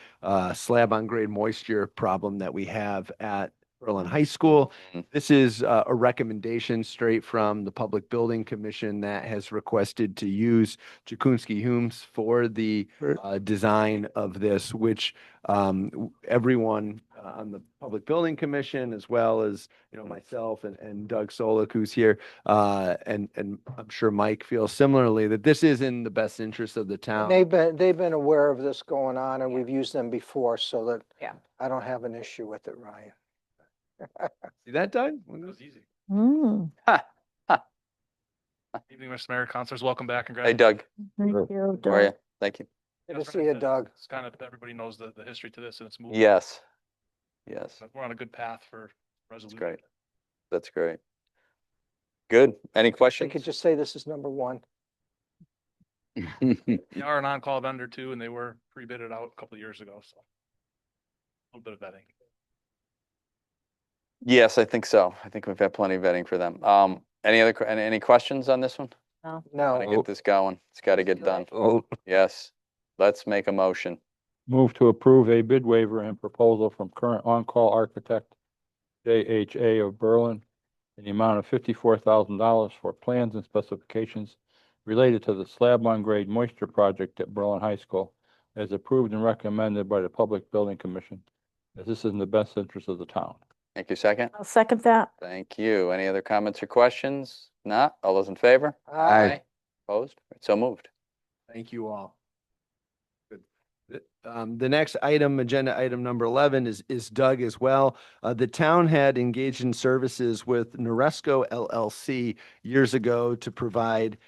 slab on grade moisture problem that we have at Berlin High School. This is a recommendation straight from the Public Building Commission that has requested to use Jakunski Humes for the design of this, which everyone on the Public Building Commission, as well as, you know, myself and Doug Solik, who's here, and I'm sure Mike feels similarly, that this is in the best interest of the town. They've been aware of this going on, and we've used them before, so that Yeah. I don't have an issue with it, Ryan. See that, Doug? That was easy. Mm. Evening, Mr. Mayor, councilors, welcome back. Hey, Doug. Thank you, How are Doug. you? Thank you. Good to see you, Doug. It's kind of, everybody knows the history to this and it's moving. Yes. Yes. But we're on a good path for That's resolution. great. That's great. Good. Any I questions? could just say this is number one. They are an on-call vendor too, and they were pre-bidded out a couple of years ago, so. A little bit of vetting. Yes, I think so. I think we've had plenty of vetting for them. Any questions on this one? No. Gotta No, get this going. It's gotta get done. Oh, Yes. Let's make a motion. Move to approve a bid waiver and proposal from current on-call architect JHA of Berlin in the amount of $54,000 for plans and specifications related to the slab on grade moisture project at Berlin High School, as approved and recommended by the Public Building Commission, as this is in the best interest of the town. Thank you. Second. I'll second that. Thank you. Any other comments or questions? Not? All those in favor? Aye. Opposed? So moved. Thank you all. Good. The next item, agenda item number 11 is Doug as well. The town had engaged in services with Noresco LLC years ago to provide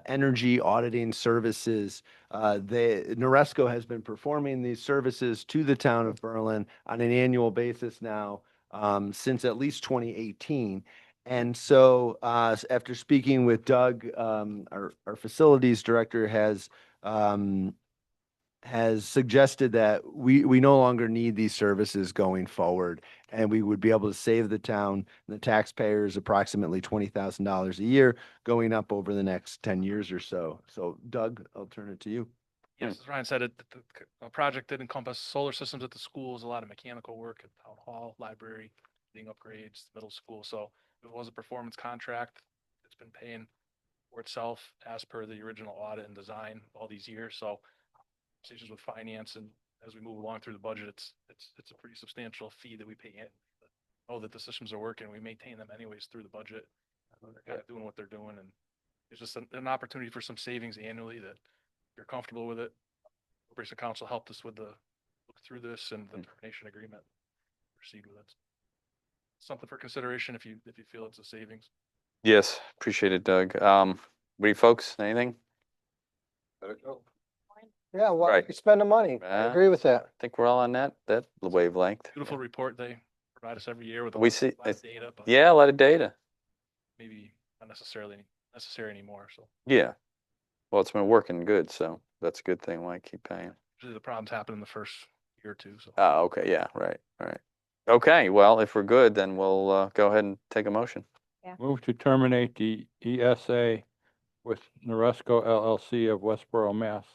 energy auditing services. Noresco has been performing these services to the town of Berlin on an annual basis now since at least 2018. And so after speaking with Doug, our facilities director has suggested that we no longer need these services going forward, and we would be able to save the town and the taxpayers approximately $20,000 a year going up over the next 10 years or so. So Doug, I'll turn it to you. Yes, as Ryan said, the project did encompass solar systems at the schools, a lot of mechanical work at town hall, library, heating upgrades, middle school. So it was a performance contract. It's been paying for itself as per the original audit and design all these years. So conversations with finance, and as we move along through the budget, it's a pretty substantial fee that we pay in. Know that the systems are working. We maintain them anyways through the budget. They're kind of doing what they're doing, and it's just an opportunity for some savings annually that if you're comfortable with it. Corporation Council helped us with the look through this and the termination agreement. Proceed with it. Something for consideration if you feel it's a savings. Yes, appreciate it, Doug. What do you folks, anything? yeah, well, Right. you spend the money. I agree with that. I think we're all on that wavelength. Beautiful report they provide us every year with a We lot see, of data, but yeah, a lot of data. maybe not necessarily necessary anymore. So Yeah. Well, it's been working good, so that's a good thing. Why keep paying? usually the problems happen in the first year or two. So Oh, okay, yeah, right. Okay, well, if we're good, then we'll go ahead and take a motion. Move to terminate the ESA with Noresco LLC of Westboro, Mass.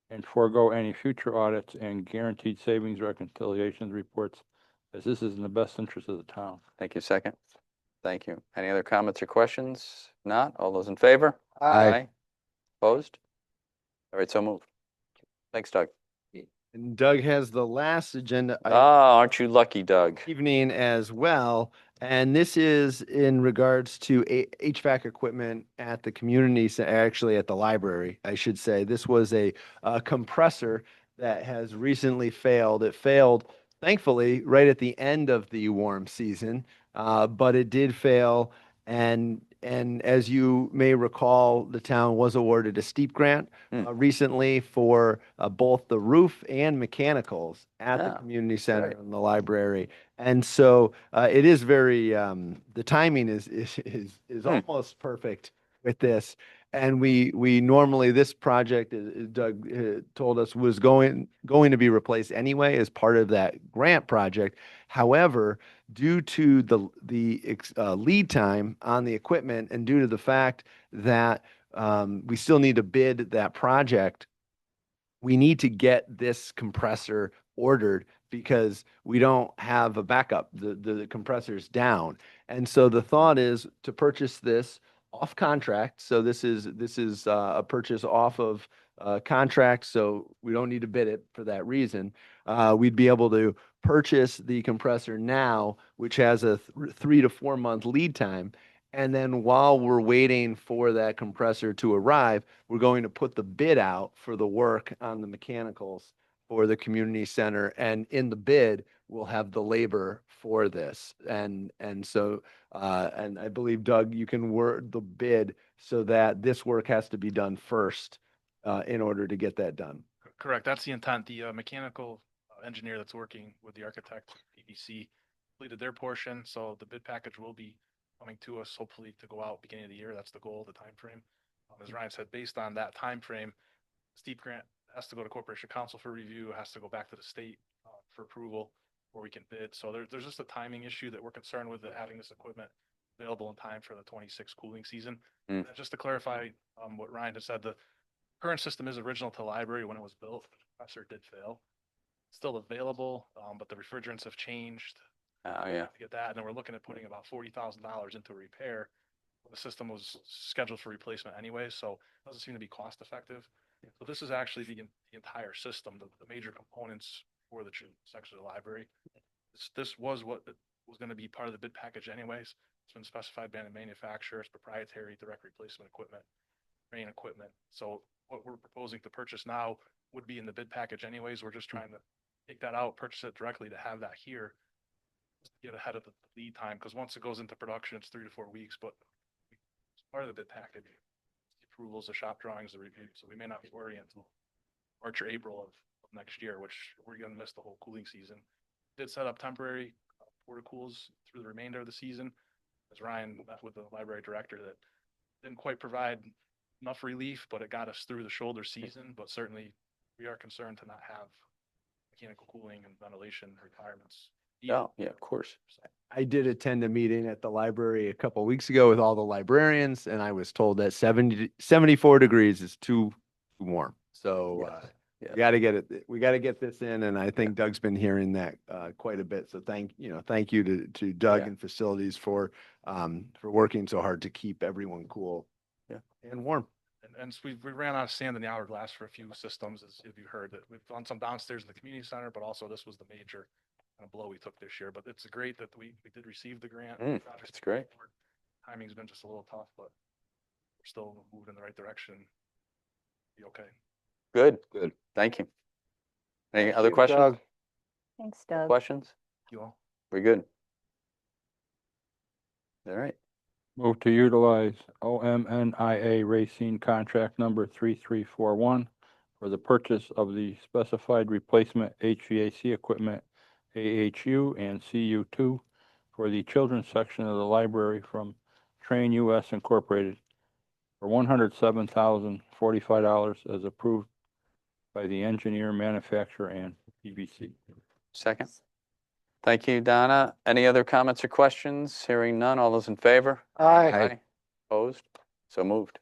And forego any future audits and guaranteed savings reconciliations reports, as this is in the best interest of the town. Thank you. Second. Thank you. Any other comments or questions? Not? All those in favor? Aye. Opposed? All right, so moved. Thanks, Doug. And Doug has the last agenda Oh, item aren't you lucky, Doug? evening as well. And this is in regards to HVAC equipment at the community, actually at the library, I should say. This was a compressor that has recently failed. It failed, thankfully, right at the end of the warm season, but it did fail. And as you may recall, the town was awarded a steep grant recently for both the roof and mechanicals at the community center and the library. And so it is very, the timing is almost perfect with this. And we normally, this project, Doug told us, was going to be replaced anyway as part of that grant project. However, due to the lead time on the equipment and due to the fact that we still need to bid that project we need to get this compressor ordered because we don't have a backup. The compressor's down. And so the thought is to purchase this off contract. So this is a purchase off of contract. So we don't need to bid it for that reason. We'd be able to purchase the compressor now, which has a 3 to 4 month lead time. And then while we're waiting for that compressor to arrive, we're going to put the bid out for the work on the mechanicals for the community center. And in the bid, we'll have the labor for this. And so, and I believe, Doug, you can word the bid so that this work has to be done first in order to get that done. Correct. That's the intent. The mechanical engineer that's working with the architect, PBC, completed their portion. So the bid package will be coming to us, hopefully to go out beginning of the year. That's the goal, the time frame. As Ryan said, based on that time frame, steep grant has to go to Corporation Council for review, has to go back to the state for approval, where we can bid. So there's just a timing issue that we're concerned with, having this equipment available in time for the 26 cooling season. And just to clarify what Ryan has said, the current system is original to the library when it was built. The compressor did fail. It's still available, but the refrigerants have changed. Oh, yeah. To get that, and then we're looking at putting about $40,000 into a repair. The system was scheduled for replacement anyway, so it doesn't seem to be cost effective. So this is actually the entire system, the major components for the section of the library. This was what was going to be part of the bid package anyways. It's been specified by the manufacturer. It's proprietary direct replacement equipment, main equipment. So what we're proposing to purchase now would be in the bid package anyways. We're just trying to take that out, purchase it directly to have that here, get ahead of the lead time, because once it goes into production, it's 3 to 4 weeks. But as part of the bid package, the approvals, the shop drawings, the review. So we may not be ordering until March or April of next year, which we're going to miss the whole cooling season. Did set up temporary porta cools through the remainder of the season, as Ryan met with the library director, that didn't quite provide enough relief, but it got us through the shoulder season. But certainly we are concerned to not have mechanical cooling and ventilation requirements. Oh, yeah, of course. I did attend a meeting at the library a couple of weeks ago with all the librarians, and I was told that 74 degrees is too warm. So we got to get it. We got to get this in, and I think Doug's been hearing that quite a bit. So thank you to Doug and facilities for working so hard to keep everyone cool and warm. And so we ran out of sand in the hourglass for a few systems, as if you heard that. We've done some downstairs in the community center, but also this was the major kind of blow we took this year. But it's great that we did receive the grant. That's great. Timing's been just a little tough, but we're still moving in the right direction. Be okay. Good. Thank you. Any other questions? Doug. Thanks, Doug. Questions? You all. We're good. All right. Move to utilize OMNIA Racine contract number 3341 for the purchase of the specified replacement HVAC equipment AHU and CU2 for the children's section of the library from Train US Incorporated for $107,045 as approved by the engineer, manufacturer, and PBC. Second. Thank you, Donna. Any other comments or questions? Hearing none. All those in favor? Aye. Opposed? So moved.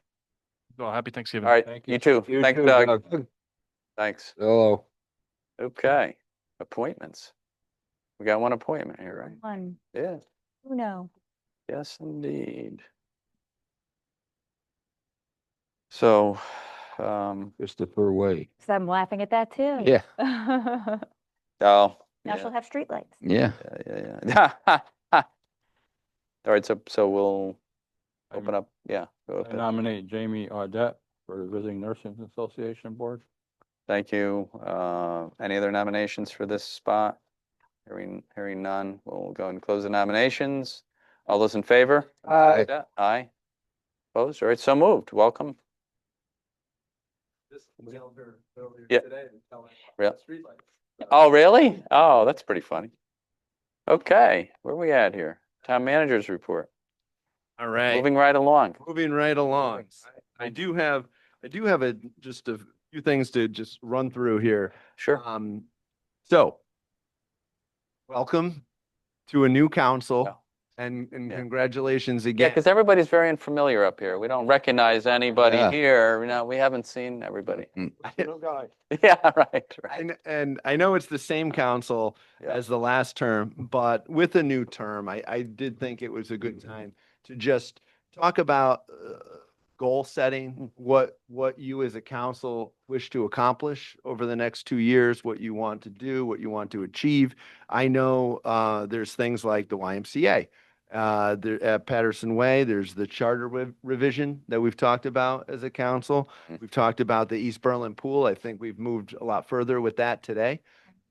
Well, happy Thanksgiving. All right. Thank You too. You Thanks, too, Doug. Doug. Thanks. Hello. Okay. Appointments. We got one appointment here, right? One. Yeah. Uno. Yes, indeed. So, Christopher Way. So I'm laughing at that too. Yeah. oh. Now she'll have streetlights. Yeah. Yeah. All right, so we'll open up, go I ahead. nominate Jamie Audette for the Visiting Nursing Association Board. Thank you. Any other nominations for this spot? Hearing none, we'll go and close the nominations. All those in favor? Aye. Aye. Opposed? All right, so moved. Welcome. Yeah. Yeah. Oh, really? Oh, that's pretty funny. Okay, where are we at here? Town manager's report. All right. Moving right along. Moving right along. I do have just a few things to just run through here. Sure. So welcome to a new council. And Yeah. congratulations Yeah, again. because everybody's very unfamiliar up here. We don't recognize anybody Yeah. here. You know, we haven't seen everybody. No guy. Yeah, right, right. And I know it's the same council Yeah. as the last term, but with a new term, I did think it was a good time to just talk about goal setting, what you as a council wish to accomplish over the next 2 years, what you want to do, what you want to achieve. I know there's things like the YMCA. There at Patterson Way, there's the charter revision that we've talked about as a council. We've talked about the East Berlin pool. I think we've moved a lot further with that today.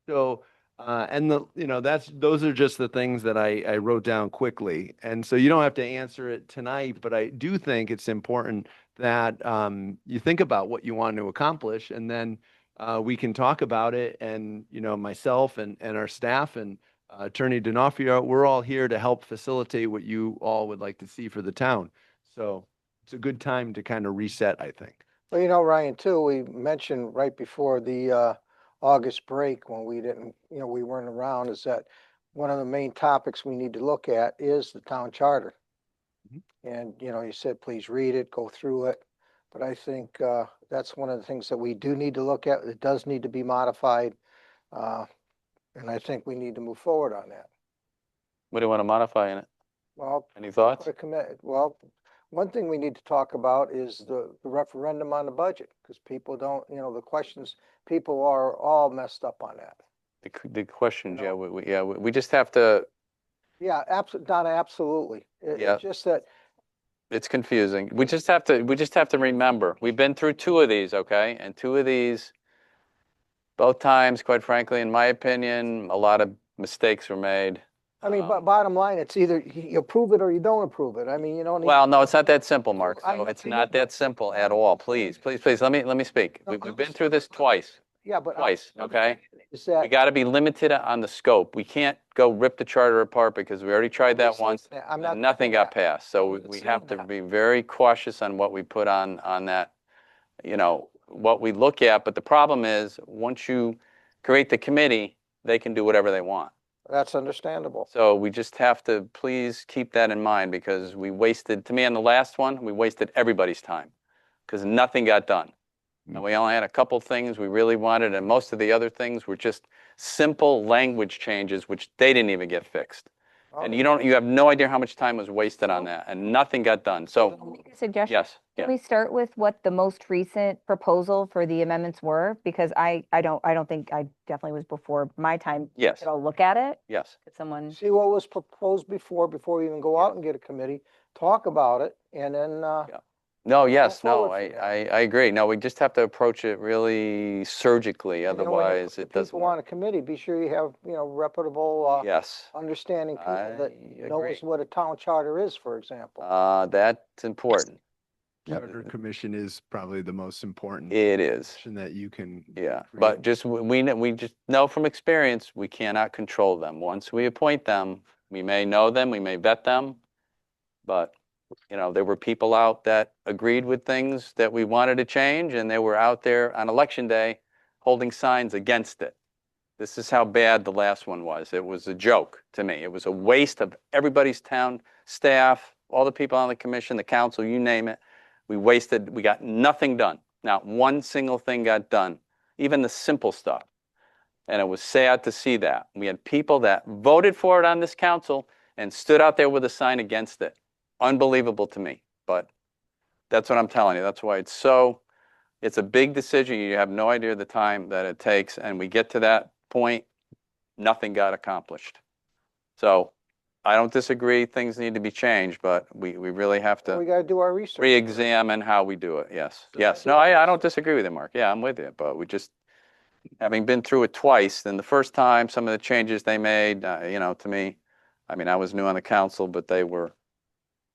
So, and those are just the things that I wrote down quickly. And so you don't have to answer it tonight, but I do think it's important that you think about what you want to accomplish, and then we can talk about it. And, myself and our staff and Attorney D'Onofrio, we're all here to help facilitate what you all would like to see for the town. So it's a good time to kind of reset, I think. Well, Ryan, too, we mentioned right before the August break when we didn't, we weren't around, is that one of the main topics we need to look at is the town charter. And, you said, please read it, go through it. But I think that's one of the things that we do need to look at. It does need to be modified. And I think we need to move forward on that. What do you want to modify in it? Well, Any thoughts? Well, one thing we need to talk about is the referendum on the budget, because people don't, the questions, people are all messed up on that. The questions, yeah, we just have to, Yeah, Donna, absolutely. Yeah. It's just that, it's confusing. We just have to remember, we've been through 2 of these, okay? And 2 of these, both times, quite frankly, in my opinion, a lot of mistakes were made. but bottom line, it's either you approve it or you don't approve it. I mean, Well, no, it's not that simple, Mark. I So know, it's not that simple at all. Please, please, please, let me speak. We've been through this twice, Yeah, but okay? is that We got to be limited on the scope. We can't go rip the charter apart because we already tried that once I'm not and nothing got passed. So we saying have to that. be very cautious on what we put on that, what we look at. But the problem is, once you create the committee, they can do whatever they want. That's understandable. So we just have to please keep that in mind, because we wasted, to me, on the last one, we wasted everybody's time because nothing got done. And we only had a couple things we really wanted, and most of the other things were just simple language changes, which they didn't even get fixed. And you have no idea how much time was wasted on that, and nothing got done. So, Make a suggestion. yes, Can yeah. we start with what the most recent proposal for the amendments were? Because I don't think, I definitely was before my time. Yes. Could I look at it? Yes. Could someone? See what was proposed before we even go out and get a committee, talk about it, and then, No, yes, no, forward from I agree. No, we just have to approach it really surgically, when otherwise it doesn't people work. on a committee, be sure you have, reputable, Yes, understanding people that I knows agree. what a town charter is, for example. That's important. Charter Commission is probably the most important It is. position that you can. Yeah, but just, we just know from experience, we cannot control them. Once we appoint them, we may know them, we may vet them, but, there were people out that agreed with things that we wanted to change, and they were out there on election day holding signs against it. This is how bad the last one was. It was a joke to me. It was a waste of everybody's town staff, all the people on the commission, the council, you name it. We got nothing done. Not one single thing got done, even the simple stuff. And it was sad to see that. We had people that voted for it on this council and stood out there with a sign against it. Unbelievable to me, but that's what I'm telling you. That's why it's a big decision. You have no idea the time that it takes, and we get to that point, nothing got accomplished. So I don't disagree, things need to be changed, but we really have We to gotta do our research. re-examine how we do it, yes. Yes, no, I don't disagree with you, Mark. Yeah, I'm with you, but we just, having been through it twice, then the first time, some of the changes they made, to me, I was new on the council, but they were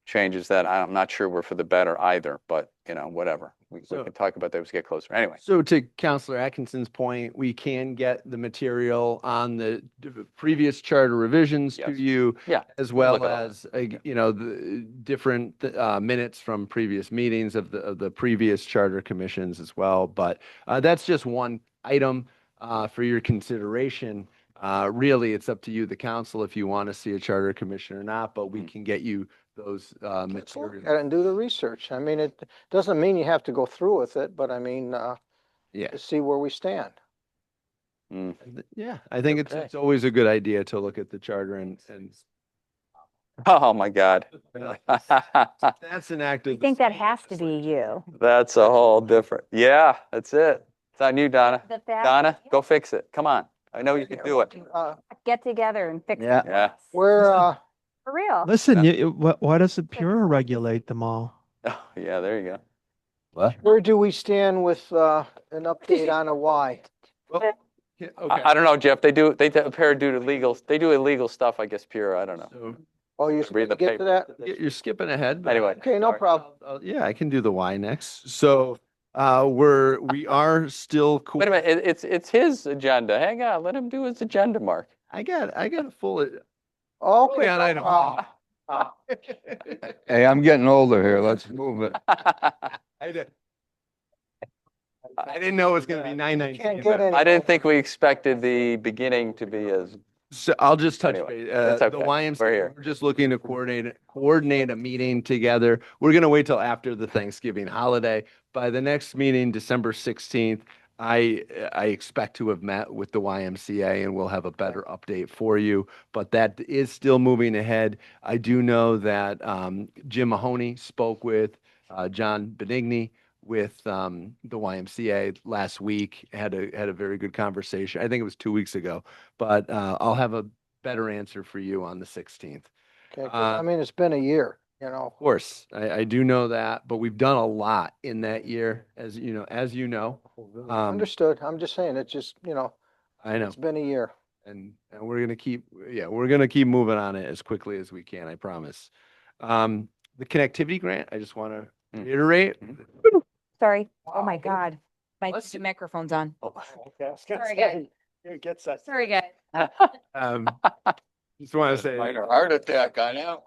changes that I'm not sure were for the better either, but, whatever. We can talk about those as we get closer. Anyway. So to Counselor Atkinson's point, we can get the material on the previous charter revisions to Yes. you. Yeah, As look well at all as, the different minutes from previous meetings of the previous charter commissions as well. But that's just one item for your consideration. Really, it's up to you, the council, if you want to see a charter commission or not, but we can get you those materials. And do the research. I mean, it doesn't mean you have to go through with it, but I mean, Yeah. to see where we stand. Yeah, I think Okay. it's always a good idea to look at the charter and Oh, my God. that's an act I of. think that has to be you. That's a whole different, yeah, that's it. It's on you, Donna. The fact- Donna, go fix it. Come on. I know you can do it. Get together and fix Yeah. it. Yeah. Where, For real. Listen, why doesn't Pura regulate them all? Oh, yeah, there you go. where do we stand with, an update on a Y? I don't know, Jeff. They appear to do illegal stuff, I guess, pure. I don't know. Oh, you're Read supposed the to get to that? You're skipping ahead. but- Anyway. Okay, no problem. Yeah, I can do the why next. So, we are still. Wait a minute, it's his agenda. Hang on, let him do his agenda, Mark. I got a full. Okay. on item. Hey, I'm getting older here. Let's move it. I didn't know it was gonna be 9:19. Can't get any. I didn't think we expected the beginning to be as, So I'll just touch Anyway, base. that's The okay. We're YMCA, here. we're just looking to coordinate a meeting together. We're gonna wait till after the Thanksgiving holiday. By the next meeting, December 16th, I expect to have met with the YMCA and we'll have a better update for you. But that is still moving ahead. I do know that Jim Mahoney spoke with John Benigni with the YMCA last week, had a very good conversation. I think it was 2 weeks ago, but I'll have a better answer for you on the 16th. Okay, 'cause, I mean, it's been a year, you know. Of course, I do know that, but we've done a lot in that year, as you know. Understood. I'm just saying, it's just, you know, I know. it's been a year. And we're gonna keep moving on it as quickly as we can, I promise. The connectivity grant, I just want to reiterate, Sorry. Oh, my God. My microphone's on. Sorry, guys. Gets that. Sorry, guys. just want to say. Minor heart attack, I know.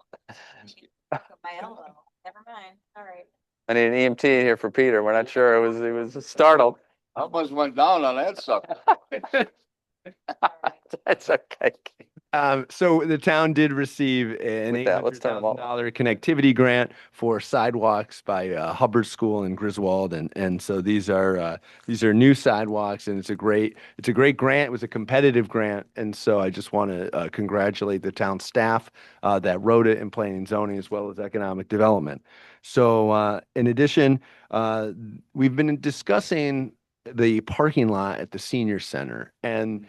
My elbow. Never mind. All right. I need an EMT here for Peter. We're not sure. He was startled. I almost went down on that sucker. That's okay. So the town did receive an With that, let's turn them off. $800,000 connectivity grant for sidewalks by Hubbard School in Griswold, and so these are new sidewalks, and it's a great grant. It was a competitive grant, and so I just want to congratulate the town staff that wrote it in planning and zoning as well as economic development. So in addition, we've been discussing the parking lot at the senior center, and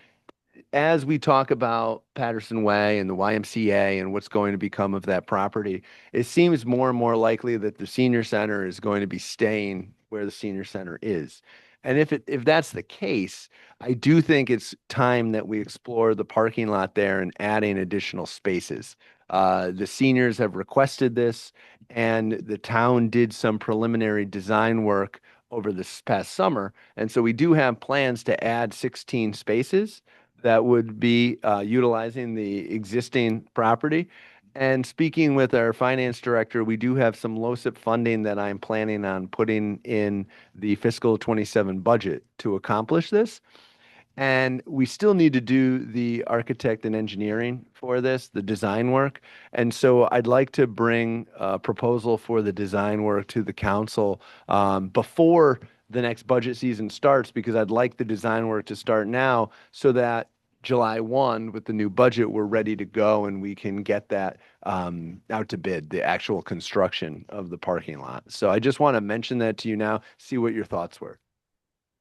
as we talk about Patterson Way and the YMCA and what's going to become of that property, it seems more and more likely that the senior center is going to be staying where the senior center is. And if that's the case, I do think it's time that we explore the parking lot there and adding additional spaces. The seniors have requested this, and the town did some preliminary design work over this past summer. And so we do have plans to add 16 spaces that would be utilizing the existing property. And speaking with our finance director, we do have some LoCIP funding that I'm planning on putting in the fiscal 27 budget to accomplish this. And we still need to do the architect and engineering for this, the design work. And so I'd like to bring a proposal for the design work to the council before the next budget season starts, because I'd like the design work to start now so that July 1 with the new budget, we're ready to go and we can get that out to bid, the actual construction of the parking lot. So I just want to mention that to you now, see what your thoughts were.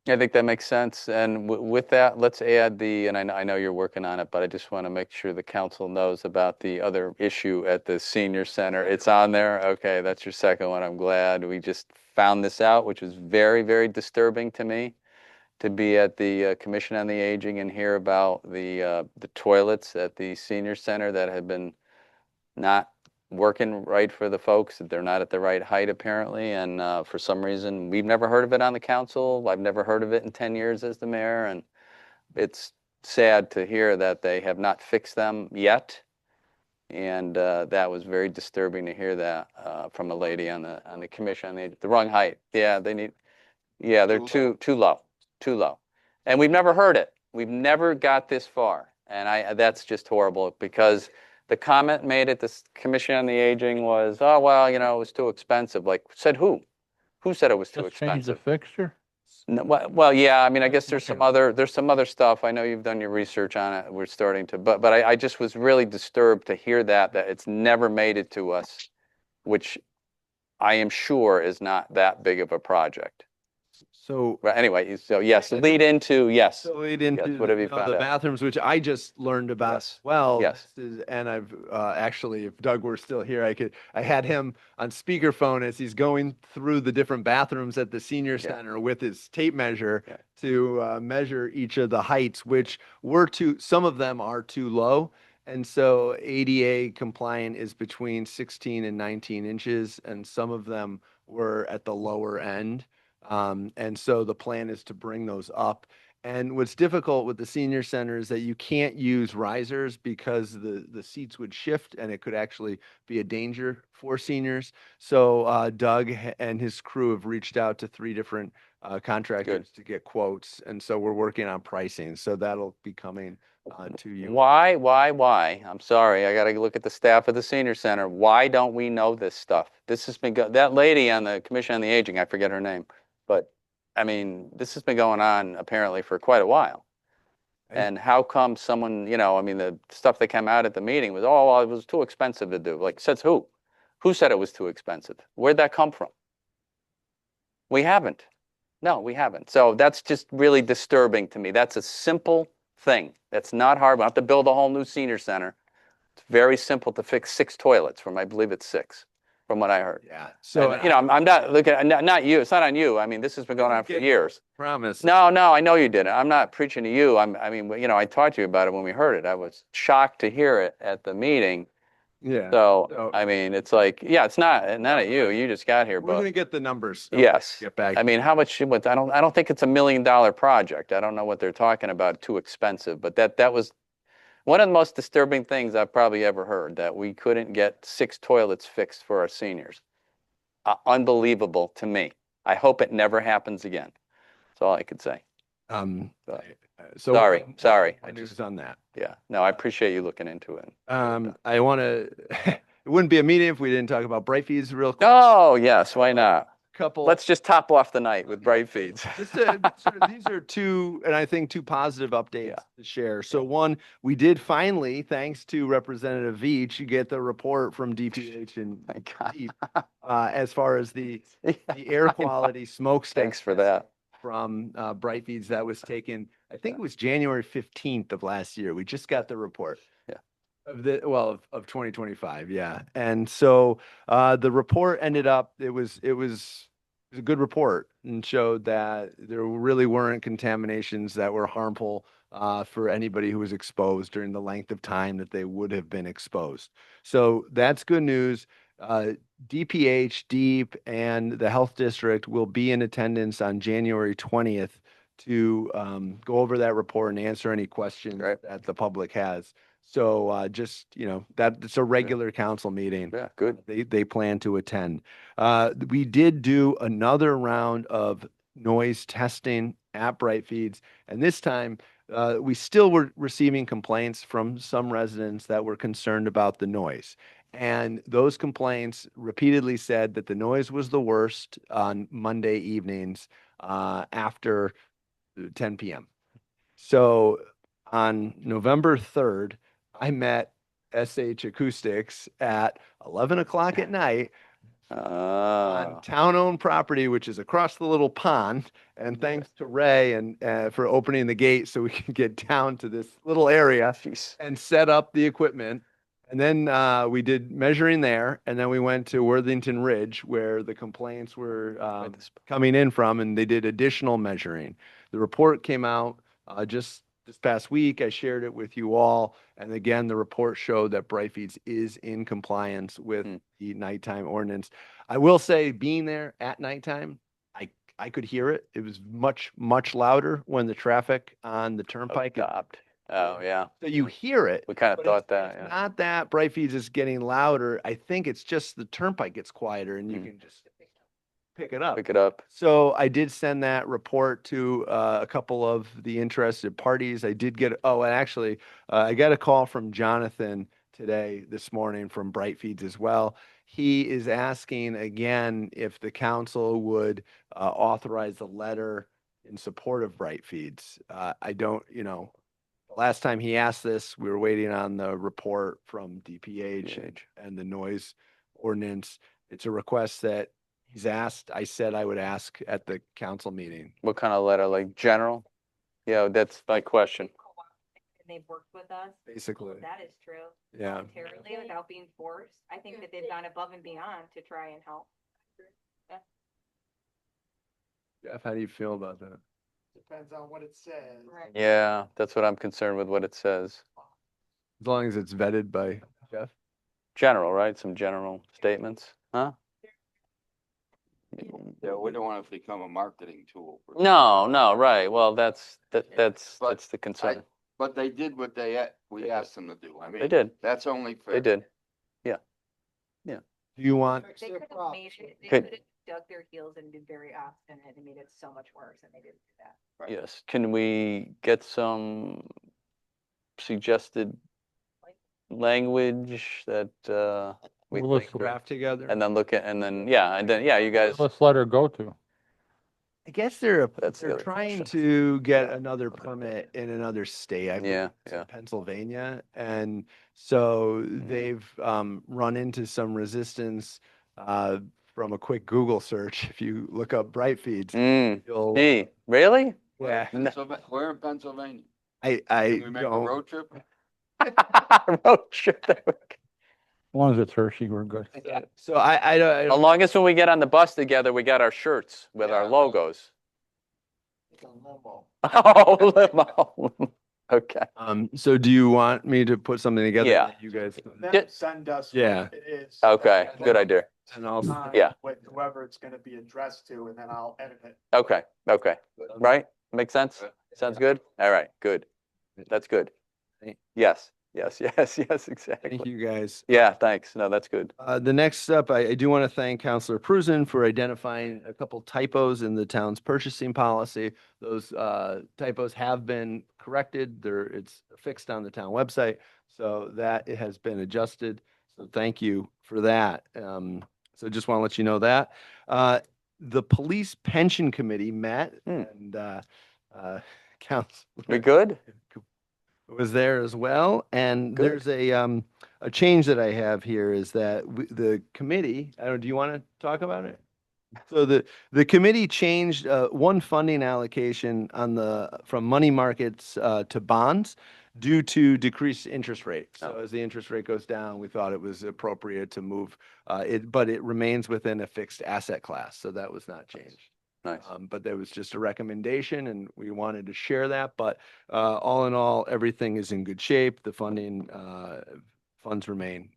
I think that makes sense. And with that, let's add and I know you're working on it, but I just want to make sure the council knows about the other issue at the senior center. It's on there. Okay, that's your second one. I'm glad we just found this out, which was very, very disturbing to me, to be at the Commission on the Aging and hear about the toilets at the senior center that have been not working right for the folks. They're not at the right height apparently, and for some reason we've never heard of it on the council. I've never heard of it in 10 years as the mayor, and it's sad to hear that they have not fixed them yet. And that was very disturbing to hear that from a lady on the commission. The wrong height. Yeah, they're too low. Too low. And we've never heard it. We've never got this far. And that's just horrible because the comment made at the Commission on the Aging was, oh, well, it was too expensive. Like, said who? Who said it was too Just change the expensive? fixture? No, well, yeah, I mean, I guess there's some other stuff. I know you've done your research on it. We're starting to, but I just was really disturbed to hear that it's never made it to us, which I am sure is not that big of a project. So But anyway, so yes, lead into, yes. So lead into Yes, what have you the found out? bathrooms, which I just learned about Yes. as well. Yes. And I've actually, if Doug were still here, I had him on speakerphone as he's going through the different bathrooms at the senior center with his tape measure to measure each of the heights, which some of them are too low. And so ADA compliant is between 16 and 19 inches, and some of them were at the lower end. And so the plan is to bring those up. And what's difficult with the senior center is that you can't use risers because the seats would shift and it could actually be a danger for seniors. So Doug and his crew have reached out to 3 different contractors to get quotes. And so we're working on pricing. So that'll be coming to you. Why? I'm sorry, I got to look at the staff of the senior center. Why don't we know this stuff? This has been, that lady on the Commission on the Aging, I forget her name, but I mean, this has been going on apparently for quite a while. And how come someone, I mean, the stuff that came out at the meeting was, oh, well, it was too expensive to do. Like, says who? Who said it was too expensive? Where'd that come from? We haven't. No, we haven't. So that's just really disturbing to me. That's a simple thing. That's not hard. We don't have to build a whole new senior center. It's very simple to fix 6 toilets from, I believe it's 6, from what I heard. Yeah. So, I'm not looking, not you. It's not on you. I mean, this has been going on for years. Promise. No, I know you didn't. I'm not preaching to you. I mean, I talked to you about it when we heard it. I was shocked to hear it at the meeting. Yeah. So, I mean, it's like, yeah, it's not at you. You just got here, We're but going to get the numbers. yes. Get back. I mean, how much? I don't think it's $1 million project. I don't know what they're talking about. Too expensive, but that was one of the most disturbing things I've probably ever heard. That we couldn't get 6 toilets fixed for our seniors. Unbelievable to me. I hope it never happens again. That's all I could say. So sorry. I just on that. Yeah. No, I appreciate you looking into it. I want to. It wouldn't be a meeting if we didn't talk about Bright Feeds real quick. Oh yes, why not? Couple. Let's just top off the night with Bright Feeds. These are 2, and I think 2 positive updates to share. So one, we did finally, thanks to Representative Veach, get the report from DPH and DEEP, as far as the air quality smokestack. Thanks for that. From Bright Feeds that was taken, I think it was January 15th of last year. We just got the report. Of 2025, yeah. And so the report ended up, it was a good report and showed that there really weren't contaminations that were harmful for anybody who was exposed during the length of time that they would have been exposed. So that's good news. DPH, DEEP, and the Health District will be in attendance on January 20th to go over that report and answer any questions that the public has. So just, that it's a regular council meeting. Yeah, good. They plan to attend. We did do another round of noise testing at Bright Feeds, and this time we still were receiving complaints from some residents that were concerned about the noise. And those complaints repeatedly said that the noise was the worst on Monday evenings after 10 p.m. So on November 3rd, I met SH Acoustics at 11 o'clock at night on town-owned property, which is across the little pond. And thanks to Ray and for opening the gate so we can get down to this little area and set up the equipment. And then we did measuring there, and then we went to Worthington Ridge where the complaints were coming in from, and they did additional measuring. The report came out just this past week. I shared it with you all. And again, the report showed that Bright Feeds is in compliance with the nighttime ordinance. I will say, being there at nighttime, I could hear it. It was much, much louder when the traffic on the turnpike stopped. Oh, yeah. So you hear it. We kind of thought that. It's not that Bright Feeds is getting louder. I think it's just the turnpike gets quieter and you can just. pick it up. Pick it up. So I did send that report to a couple of the interested parties. I did get, oh, and actually, I got a call from Jonathan this morning from Bright Feeds as well. He is asking again if the council would authorize a letter in support of Bright Feeds. I don't, the last time he asked this, we were waiting on the report from DPH and the noise ordinance. It's a request that he's asked. I said I would ask at the council meeting. What kind of letter, like general? Yeah, that's my question. And they've worked with us. Basically. That is true. Yeah. Voluntarily, without being forced. I think that they've gone above and beyond to try and help. Jeff, how do you feel about that? Depends on what it says. Yeah, that's what I'm concerned with, what it says. As long as it's vetted by Jeff. General, right? Some general statements, huh? Yeah, we don't want it to become a marketing tool. No, no, right. Well, that's the concern. But they did what we asked them to do. I mean. They did. That's only fair. They did. Yeah. Yeah. Do you want? They could have made it, they Could- could have dug their heels and been very obstinate and made it so much worse, and they didn't do that. Yes. Can we get some suggested language that we Well, think, Craft together. and then look at, and then yeah, you guys. Let's let her go to. I guess they're That's the they're other trying question. to get another permit in another state. I believe Yeah, it's in yeah. Pennsylvania, and so they've run into some resistance from a quick Google search. If you look up Bright Feeds, you'll Gee, really? yeah. We're in Pennsylvania. I Can we make a don't. road trip? Road trip. As long as it's Hershey, we're good. So I don't. As long as when we get on the bus together, we got our shirts with our logos. Oh, limo. Okay. So do you want me to put something together? Yeah. that You guys. Send us Yeah. what it is. Okay, and good then idea. And I'll. Yeah. With whoever it's gonna be addressed to, and then I'll edit it. Okay, okay. Right? Makes sense? Sounds good? All right, good. That's good. Yes, yes, yes, yes, exactly. Thank you, guys. Yeah, thanks. No, that's good. The next up, I do want to thank Counselor Prusen for identifying a couple typos in the town's purchasing policy. Those typos have been corrected. It's fixed on the town website, so that it has been adjusted. So thank you for that. So just want to let you know that. The Police Pension Committee met and We good? was there as well. And there's a change that I have here is that the committee, I don't, do you want to talk about it? So the committee changed one funding allocation from money markets to bonds due to decreased interest rates. So as the interest rate goes down, we thought it was appropriate to move but it remains within a fixed asset class. So that was not changed. Nice. But there was just a recommendation and we wanted to share that. But all in all, everything is in good shape. The funding funds remain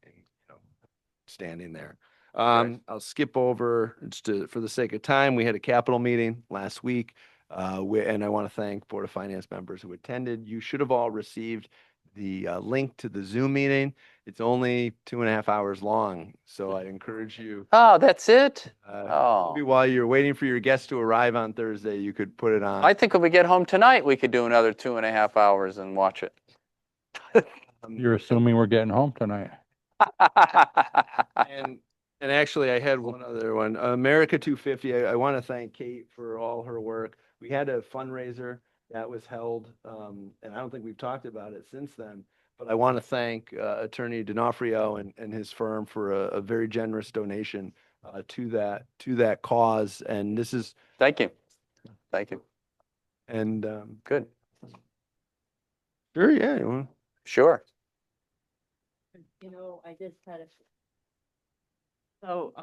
standing there. I'll skip over for the sake of time. We had a capital meeting last week. And I want to thank Board of Finance members who attended. You should have all received the link to the Zoom meeting. It's only 2.5 hours long. So I encourage you. Oh, that's it? Maybe while you're waiting for your guests to arrive on Thursday, you could put it on. I think if we get home tonight, we could do another 2.5 hours and watch it. You're assuming we're getting home tonight. And actually, I had one other one. America 250. I want to thank Kate for all her work. We had a fundraiser that was held, and I don't think we've talked about it since then. But I want to thank Attorney D'Onofrio and his firm for a very generous donation to that cause. And this is Thank you. Thank you. and Good. sure, yeah. You want- Sure. You know, I just had a. So,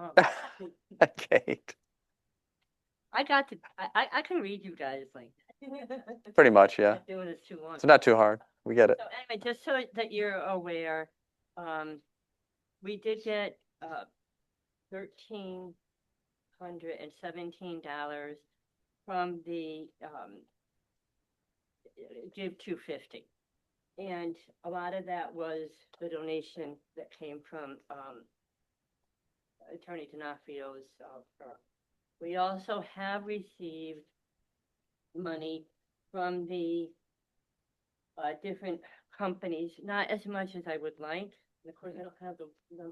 Kate. I got to, I can read you guys like. Pretty much, yeah. Been doing this too long. It's not too hard. We get it. So anyway, just so that you're aware, we did get $1,317 from the Give 250. And a lot of that was the donation that came from Attorney D'Onofrio's We also have received money from the different companies, not as much as I would like. And of course, I don't have the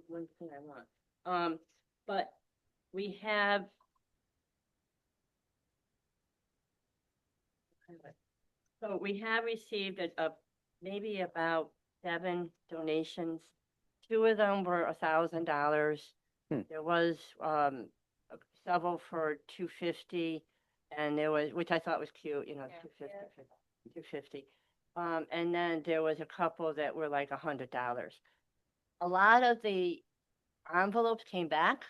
one thing I want. But we have so we have received maybe about 7 donations. 2 of them were $1,000. There was several for $250, and there was, which I thought was cute, you know, $250. And then there was a couple that were like $100. A lot of the envelopes came back,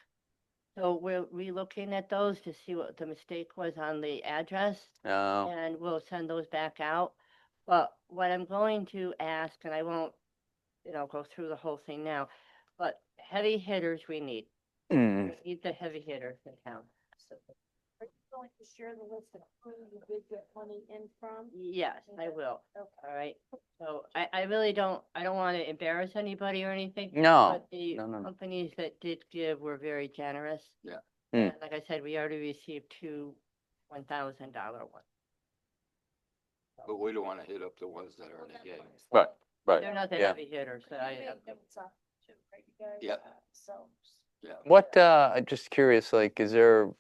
so we're relooking at those to see what the mistake was on the address, Oh, and we'll send those back out. But what I'm going to ask, and I won't, you know, go through the whole thing now, but heavy hitters we need. Mm. We need the heavy hitters in town. Are you going to share the list of who you did get money in from? Yes, I will. Okay. All right. So I really don't want to embarrass anybody or anything. No, But the no. companies that did give were very generous. Yeah. And like I said, we already received 2 $1,000 ones. But we don't wanna hit up the ones that are in the game. Right, right. They're not the Yeah. heavy hitters that I have. Yeah. So. Yeah. What, I'm just curious, like, is there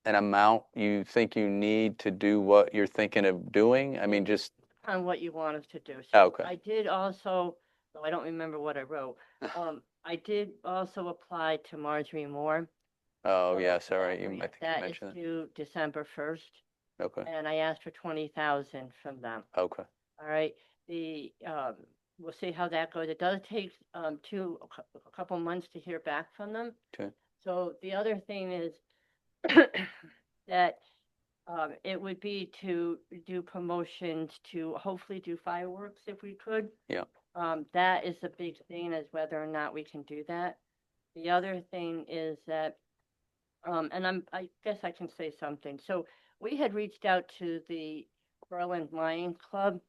an amount you think you need to do what you're thinking of doing? I mean, just, On what you want us to do. Oh, okay. I did also, though I don't remember what I wrote, I did also apply to Marjorie Moore. oh, yes, all right, I think you That is mentioned due December 1st, it. Okay, and I asked for 20,000 from them. okay. All right, we'll see how that goes. It does take, a couple months to hear back from them. Okay. So the other thing is that, it would be to do promotions, to hopefully do fireworks if we could. Yeah. That is the big thing, is whether or not we can do that. The other thing is that, and I guess I can say something. So we had reached out to the Berlin Lions Club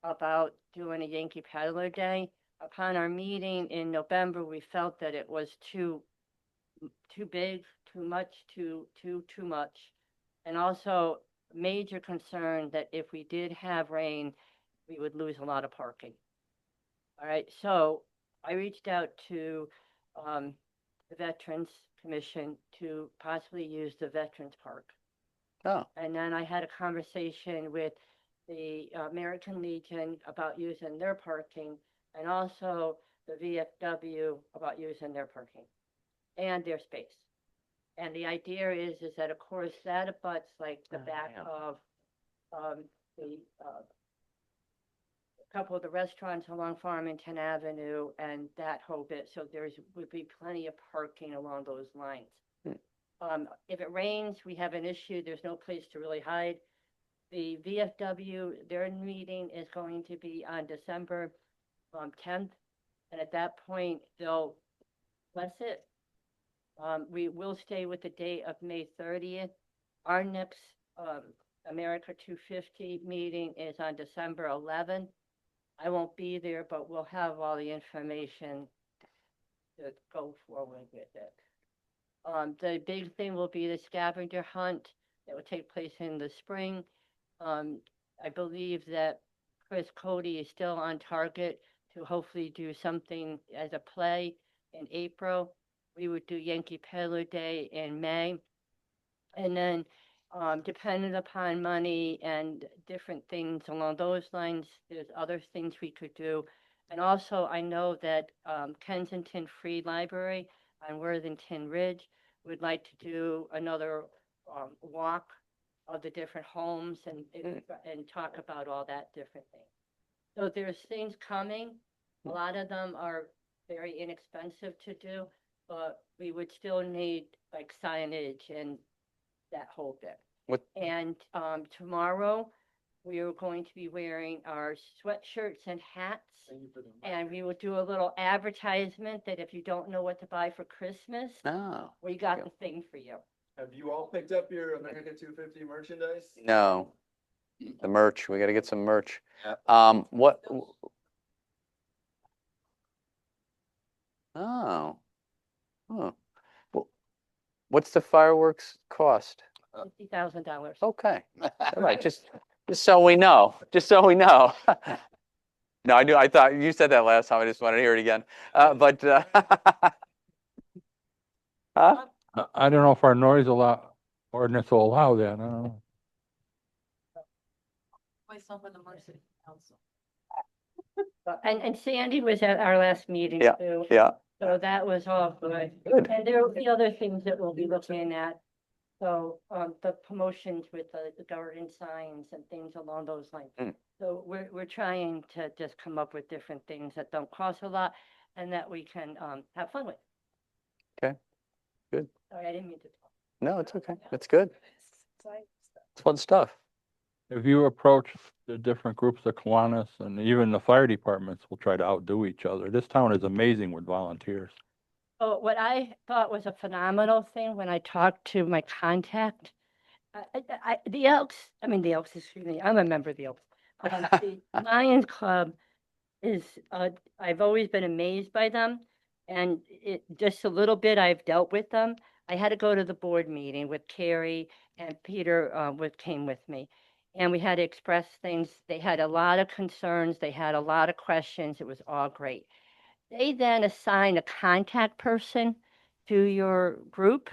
about doing a Yankee Peddler Day. Upon our meeting in November, we felt that it was too big, too much. And also major concern that if we did have rain, we would lose a lot of parking. All right, so I reached out to the Veterans Commission to possibly use the Veterans Park. Oh, And then I had a conversation with the American Legion about using their parking, and also the VFW about using their parking and their space. And the idea is that, of course, that abuts like the back of the couple of the restaurants along Farmington Avenue and that whole bit. So would be plenty of parking along those lines. If it rains, we have an issue. There's no place to really hide. The VFW, their meeting is going to be on December 10th. And at that point, they'll bless it. We will stay with the date of May 30th. Our next America 250 meeting is on December 11th. I won't be there, but we'll have all the information to go forward with it. The big thing will be the scavenger hunt that will take place in the spring. I believe that Chris Cody is still on target to hopefully do something as a play in April. We would do Yankee Peddler Day in May. And then, depending upon money and different things along those lines, there's other things we could do. And also, I know that Kensington Free Library on Worthington Ridge would like to do another walk of the different homes and talk about all that different things. So there's things coming. A lot of them are very inexpensive to do, but we would still need like signage and that whole bit. What? And tomorrow we are going to be wearing our sweatshirts and hats. And we will do a little advertisement that if you don't know what to buy for Christmas, no. we got the thing for you. Have you all picked up your America 250 merchandise? No. The merch, we gotta get some merch. Yeah. What? Oh. Huh. Well, What's the fireworks cost? $50,000. Okay, all right, just so we know, just so we know. No, I thought you said that last time. I just wanted to hear it again. Huh? I don't know if our noise ordinance will allow that. I don't know. Myself and the Mercy Council. And Sandy was at our last meeting Yeah, too. yeah. So that was all good. Good. And there will be other things that we'll be looking at. So, the promotions with the garden signs and things along those lines. Mm. So we're trying to just come up with different things that don't cost a lot and that we can, have fun with. Okay, good. Sorry, I didn't mean to. No, it's okay. It's good. It's fun stuff. If you approach the different groups of Kiwanis and even the fire departments will try to outdo each other. This town is amazing with volunteers. Oh, what I thought was a phenomenal thing when I talked to my contact, the Elks, excuse me, I'm a member of the Elks. The Lions Club is, I've always been amazed by them. And just a little bit, I've dealt with them. I had to go to the board meeting with Carrie and Peter, came with me. And we had to express things. They had a lot of concerns. They had a lot of questions. It was all great. They then assign a contact person to your group.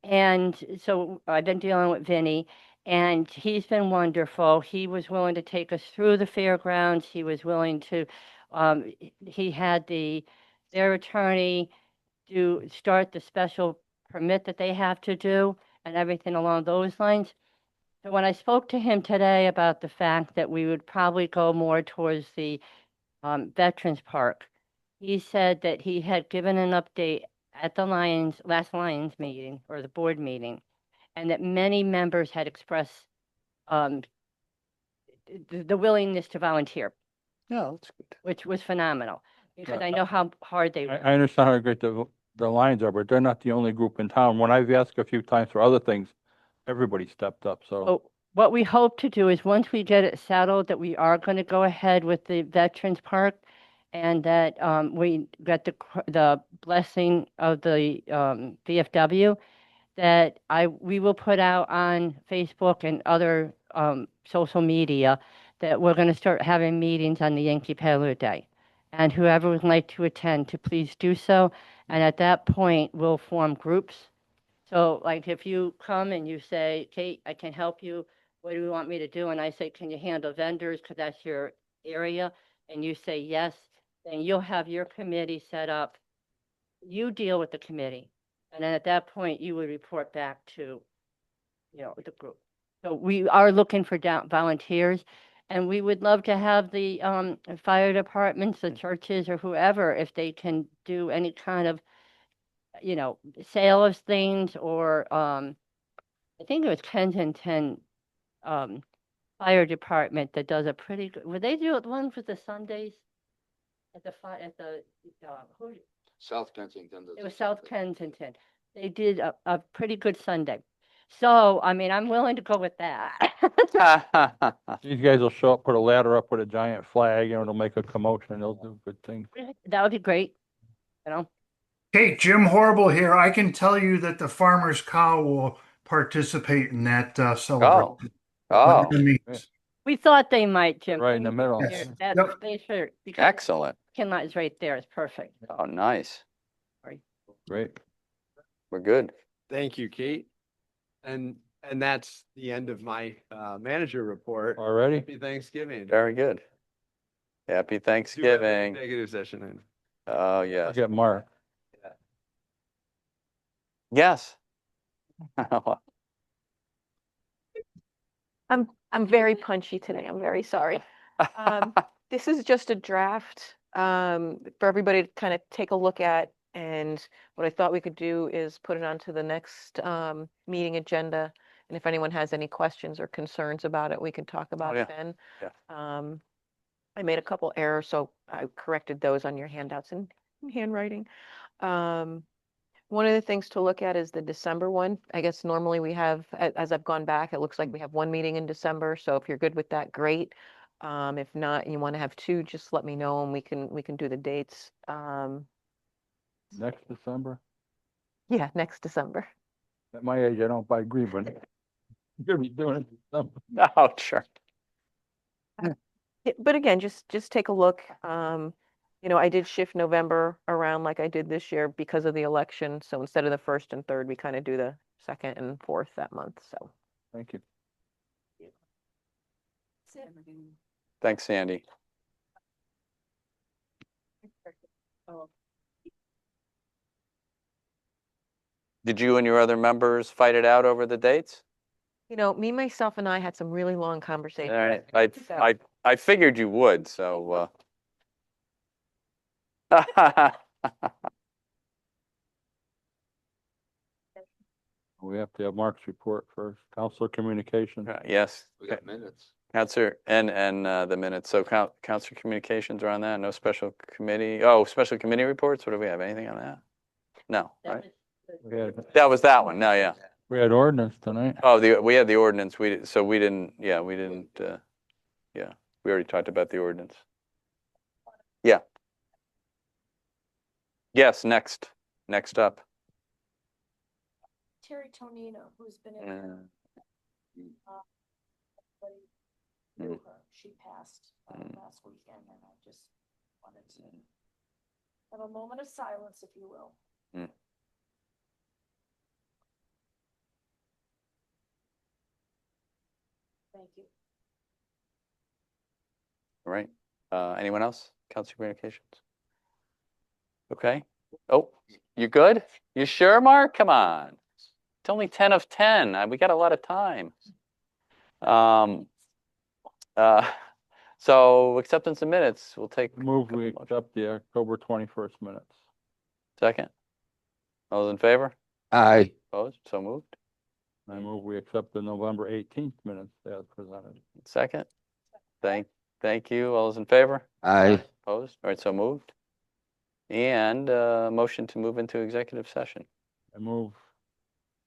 And so I've been dealing with Vinny, and he's been wonderful. He was willing to take us through the fairgrounds. He was willing to, he had their attorney start the special permit that they have to do and everything along those lines. So when I spoke to him today about the fact that we would probably go more towards the Veterans Park, he said that he had given an update at the last Lions meeting or the board meeting, and that many members had expressed the willingness to volunteer. Yeah, that's good. Which was phenomenal because I know how hard they work. I understand how great the Lions are, but they're not the only group in town. When I've asked a few times for other things, everybody stepped up, so. So what we hope to do is once we get it settled, that we are going to go ahead with the Veterans Park, and that we get the blessing of the VFW, that we will put out on Facebook and other social media that we're going to start having meetings on the Yankee Peddler Day. And whoever would like to attend, to please do so. And at that point, we'll form groups. So like if you come and you say, Kate, I can help you, what do you want me to do? And I say, can you handle vendors because that's your area? And you say yes, then you'll have your committee set up. You deal with the committee. And then at that point, you would report back to, the group. So we are looking for volunteers, and we would love to have the fire departments, the churches, or whoever, if they can do any kind of, sale of things, or I think it was Kensington Fire Department that does a pretty good. Would they do the ones with the Sundays at the South Kensington. It was South Kensington. They did a pretty good Sunday. So, I'm willing to go with that. These guys will show up, put a ladder up with a giant flag, it'll make a commotion, they'll do good things. That would be great, Hey, Jim Horrible here. I can tell you that the Farmer's Cow will participate in that celebration. Oh, We thought they might, Jim. Right in the middle. Yes. That Yep. space for excellent. parking lot is right there. It's perfect. Oh, nice. Great. We're good. Thank you, Kate. And that's the end of my manager report. Already? Happy Thanksgiving. Very good. Happy Do have an Thanksgiving. Executive session. in. Oh, yes. Get Mark. Yes. I'm very punchy today. I'm very sorry. This is just a draft for everybody to kind of take a look at. And what I thought we could do is put it onto the next meeting agenda. And if anyone has any questions or concerns about it, we can talk about it then. Yeah. I made a couple errors, so I corrected those on your handouts in handwriting. One of the things to look at is the December one. I guess normally we have, as I've gone back, it looks like we have one meeting in December. So if you're good with that, great. If not, and you want to have two, just let me know and we can do the dates. Next December? Yeah, next December. At my age, I don't buy green, but you're gonna be doing it. Oh, sure. But again, just take a look. You know, I did shift November around like I did this year because of the election. So instead of the 1st and 3rd, we kind of do the 2nd and 4th that month. So. Thank you. Thanks, Sandy. Did you and your other members fight it out over the dates? You know, me, myself, and I had some really long conversations. All right. So- I figured you would, so, We have to have Mark's report first. Counselor Communications. yes. We got minutes. Counselor, and the minutes. So Counselor Communications are on that. No special committee. Oh, special committee reports. What do we have? Anything on that? No, right? We had, That was that one. No, yeah. we had ordinance tonight. Oh, we had the ordinance. We didn't, yeah, we already talked about the ordinance. Yeah. Yes, next up. Terry Tonino, who's been in. Everybody knew her. She passed last weekend, and I just wanted to have a moment of silence, if you will. Thank you. All right. Anyone else? Council Communications? Okay. Oh, you good? You sure, Mark? Come on. It's only 10 of 10. We got a lot of time. So acceptance of minutes, we'll take. Move we accept the October 21st minutes. Second. All those in favor? Aye. Opposed? So moved. I move we accept the November 18th minutes as presented. Second. Thank you. All those in favor? Aye. Opposed? All right, so moved. And motion to move into executive session. I move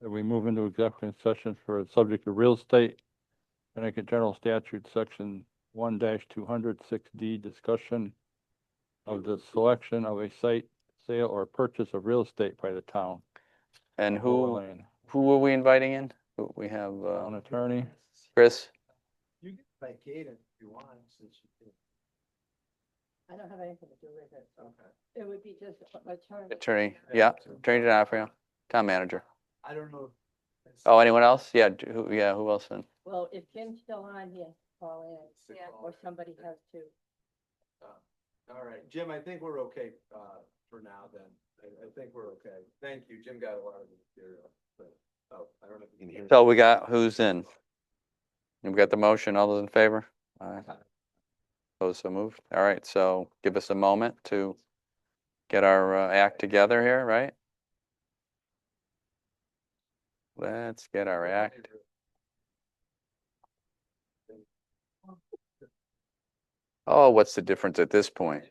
that we move into executive session for the subject of real estate, Connecticut General Statute, Section 1-206D, discussion of the selection of a site, sale, or purchase of real estate by the town. And Lower who are we inviting in? We have Town attorney. Chris. You can invite Kaden if you want, since you did. I don't have anything to do with it. Okay. It would be just Attorney, yeah, Attorney DiNapoli, town manager. I don't know. Oh, anyone else? Yeah, who else then? Well, if Jim's still on here, call in. Yeah. Or somebody has to. All right, Jim, I think we're okay, for now then. I think we're okay. Thank you. Jim got a lot of the material, but, I don't know if you can hear. So we got, who's in? We've got the motion. All those in favor? Aye. Opposed, so moved. All right, so give us a moment to get our act together here, right? Let's get our act. Oh, what's the difference at this point?